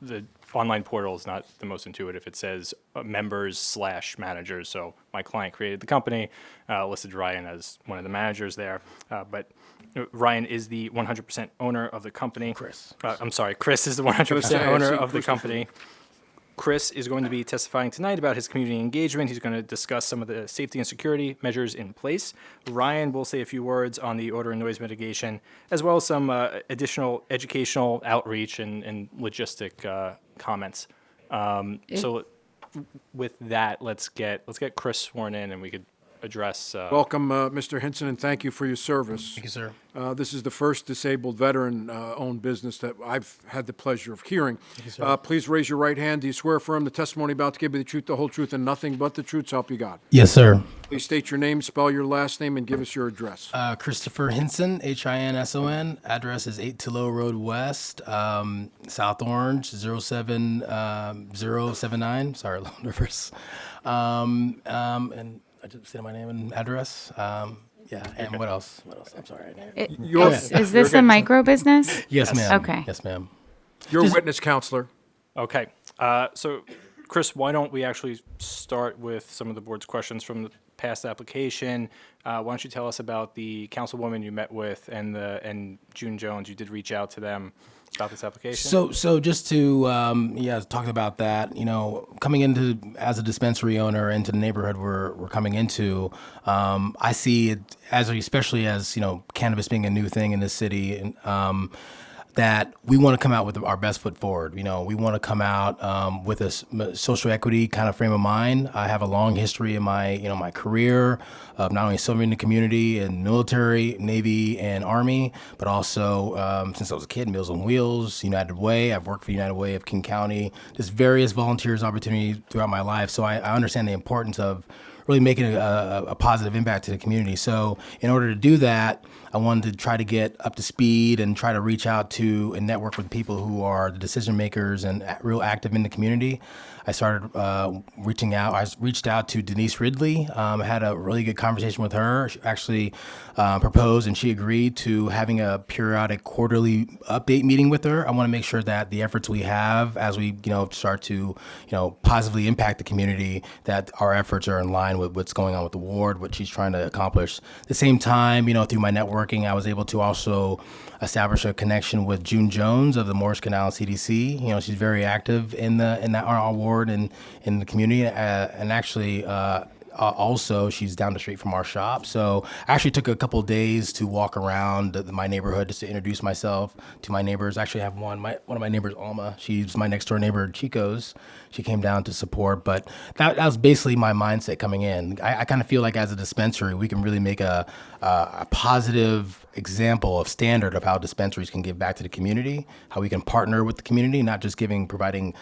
The online portal is not the most intuitive. It says members/managers. So my client created the company, listed Ryan as one of the managers there. But Ryan is the 100% owner of the company. Chris is the 100% owner of the company. Chris is going to be testifying tonight about his community engagement. He's going to discuss some of the safety and security measures in place. Ryan will say a few words on the odor and noise mitigation, as well as some additional educational outreach and logistic comments. So with that, let's get Chris sworn in, and we could address. Welcome, Mr. Hinson, and thank you for your service. Thank you, sir. This is the first disabled veteran-owned business that I've had the pleasure of hearing. Thank you, sir. Please raise your right hand. Do you swear affirm the testimony about to give you the truth, the whole truth, and nothing but the truth, so help you God? Yes, sir. Please state your name, spell your last name, and give us your address. Christopher Hinson, Hinson. Address is 8 Tillow Road West, South Orange, 07079. Sorry, a little nervous. And I just said my name and address. Yeah, and what else? I'm sorry. Is this a micro business? Yes, ma'am. Okay. Yes, ma'am. You're a witness, counselor. Okay. So, Chris, why don't we actually start with some of the board's questions from the past application? Why don't you tell us about the councilwoman you met with and June Jones? You did reach out to them about this application. So just to talk about that, coming into as a dispensary owner into the neighborhood we're coming into, I see it especially as cannabis being a new thing in this city, and that we want to come out with our best foot forward. We want to come out with a social equity kind of frame of mind. I have a long history in my my career of not only serving the community in military, Navy, and Army, but also since I was a kid, Meals on Wheels, United Way. I've worked for United Way of King County, just various volunteers opportunities throughout my life. So I understand the importance of really making a positive impact to the community. So in order to do that, I wanted to try to get up to speed and try to reach out to and network with people who are the decision makers and real active in the community. I started reaching out. I reached out to Denise Ridley. Had a really good conversation with her. She actually proposed and she agreed to having a periodic quarterly update meeting with her. I want to make sure that the efforts we have as we start to positively impact the community, that our efforts are in line with what's going on with the ward, what she's trying to accomplish. At the same time, through my networking, I was able to also establish a connection with June Jones of the Morris Canal CDC. She's very active in our ward and in the community, and actually. Also, she's down the street from our shop. So I actually took a couple of days to walk around my neighborhood just to introduce myself to my neighbors. I actually have one of my neighbors, Alma. She's my next door neighbor, Chico's. She came down to support. But that was basically my mindset coming in. I kind of feel like as a dispensary, we can really make a positive example of standard of how dispensaries can give back to the community, how we can partner with the community, not just providing,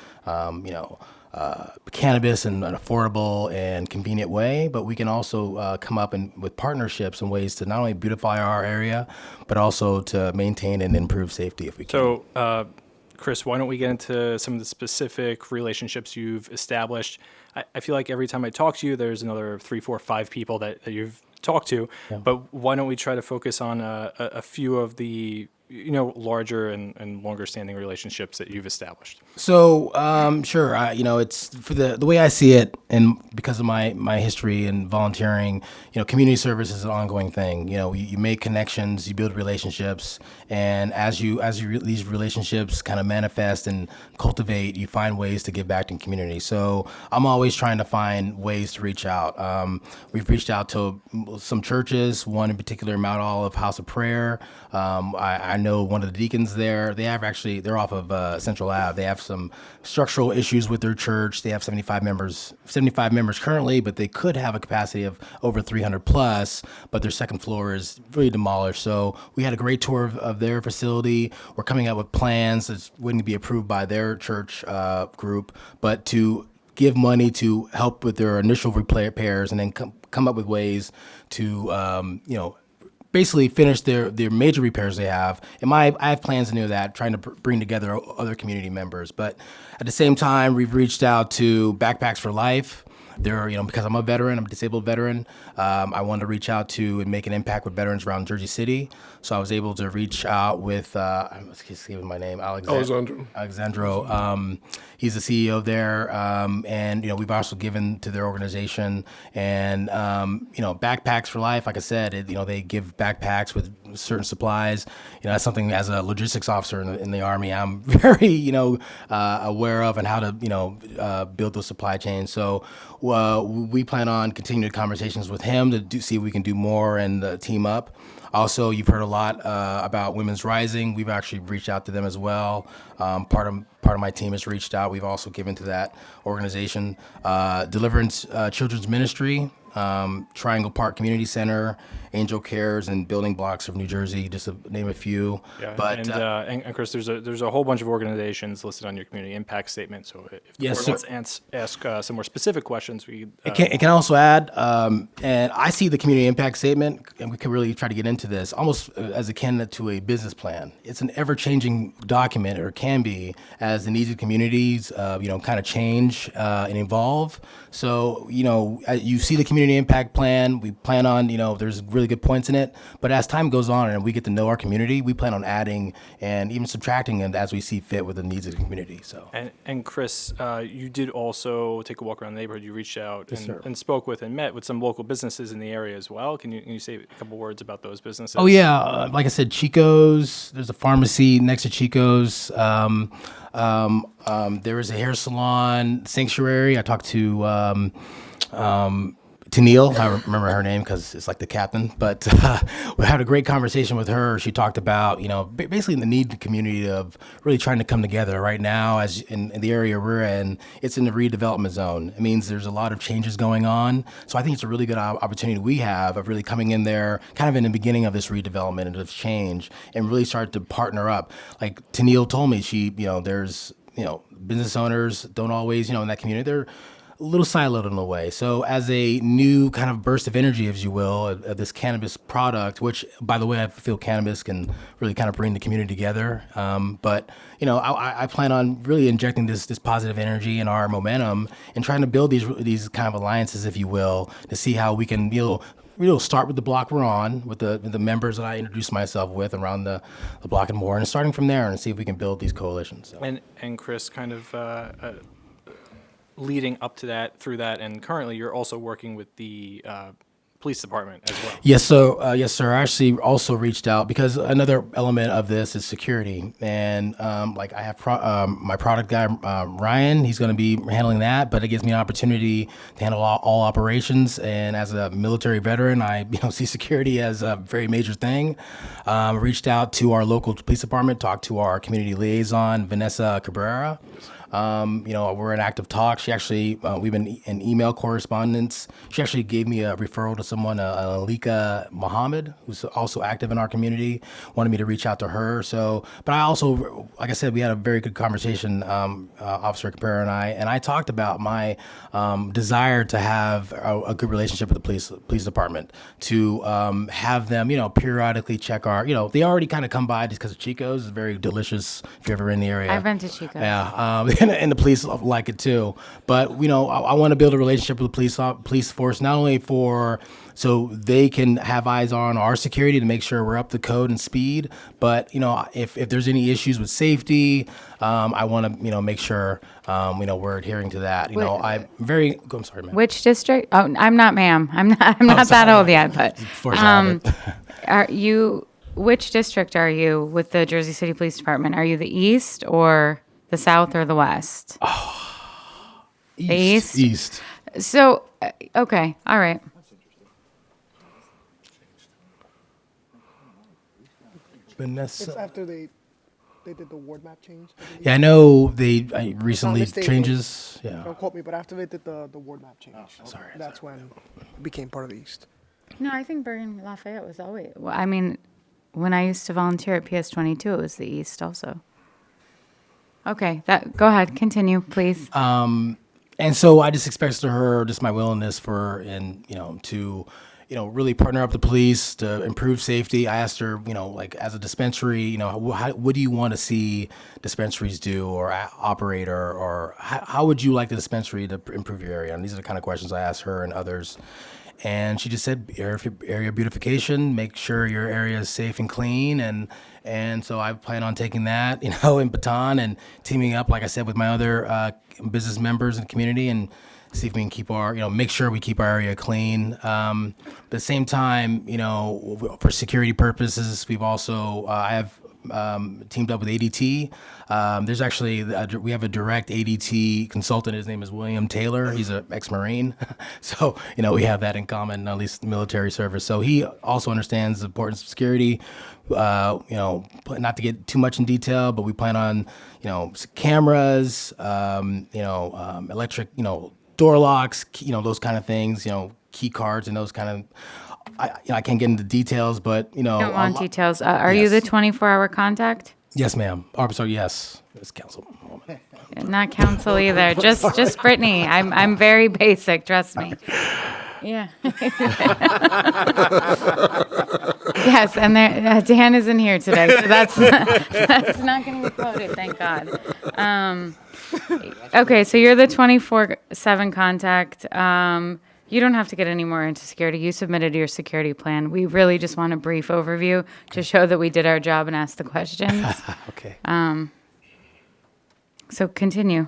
cannabis in an affordable and convenient way, but we can also come up with partnerships and ways to not only beautify our area, but also to maintain and improve safety if we can. So, Chris, why don't we get into some of the specific relationships you've established? I feel like every time I talk to you, there's another 3, 4, 5 people that you've talked to, but why don't we try to focus on a few of the larger and longer standing relationships that you've established? So, sure. It's for the way I see it, and because of my history in volunteering, community service is an ongoing thing. You make connections, you build relationships, and as these relationships kind of manifest and cultivate, you find ways to give back to the community. So I'm always trying to find ways to reach out. We've reached out to some churches, one in particular, Mount Olive House of Prayer. I know one of the deacons there. They're off of Central Ave. They have some structural issues with their church. They have 75 members currently, but they could have a capacity of over 300 plus, but their second floor is really demolished. So we had a great tour of their facility. We're coming up with plans that's wouldn't be approved by their church group, but to give money to help with their initial repairs and then come up with ways to, basically finish their major repairs they have. And I have plans to do that, trying to bring together other community members. But at the same time, we've reached out to Backpacks for Life. They're, because I'm a disabled veteran, I wanted to reach out to and make an impact with veterans around Jersey City. So I was able to reach out with, I'm just giving my name, Alexandro. He's the CEO there, and we've also given to their organization. And Backpacks for Life, like I said, they give backpacks with certain supplies. That's something as a logistics officer in the Army, I'm very aware of and how to build those supply chains. So we plan on continuing the conversations with him to see if we can do more and team up. Also, you've heard a lot about Women's Rising. We've actually reached out to them as well. Part of my team has reached out. We've also given to that organization. Deliverance Children's Ministry, Triangle Park Community Center, Angel Cares, and Building Blocks of New Jersey, just to name a few. Yeah, but and Chris, there's a whole bunch of organizations listed on your community impact statement. So if the board wants to ask some more specific questions, it can also add, and I see the community impact statement, and we can really try to get into this almost as akin to a business plan. It's an ever-changing document, or can be, as the needs of communities, kind of change and evolve. So, you see the community impact plan. We plan on, there's really good points in it. But as time goes on and we get to know our community, we plan on adding and even subtracting it as we see fit with the needs of the community. So. And Chris, you did also take a walk around the neighborhood. You reached out and spoke with and met with some local businesses in the area as well. Can you say a couple words about those businesses? Oh yeah, like I said, Chico's. There's a pharmacy next to Chico's. There is a hair salon, Sanctuary. I talked to Tennille, I remember her name because it's like the captain, but we had a great conversation with her. She talked about, basically the need of the community of really trying to come together right now. As in the area we're in, it's in the redevelopment zone. It means there's a lot of changes going on. So I think it's a really good opportunity we have of really coming in there kind of in the beginning of this redevelopment and of change and really start to partner up. Like Tennille told me, there's, business owners don't always, in that community, they're little siloed in a way. So as a new kind of burst of energy, if you will, of this cannabis product, which, by the way, I feel cannabis can really kind of bring the community together. But I plan on really injecting this positive energy and our momentum and trying to build these kind of alliances, if you will, to see how we can we'll start with the block we're on, with the members that I introduced myself with around the block and more, and starting from there and see if we can build these coalitions. So. And Chris, kind of leading up to that, through that, and currently you're also working with the police department as well. Yes, so yes, sir. I actually also reached out because another element of this is security, and like I have my product guy Ryan. He's going to be handling that, but it gives me an opportunity to handle all operations. And as a military veteran, I see security as a very major thing. Reached out to our local police department, talked to our community liaison Vanessa Cabrera. We're in active talk. She actually, we've been in email correspondence. She actually gave me a referral to someone, Alika Muhammad, who's also active in our community, wanted me to reach out to her. So, but I also, like I said, we had a very good conversation, Officer Cabrera and I talked about my desire to have a good relationship with the police department, to have them, periodically check our, they already kind of come by just because of Chico's. It's very delicious if you're ever in the area. I've been to Chico's. Yeah. And the police like it too. But, I want to build a relationship with the police force, not only so they can have eyes on our security to make sure we're up to code and speed, but, if there's any issues with safety, I want to, make sure, we're adhering to that. I'm sorry, ma'am. Which district? Oh, I'm not, ma'am. I'm not that old yet, but which district are you with the Jersey City Police Department? Are you the east or the south or the west? The east? East. So, okay. All right. Vanessa. It's after they did the ward map change. Yeah, I know they recently mistaken. changes. Yeah. Don't quote me, but after they did the ward map change, that's when it became part of the East. No, I think Bergen Lafayette was always. Well, I mean, when I used to volunteer at PS22, it was the east also. Okay, go ahead, continue, please. And so I just expressed to her just my willingness to really partner up the police to improve safety. I asked her, like as a dispensary, what do you want to see dispensaries do or operate, or how would you like the dispensary to improve your area? And these are the kind of questions I asked her and others. And she just said, area beautification, make sure your area is safe and clean. And so I plan on taking that, in baton and teaming up, like I said, with my other business members in the community and see if we can keep make sure we keep our area clean. At the same time, for security purposes, we've also, I have teamed up with ADT. There's actually, we have a direct ADT consultant. His name is William Taylor. He's an ex-Marine. So, we have that in common, at least military service. So he also understands the importance of security. Not to get too much in detail, but we plan on, cameras, electric, door locks, those kind of things, key cards and those kind of, I can't get into details, but, You don't want details. Are you the 24-hour contact? Yes, ma'am. Oh, I'm sorry, yes. It's council. Not council either. Just Brittany. I'm very basic. Trust me. Yeah. Yes, and Dan isn't here today, so that's not going to be quoted. Thank God. Okay, so you're the 24/7 contact. You don't have to get any more into security. You submitted your security plan. We really just want a brief overview to show that we did our job and asked the questions. Okay. So continue.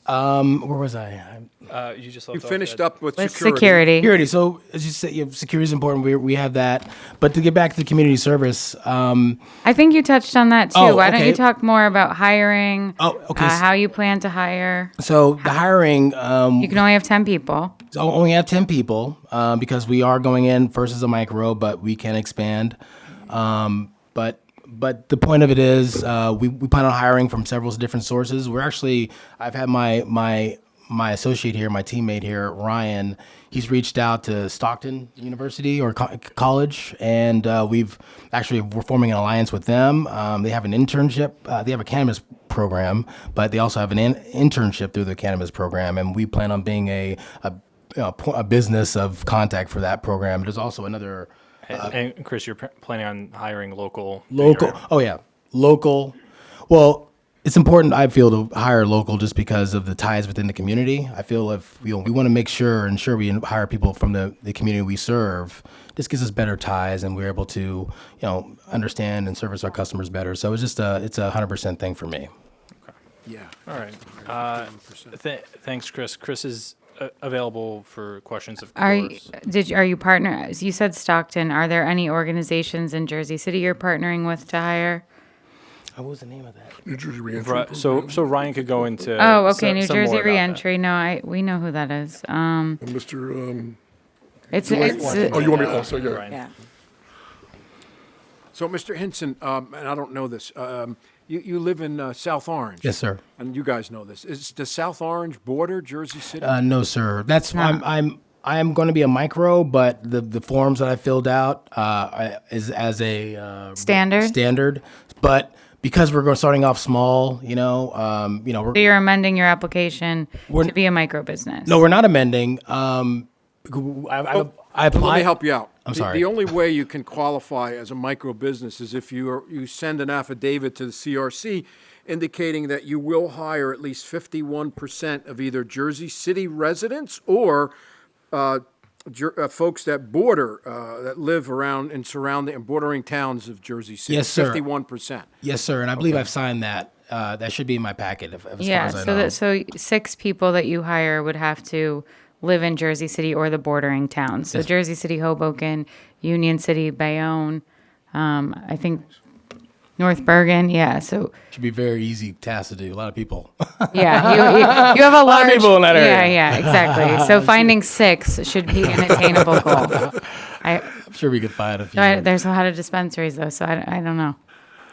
Where was I? You just You left off finished at- up with security. Security. So as you said, security is important. We have that. But to get back to the community service, I think you touched on that too. Oh, Why don't okay. you talk more about hiring? Oh, okay. How you plan to hire? So the hiring, You can only have 10 people. so only have 10 people because we are going in first as a micro, but we can expand. But the point of it is we plan on hiring from several different sources. I've had my my associate here, my teammate here, Ryan, he's reached out to Stockton University or college, and we're forming an alliance with them. They have an internship. They have a cannabis program, but they also have an internship through the cannabis program, and we plan on being a business of contact for that program. There's also another. And Chris, you're planning on hiring local? Oh yeah, local. Well, it's important, I feel, to hire local just because of the ties within the community. I feel if we want to make sure we hire people from the community we serve, this gives us better ties and we're able to, understand and service our customers better. So it's a 100% thing for me. Okay. Yeah. All right. Thanks, Chris. Chris is available for questions, of course. Are you partner? You said Stockton. Are there any organizations in Jersey City you're partnering with to hire? What was the name of that? New Jersey Reentry. So Ryan could go into. Oh, okay. New some Jersey more about Reentry. No, we know who that is. And Mr. It's oh, you want me to also? Yeah. Yeah. So, Mr. Hinson, and I don't know this, you live in South Orange. Yes, sir. And you guys know this. Does South Orange border Jersey City? No, sir. That's I'm going to be a micro, but the forms that I filled out is as a standard. But because we're starting off small, So you're amending your application to be a micro business. No, we're not amending. I applied. Let me help you out. I'm sorry. The only way you can qualify as a micro business is if you send an affidavit to the CRC indicating that you will hire at least 51% of either Jersey City residents or folks that that live around and surrounding and bordering towns of Jersey City. Yes, sir. 51%. Yes, sir. And I believe I've signed that. That should be in my packet as far as I know. So 6 people that you hire would have to live in Jersey City or the bordering towns. So Yes. Jersey City, Hoboken, Union City, Bayonne, I think North Bergen. Yeah. So Should be a very easy task to do. A lot of people. yeah, you have a lot large of people in that area. Yeah, exactly. So finding 6 should be an attainable goal. I'm sure we could find a few. There's a lot of dispensaries though, so I don't know.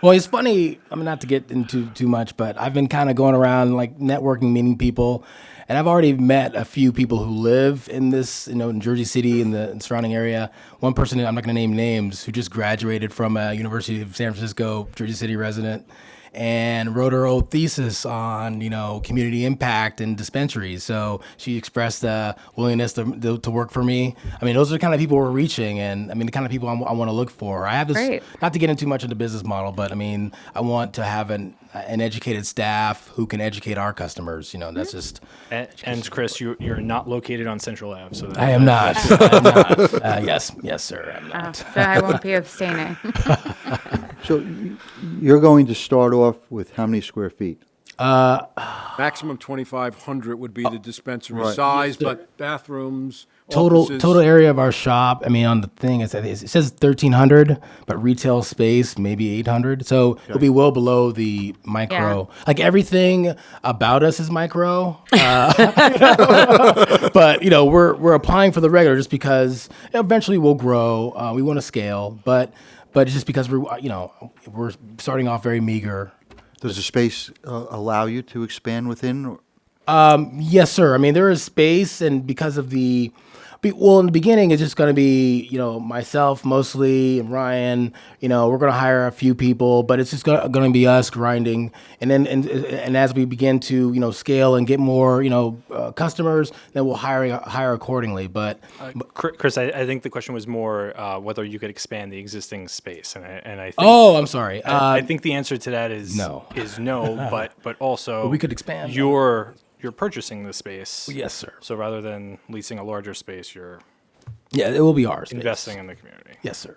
Well, it's funny. I mean, not to get into too much, but I've been kind of going around like networking, meeting people, and I've already met a few people who live in this, in Jersey City and the surrounding area. One person, I'm not going to name names, who just graduated from a University of San Francisco, Jersey City resident, and wrote her own thesis on, community impact and dispensaries. So she expressed a willingness to work for me. I mean, those are the kind of people we're reaching, and I mean, the kind of people I want to look for. I have this, Great. not to get into much of the business model, but I mean, I want to have an educated staff who can educate our customers. That's just. And Chris, you're not located on Central Ave, so I am not. I'm not. Yes, sir. I'm not. So I won't be abstaining. So you're going to start off with how many square feet? Maximum 2,500 would be the dispensary Right. size, but bathrooms, Total offices. area of our shop. I mean, on the thing it says 1,300, but retail space maybe 800. So it'll be well below the micro. Yeah. Like everything about us is micro, but we're applying for the regular just because eventually we'll grow. We want to scale, but it's just because we're starting off very meager. Does the space allow you to expand within? Yes, sir. I mean, there is space, and because of in the beginning, it's just going to be, myself mostly and Ryan. We're going to hire a few people, but it's just going to be us grinding. And then, and as we begin to, scale and get more, customers, then we'll hire accordingly. But Chris, I think the question was more whether you could expand the existing space, and I think. Oh, I'm sorry. I think the answer to that is no. But also we could expand. You're purchasing the space. Yes, sir. So rather than leasing a larger space, you're it will be ours. investing in the community. Yes, sir.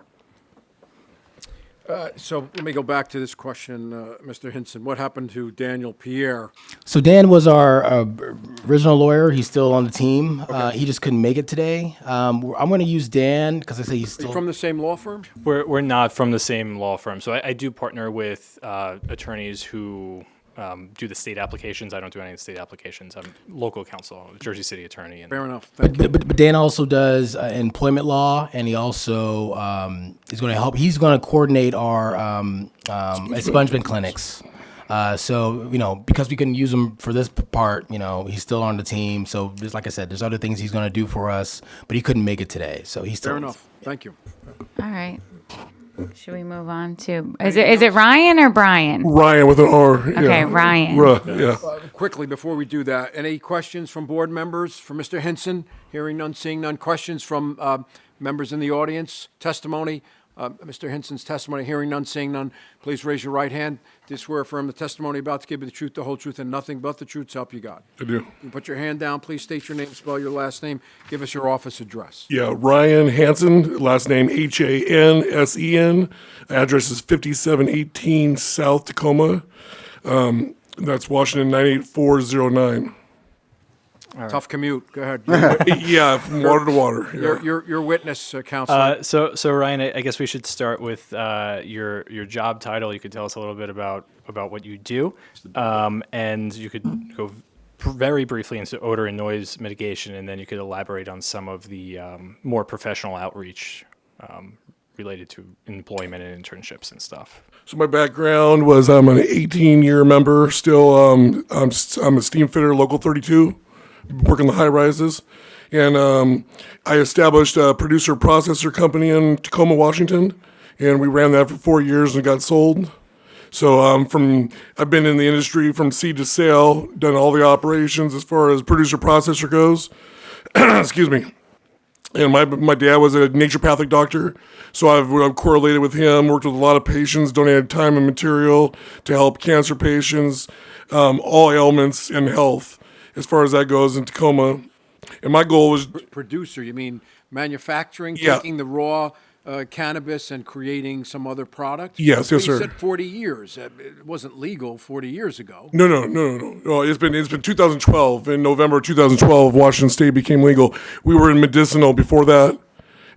So let me go back to this question, Mr. Hinson. What happened to Daniel Pierre? So Dan was our original lawyer. He's still on the team. He just couldn't make it today. I'm going to use Dan because I say he's Are still you from the same law firm? We're not from the same law firm, so I do partner with attorneys who do the state applications. I don't do any of the state applications. I'm local counsel, Jersey City attorney. Fair enough. Thank you. But Dan also does employment law, and he also is going to help. He's going to coordinate our expungement clinics. So, because we couldn't use him for this part, he's still on the team. So, there's, like I said, there's other things he's going to do for us, but he couldn't make it today. So, he's still. Fair enough. Thank you. All right. Should we move on to, is it Ryan or Brian? Ryan with an R. Okay, Ryan. Yeah. Quickly, before we do that, any questions from board members for Mr. Hinson? Hearing none, seeing none. Questions from members in the audience? Testimony? Mr. Hinson's testimony, hearing none, seeing none. Please raise your right hand. Do you swear or affirm the testimony about to give you the truth, the whole truth, and nothing but the truth, so help you God? I do. You put your hand down. Please state your name, spell your last name. Give us your office address. Yeah, Ryan Hansen, last name Hansen. Address is 5718 South Tacoma. That's Washington 98409. Tough commute. Go ahead. Yeah, from water to water. Yeah. Your witness, counselor. So Ryan, I guess we should start with your job title. You could tell us a little bit about what you do, and you could go very briefly into odor and noise mitigation, and then you could elaborate on some of the more professional outreach related to employment and internships and stuff. So my background was I'm an 18-year member. Still, I'm a steam fitter, local 32. Work on the high rises, and I established a producer processor company in Tacoma, Washington, and we ran that for 4 years and got sold. So I've been in the industry from seed to sale, done all the operations as far as producer processor goes. Excuse me. And my dad was a naturopathic doctor, so I've correlated with him, worked with a lot of patients, donated time and material to help cancer patients, all ailments and health. As far as that goes in Tacoma. And my goal was... Producer, you mean manufacturing, Yeah. taking the raw cannabis and creating some other product? Yes, But yes, you sir. said 40 years. It wasn't legal 40 years ago. No. It's been 2012. In November 2012, Washington State became legal. We were in medicinal before that,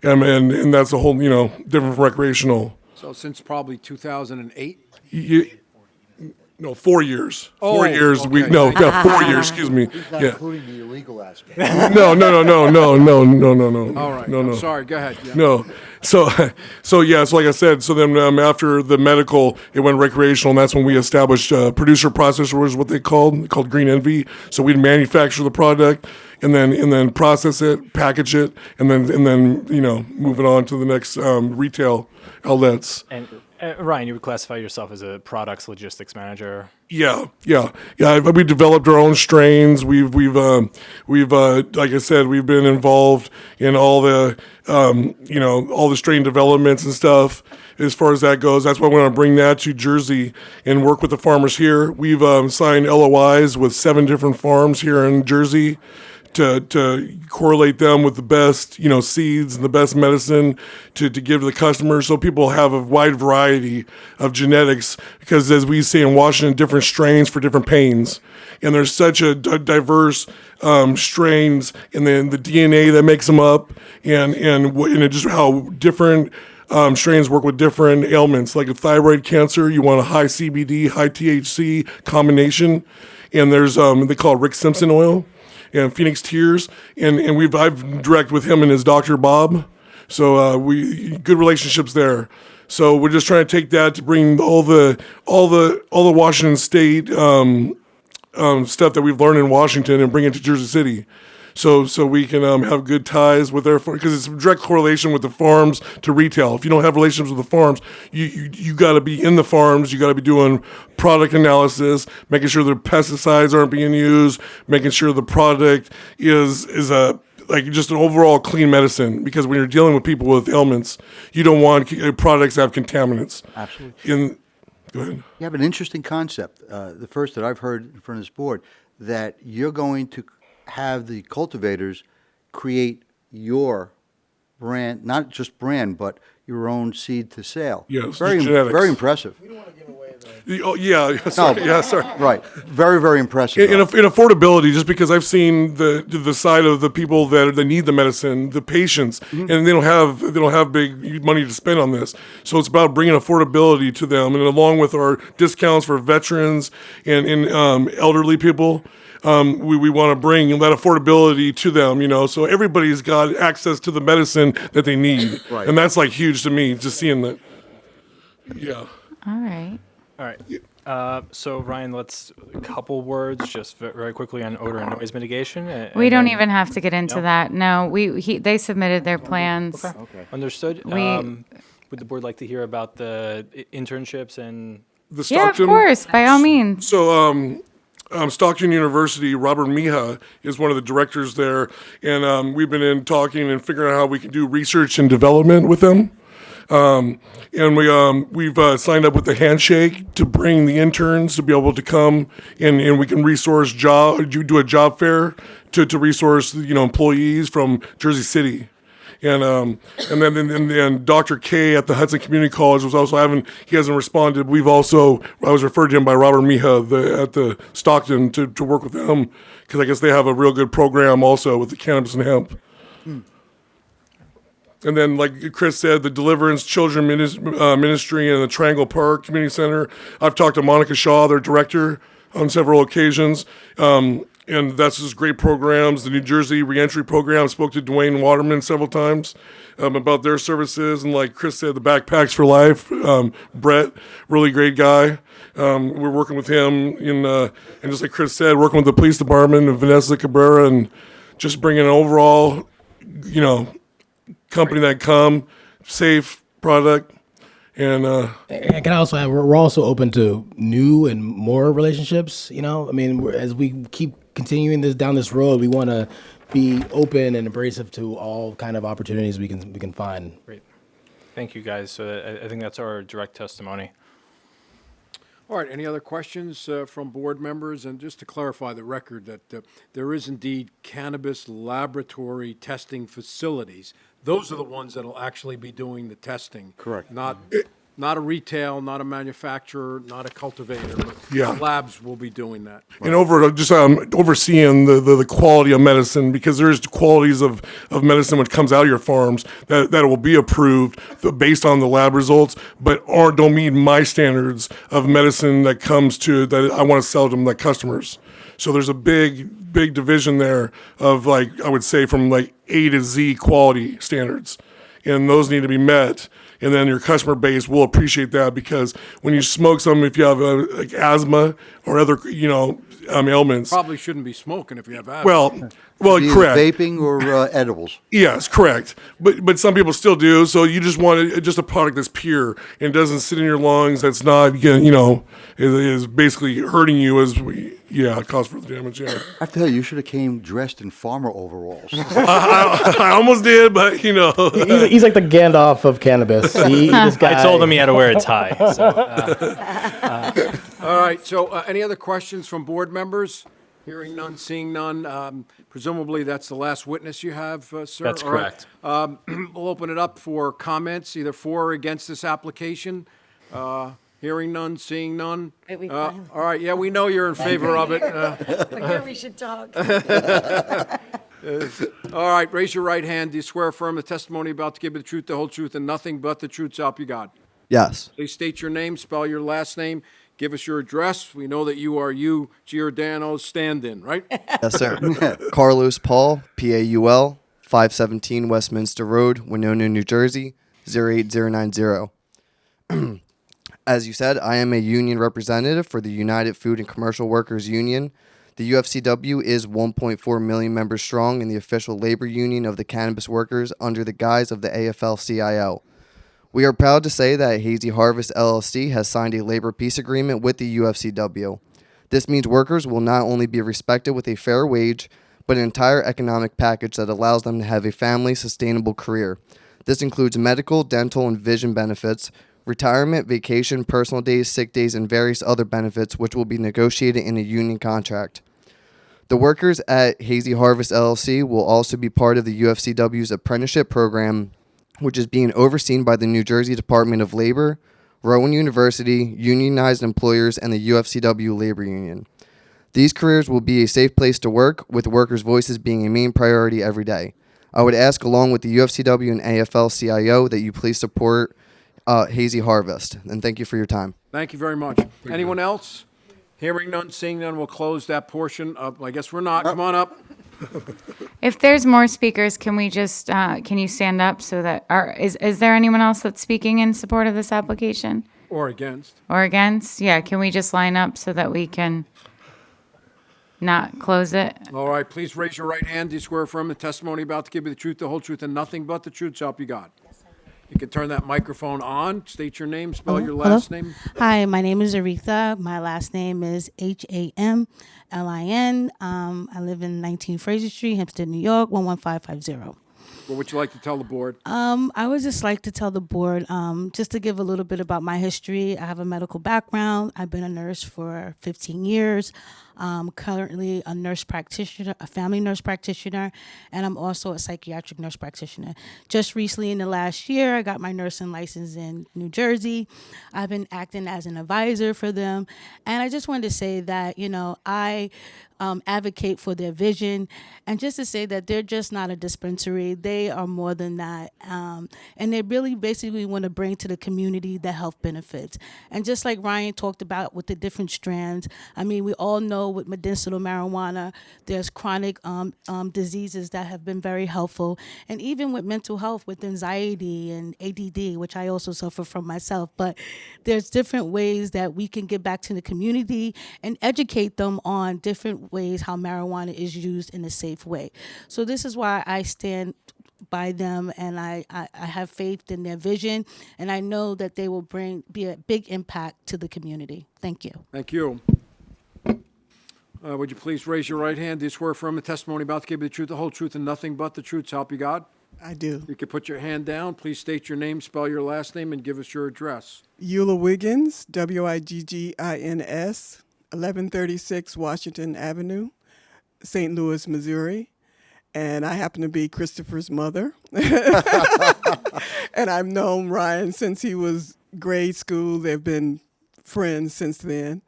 and that's a whole, different from recreational. So since probably 2008? No, 4 years. Oh, 4 years. okay. 4 years. Excuse me. He's not Yeah. including the illegal aspect. No. All right. No. I'm sorry. Go ahead. Yeah. No. So like I said, so then after the medical, it went recreational, and that's when we established producer processor, was what they called Green Envy. So we'd manufacture the product and then process it, package it, and then move it on to the next retail outlets. And Ryan, you would classify yourself as a products logistics manager. Yeah. We developed our own strains. We've like I said, we've been involved in all the all the strain developments and stuff. As far as that goes, that's why I want to bring that to Jersey and work with the farmers here. We've signed LOIs with 7 different farms here in Jersey to correlate them with the best, seeds and the best medicine to give to the customers, so people have a wide variety of genetics, because as we say in Washington, different strains for different pains. And there's such a diverse strains, and then the DNA that makes them up, and just how different strains work with different ailments. Like a thyroid cancer, you want a high CBD, high THC combination, and there's they call it Rick Simpson oil and Phoenix Tears, and I've direct with him and his doctor Bob, so we good relationships there. So we're just trying to take that to bring all the Washington State stuff that we've learned in Washington and bring it to Jersey City. So we can have good ties with their, because it's a direct correlation with the farms to retail. If you don't have relationships with the farms, you got to be in the farms. You got to be doing product analysis, making sure the pesticides aren't being used, making sure the product is just an overall clean medicine. Because when you're dealing with people with ailments, you don't want products that have contaminants. Absolutely. Go ahead. You have an interesting concept, the first that I've heard in front of this board, that you're going to have the cultivators create your brand, not just brand, but your own seed to sale. Yes, very genetics. Very impressive. Oh, yeah, sorry. No, Yeah, sorry. Right. Very, very impressive. In affordability, just because I've seen the side of the people that need the medicine, the patients, and they don't have big money to spend on this. So it's about bringing affordability to them, and along with our discounts for veterans and elderly people. We want to bring that affordability to them, so everybody's got access to the medicine that they need. Right. And that's huge to me, just seeing that. Yeah. All right. All right. So Ryan, let's a couple words just very quickly on odor and noise mitigation. We don't then- even have to get into No? that. No, they submitted their plans. Okay. Understood. We- Would the board like to hear about the internships and? The Yeah, of Stockton. course, by all means. So, Stockton University, Robert Mija is one of the directors there, and we've been in talking and figuring out how we can do research and development with them. And we've signed up with the Handshake to bring the interns to be able to come and we can resource do a job fair to resource employees from Jersey City. And then Dr. K at the Hudson Community College was also he hasn't responded. I was referred to him by Robert Mija at the Stockton to work with them because I guess they have a real good program also with the cannabis and hemp. And then, like Chris said, the Deliverance Children Ministry and the Triangle Park Community Center. I've talked to Monica Shaw, their director, on several occasions. And that's just great programs. The New Jersey Reentry Program, spoke to Dwayne Waterman several times about their services. And like Chris said, the Backpacks for Life, Brett, really great guy. We're working with him and just like Chris said, working with the police department and Vanessa Cabrera and just bringing an overall, company that safe product. And can I also add, we're also open to new and more relationships. As we keep continuing down this road, we want to be open and abrasive to all kind of opportunities we can find. Great. Thank you, guys. So I think that's our direct testimony. All right, any other questions from board members? And just to clarify the record, that there is indeed cannabis laboratory testing facilities. Those are the ones that'll actually be doing the testing. Correct. Not a retail, not a manufacturer, not a cultivator, but Yeah. labs will be doing that. And overseeing the quality of medicine, because there's qualities of medicine which comes out of your farms that will be approved based on the lab results, but don't meet my standards of medicine that I want to sell to my customers. So there's a big division there of I would say from A to Z quality standards, and those need to be met. And then your customer base will appreciate that because when you smoke something, if you have asthma or other, ailments. Probably shouldn't be smoking if you have asthma. Well, Either correct. vaping or edibles. Yes, correct. But some people still do. So you just want just a product that's pure and doesn't sit in your lungs. That's not, is basically hurting you cause further damage. Yeah. I have to tell you, you should have came dressed in farmer overalls. I almost did, but He's like the Gandalf of cannabis. This guy. I told him he had to wear a tie. So, All right, so any other questions from board members? Hearing none, seeing none. Presumably, that's the last witness you have, sir? That's All right. correct. We'll open it up for comments, either for or against this application. Hearing none, seeing none. All right, yeah, we know you're in favor of it. We should talk. All right, raise your right hand. Do you swear or affirm the testimony about to give you the truth, the whole truth, and nothing but the truth, so help you God? Yes. Please state your name, spell your last name, give us your address. We know that you are Giordano's stand-in, right? Yes, sir. Carlos Paul, Paul, 517 Westminster Road, Winona, New Jersey, 08090. As you said, I am a union representative for the United Food and Commercial Workers Union. The UFCW is 1.4 million members strong and the official labor union of the cannabis workers under the guise of the AFL-CIO. We are proud to say that Hazy Harvest LLC has signed a labor peace agreement with the UFCW. This means workers will not only be respected with a fair wage, but an entire economic package that allows them to have a family sustainable career. This includes medical, dental, and vision benefits, retirement, vacation, personal days, sick days, and various other benefits which will be negotiated in a union contract. The workers at Hazy Harvest LLC will also be part of the UFCW's apprenticeship program, which is being overseen by the New Jersey Department of Labor, Rowan University, unionized employers, and the UFCW Labor Union. These careers will be a safe place to work, with workers' voices being a main priority every day. I would ask, along with the UFCW and AFL-CIO, that you please support Hazy Harvest, and thank you for your time. Thank you very much. Anyone else? Hearing none, seeing none, we'll close that portion of, I guess we're not. Come on up. If there's more speakers, can we can you stand up so that, is there anyone else that's speaking in support of this application? Or against. Or against? Yeah, can we just line up so that we can not close it? All right, please raise your right hand. Do you swear affirm the testimony about to give you the truth, the whole truth, and nothing but the truth, so help you God? You can turn that microphone on. State your name, spell your last name. Hi, my name is Aretha. My last name is Hamlin. I live in 19 Fraser Street, Hempstead, New York, 11550. What would you like to tell the board? I would just like to tell the board, just to give a little bit about my history. I have a medical background. I've been a nurse for 15 years. Currently a nurse practitioner, a family nurse practitioner, and I'm also a psychiatric nurse practitioner. Just recently in the last year, I got my nursing license in New Jersey. I've been acting as an advisor for them. And I just wanted to say that, I advocate for their vision, and just to say that they're just not a dispensary. They are more than that. And they really basically want to bring to the community the health benefits. And just like Ryan talked about with the different strands, I mean, we all know with medicinal marijuana, there's chronic diseases that have been very helpful. And even with mental health, with anxiety and ADD, which I also suffer from myself. But there's different ways that we can get back to the community and educate them on different ways how marijuana is used in a safe way. So this is why I stand by them, and I have faith in their vision, and I know that they will be a big impact to the community. Thank you. Thank you. Would you please raise your right hand? Do you swear affirm the testimony about to give you the truth, the whole truth, and nothing but the truth, so help you God? I do. You can put your hand down. Please state your name, spell your last name, and give us your address. Eula Wiggins, Wiggins, 1136 Washington Avenue, St. Louis, Missouri. And I happen to be Christopher's mother. And I've known Ryan since he was grade school. They've been friends since then.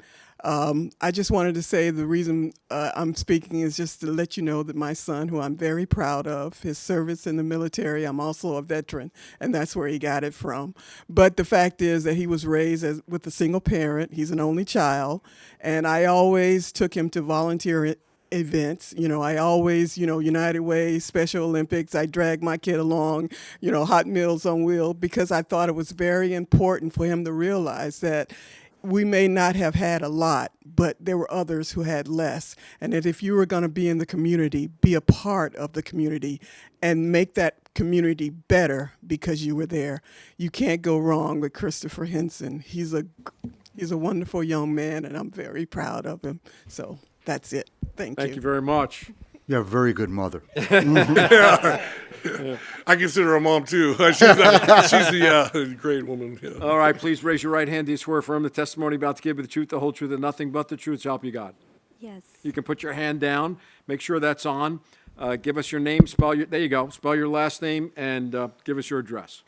I just wanted to say the reason I'm speaking is just to let you know that my son, who I'm very proud of, his service in the military, I'm also a veteran, and that's where he got it from. But the fact is that he was raised with a single parent. He's an only child, and I always took him to volunteer events. I always, United Way, Special Olympics, I dragged my kid along, Hot Meals on Wheels, because I thought it was very important for him to realize that we may not have had a lot, but there were others who had less. And that if you were going to be in the community, be a part of the community and make that community better because you were there. You can't go wrong with Christopher Henson. He's a wonderful young man, and I'm very proud of him. So that's it. Thank you. Thank you very much. You have a very good mother. Yeah. I consider her mom too. She's the great woman. Yeah. All right, please raise your right hand. Do you swear affirm the testimony about to give you the truth, the whole truth, and nothing but the truth, so help you God? Yes. You can put your hand down. Make sure that's on. Give us your name. There you go. Spell your last name and give us your address.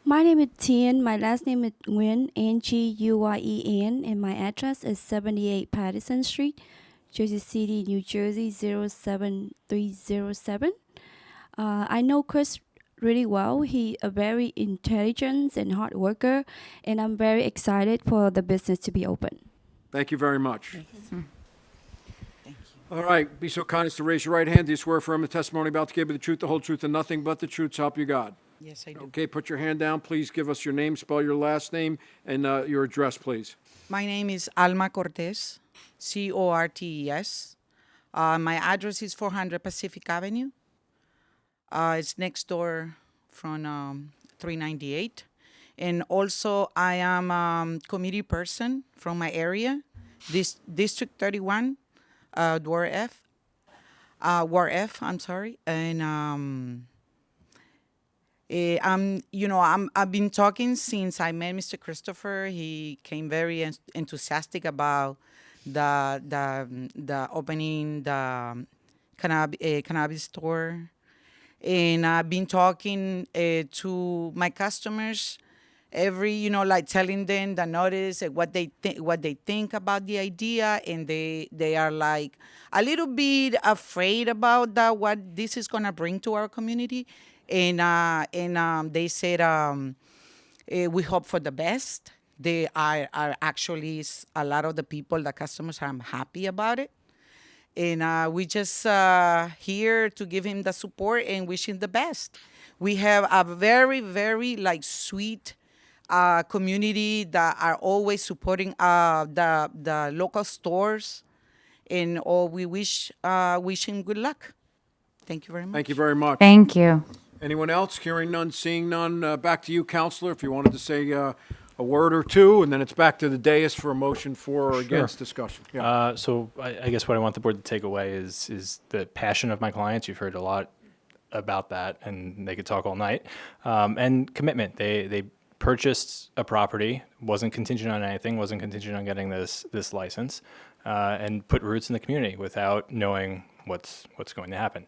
My name is Tien. My last name is Nguyen, Nguyen, and my address is 78 Patterson Street, Jersey City, New Jersey, 07307. I know Chris really well. He's a very intelligent and hard worker, and I'm very excited for the business to be open. Thank you very much. All right, be so kind as to raise your right hand. Do you swear affirm the testimony about to give you the truth, the whole truth, and nothing but the truth, so help you God? Yes, I do. Okay, put your hand down. Please give us your name, spell your last name, and your address, please. My name is Alma Cortez, Cortes. My address is 400 Pacific Avenue. It's next door from 398. And also, I am a committee person from my area, District 31, Ward F. I'm sorry. And I've been talking since I met Mr. Christopher. He came very enthusiastic about the opening the cannabis store, and I've been talking to my customers like telling them the notice and what they think about the idea, and they are like a little bit afraid about what this is gonna bring to our community. And they said we hope for the best. They are actually a lot of the people, the customers, are happy about it. And we just here to give him the support and wish him the best. We have a very, very sweet community that are always supporting the local stores, and all we wish him good luck. Thank you very much. Thank you very much. Thank you. Anyone else? Hearing none, seeing none. Back to you, Counselor, if you wanted to say a word or two, and then it's back to the dais for a motion for or against discussion. Yeah. So I guess what I want the board to take away is the passion of my clients. You've heard a lot about that, and they could talk all night. And commitment. They purchased a property, wasn't contingent on anything, wasn't contingent on getting this license, and put roots in the community without knowing what's going to happen.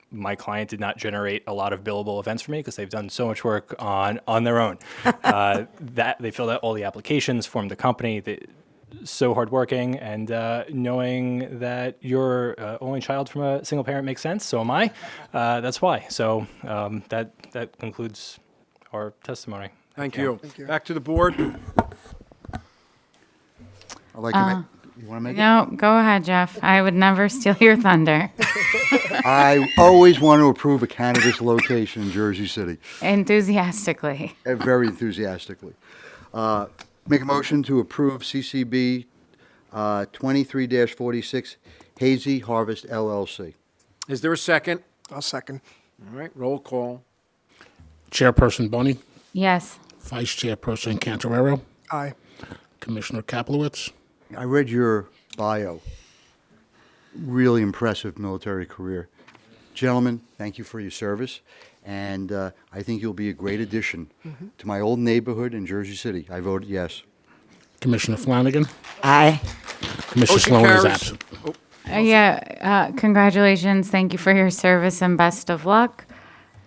My client did not generate a lot of billable events for me because they've done so much work on their own. That they filled out all the applications, formed the company. So hardworking, and knowing that your only child from a single parent makes sense. So am I. That's why. So that concludes our testimony. Thank you. Back to the board. I'd like to make, you want to make it? No, go ahead, Jeff. I would never steal your thunder. I always want to approve a cannabis location in Jersey City, Enthusiastically. very enthusiastically. Make a motion to approve CCB 23-46 Hazy Harvest LLC. Is there a second? I'll second. All right, roll call. Chairperson Bunny, Yes. Vice Chairperson Cantorero, Aye. Commissioner Kaplowitz. I read your bio. Really impressive military career. Gentlemen, thank you for your service, and I think you'll be a great addition to my old neighborhood in Jersey City. I voted yes. Commissioner Flanagan, Aye. Commissioner Motion Sloan is carries. absent. Congratulations. Thank you for your service and best of luck.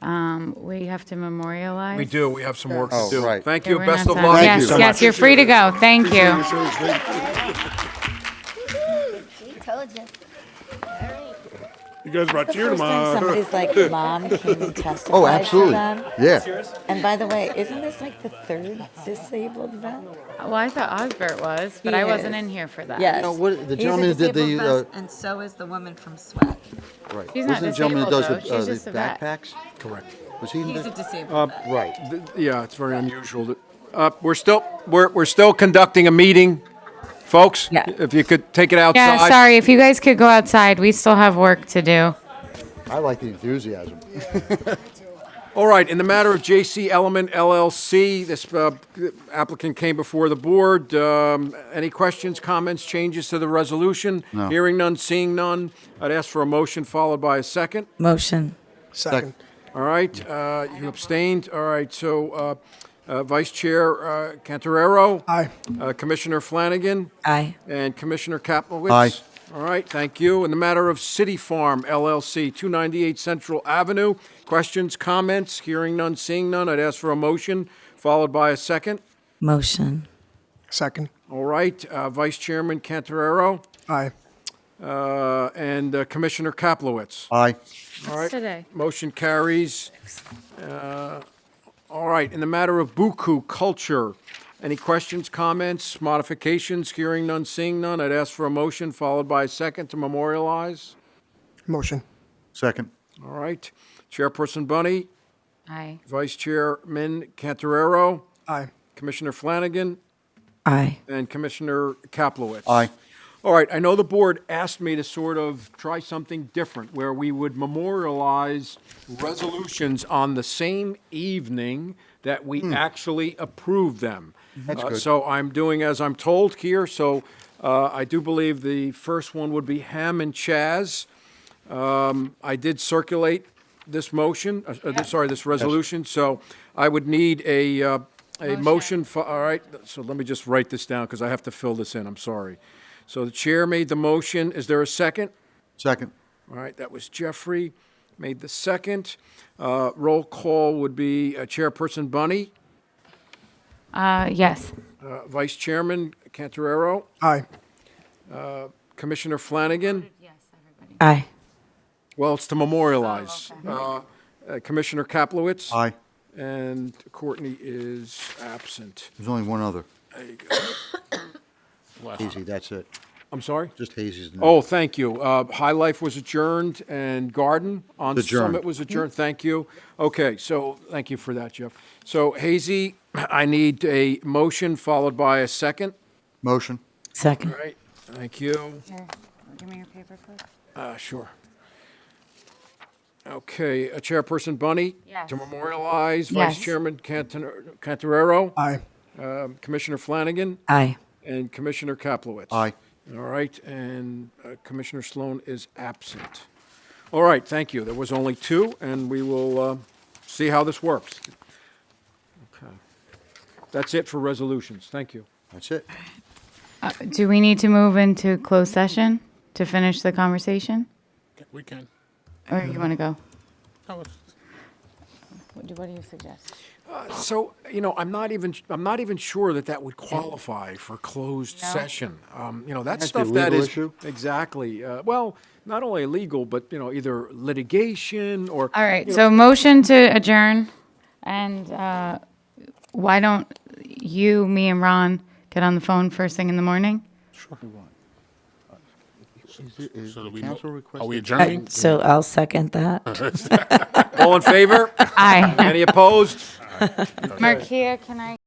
We have to memorialize. We do. We have some work to Oh, do. right. Thank Okay, you. we're Best not of done. luck. Thank Yes, you so yes, much. you're free to go. Thank you. Told you. You guys brought cheer First time tomorrow. somebody's like mom came and testified Oh, absolutely. for them. Yeah. And by the way, isn't this like the third disabled vet? Well, I thought Osbert was, but He I wasn't is. in here for that. Yes. No, what- the He's a gentleman who did the, disabled vet, and so is the woman from Sweat. Right. She's not Wasn't the gentleman who disabled, does though. She's just the a vet. backpacks? Correct. Was he? He's a disabled vet. Right. Yeah, it's very unusual. We're still conducting a meeting, folks. Yeah. If you could take it outside. Yeah, sorry. If you guys could go outside, we still have work to do. I like the enthusiasm. All right, in the matter of JC Element LLC, this applicant came before the board. Any questions, comments, changes to the resolution? No. Hearing none, seeing none. I'd ask for a motion followed by a second. Motion. Second. All right, you abstained. All right, so Vice Chair Cantorero. Aye. Commissioner Flanagan. Aye. And Commissioner Kaplowitz. Aye. All right, thank you. In the matter of City Farm LLC, 298 Central Avenue, questions, comments? Hearing none, seeing none. I'd ask for a motion, followed by a second. Motion. Second. All right, Vice Chairman Cantorero Aye. and Commissioner Kaplowitz. Aye. All right, Today. motion carries. All right, in the matter of Buku Culture, any questions, comments, modifications? Hearing none, seeing none. I'd ask for a motion, followed by a second to memorialize. Motion. Second. All right. Chairperson Bunny, Aye. Vice Chairman Cantorero, Aye. Commissioner Flanagan, Aye. and Commissioner Kaplowitz. Aye. All right, I know the board asked me to sort of try something different, where we would memorialize resolutions on the same evening that we actually approve them. That's good. So I'm doing as I'm told here, so I do believe the first one would be Ham and Chaz. I did circulate this motion, this resolution, so I would need a motion for, all right, so let me just write this down, because I have to fill this in, I'm sorry. So the chair made the motion, is there a second? Second. All right, that was Jeffrey, made the second. Roll call would be Chairperson Bunny, Yes. Vice Chairman Cantorero, Aye. Commissioner Flanagan. Aye. Well, it's to memorialize. Commissioner Kaplowitz. Aye. And Courtney is absent. There's only one other. There you go. Hazy, that's it. I'm sorry? Just Hazy's name. Oh, thank you. High Life was adjourned and Garden on Adjourned. Summit was adjourned. Thank you. Okay, so thank you for that, Jeff. So Hazy I need a motion followed by a second. Motion. Second. All right, thank you. Here, give me your paper, please. Sure. Okay, Chairperson Bunny? Yes. To memorialize, Yes. Vice Chairman Cantorero? Aye. Commissioner Flanagan? Aye. And Commissioner Kaplowitz? Aye. All right, and Commissioner Sloan is absent. All right, thank you. There was only two, and we will see how this works. Okay. That's it for resolutions. Thank you. That's it. Do we need to move into closed session to finish the conversation? We can. Or you want to go? Oh, it's- What do you suggest? So, I'm not even sure that would qualify for closed session. That That's a stuff that legal is. issue? Exactly. Well, not only legal, but, either litigation or. All right, so motion to adjourn, and why don't you, me, and Ron get on the phone first thing in the morning? So do we, council are requested- we adjourning? So I'll second that. All in favor? Aye. Any opposed? Markia, can I?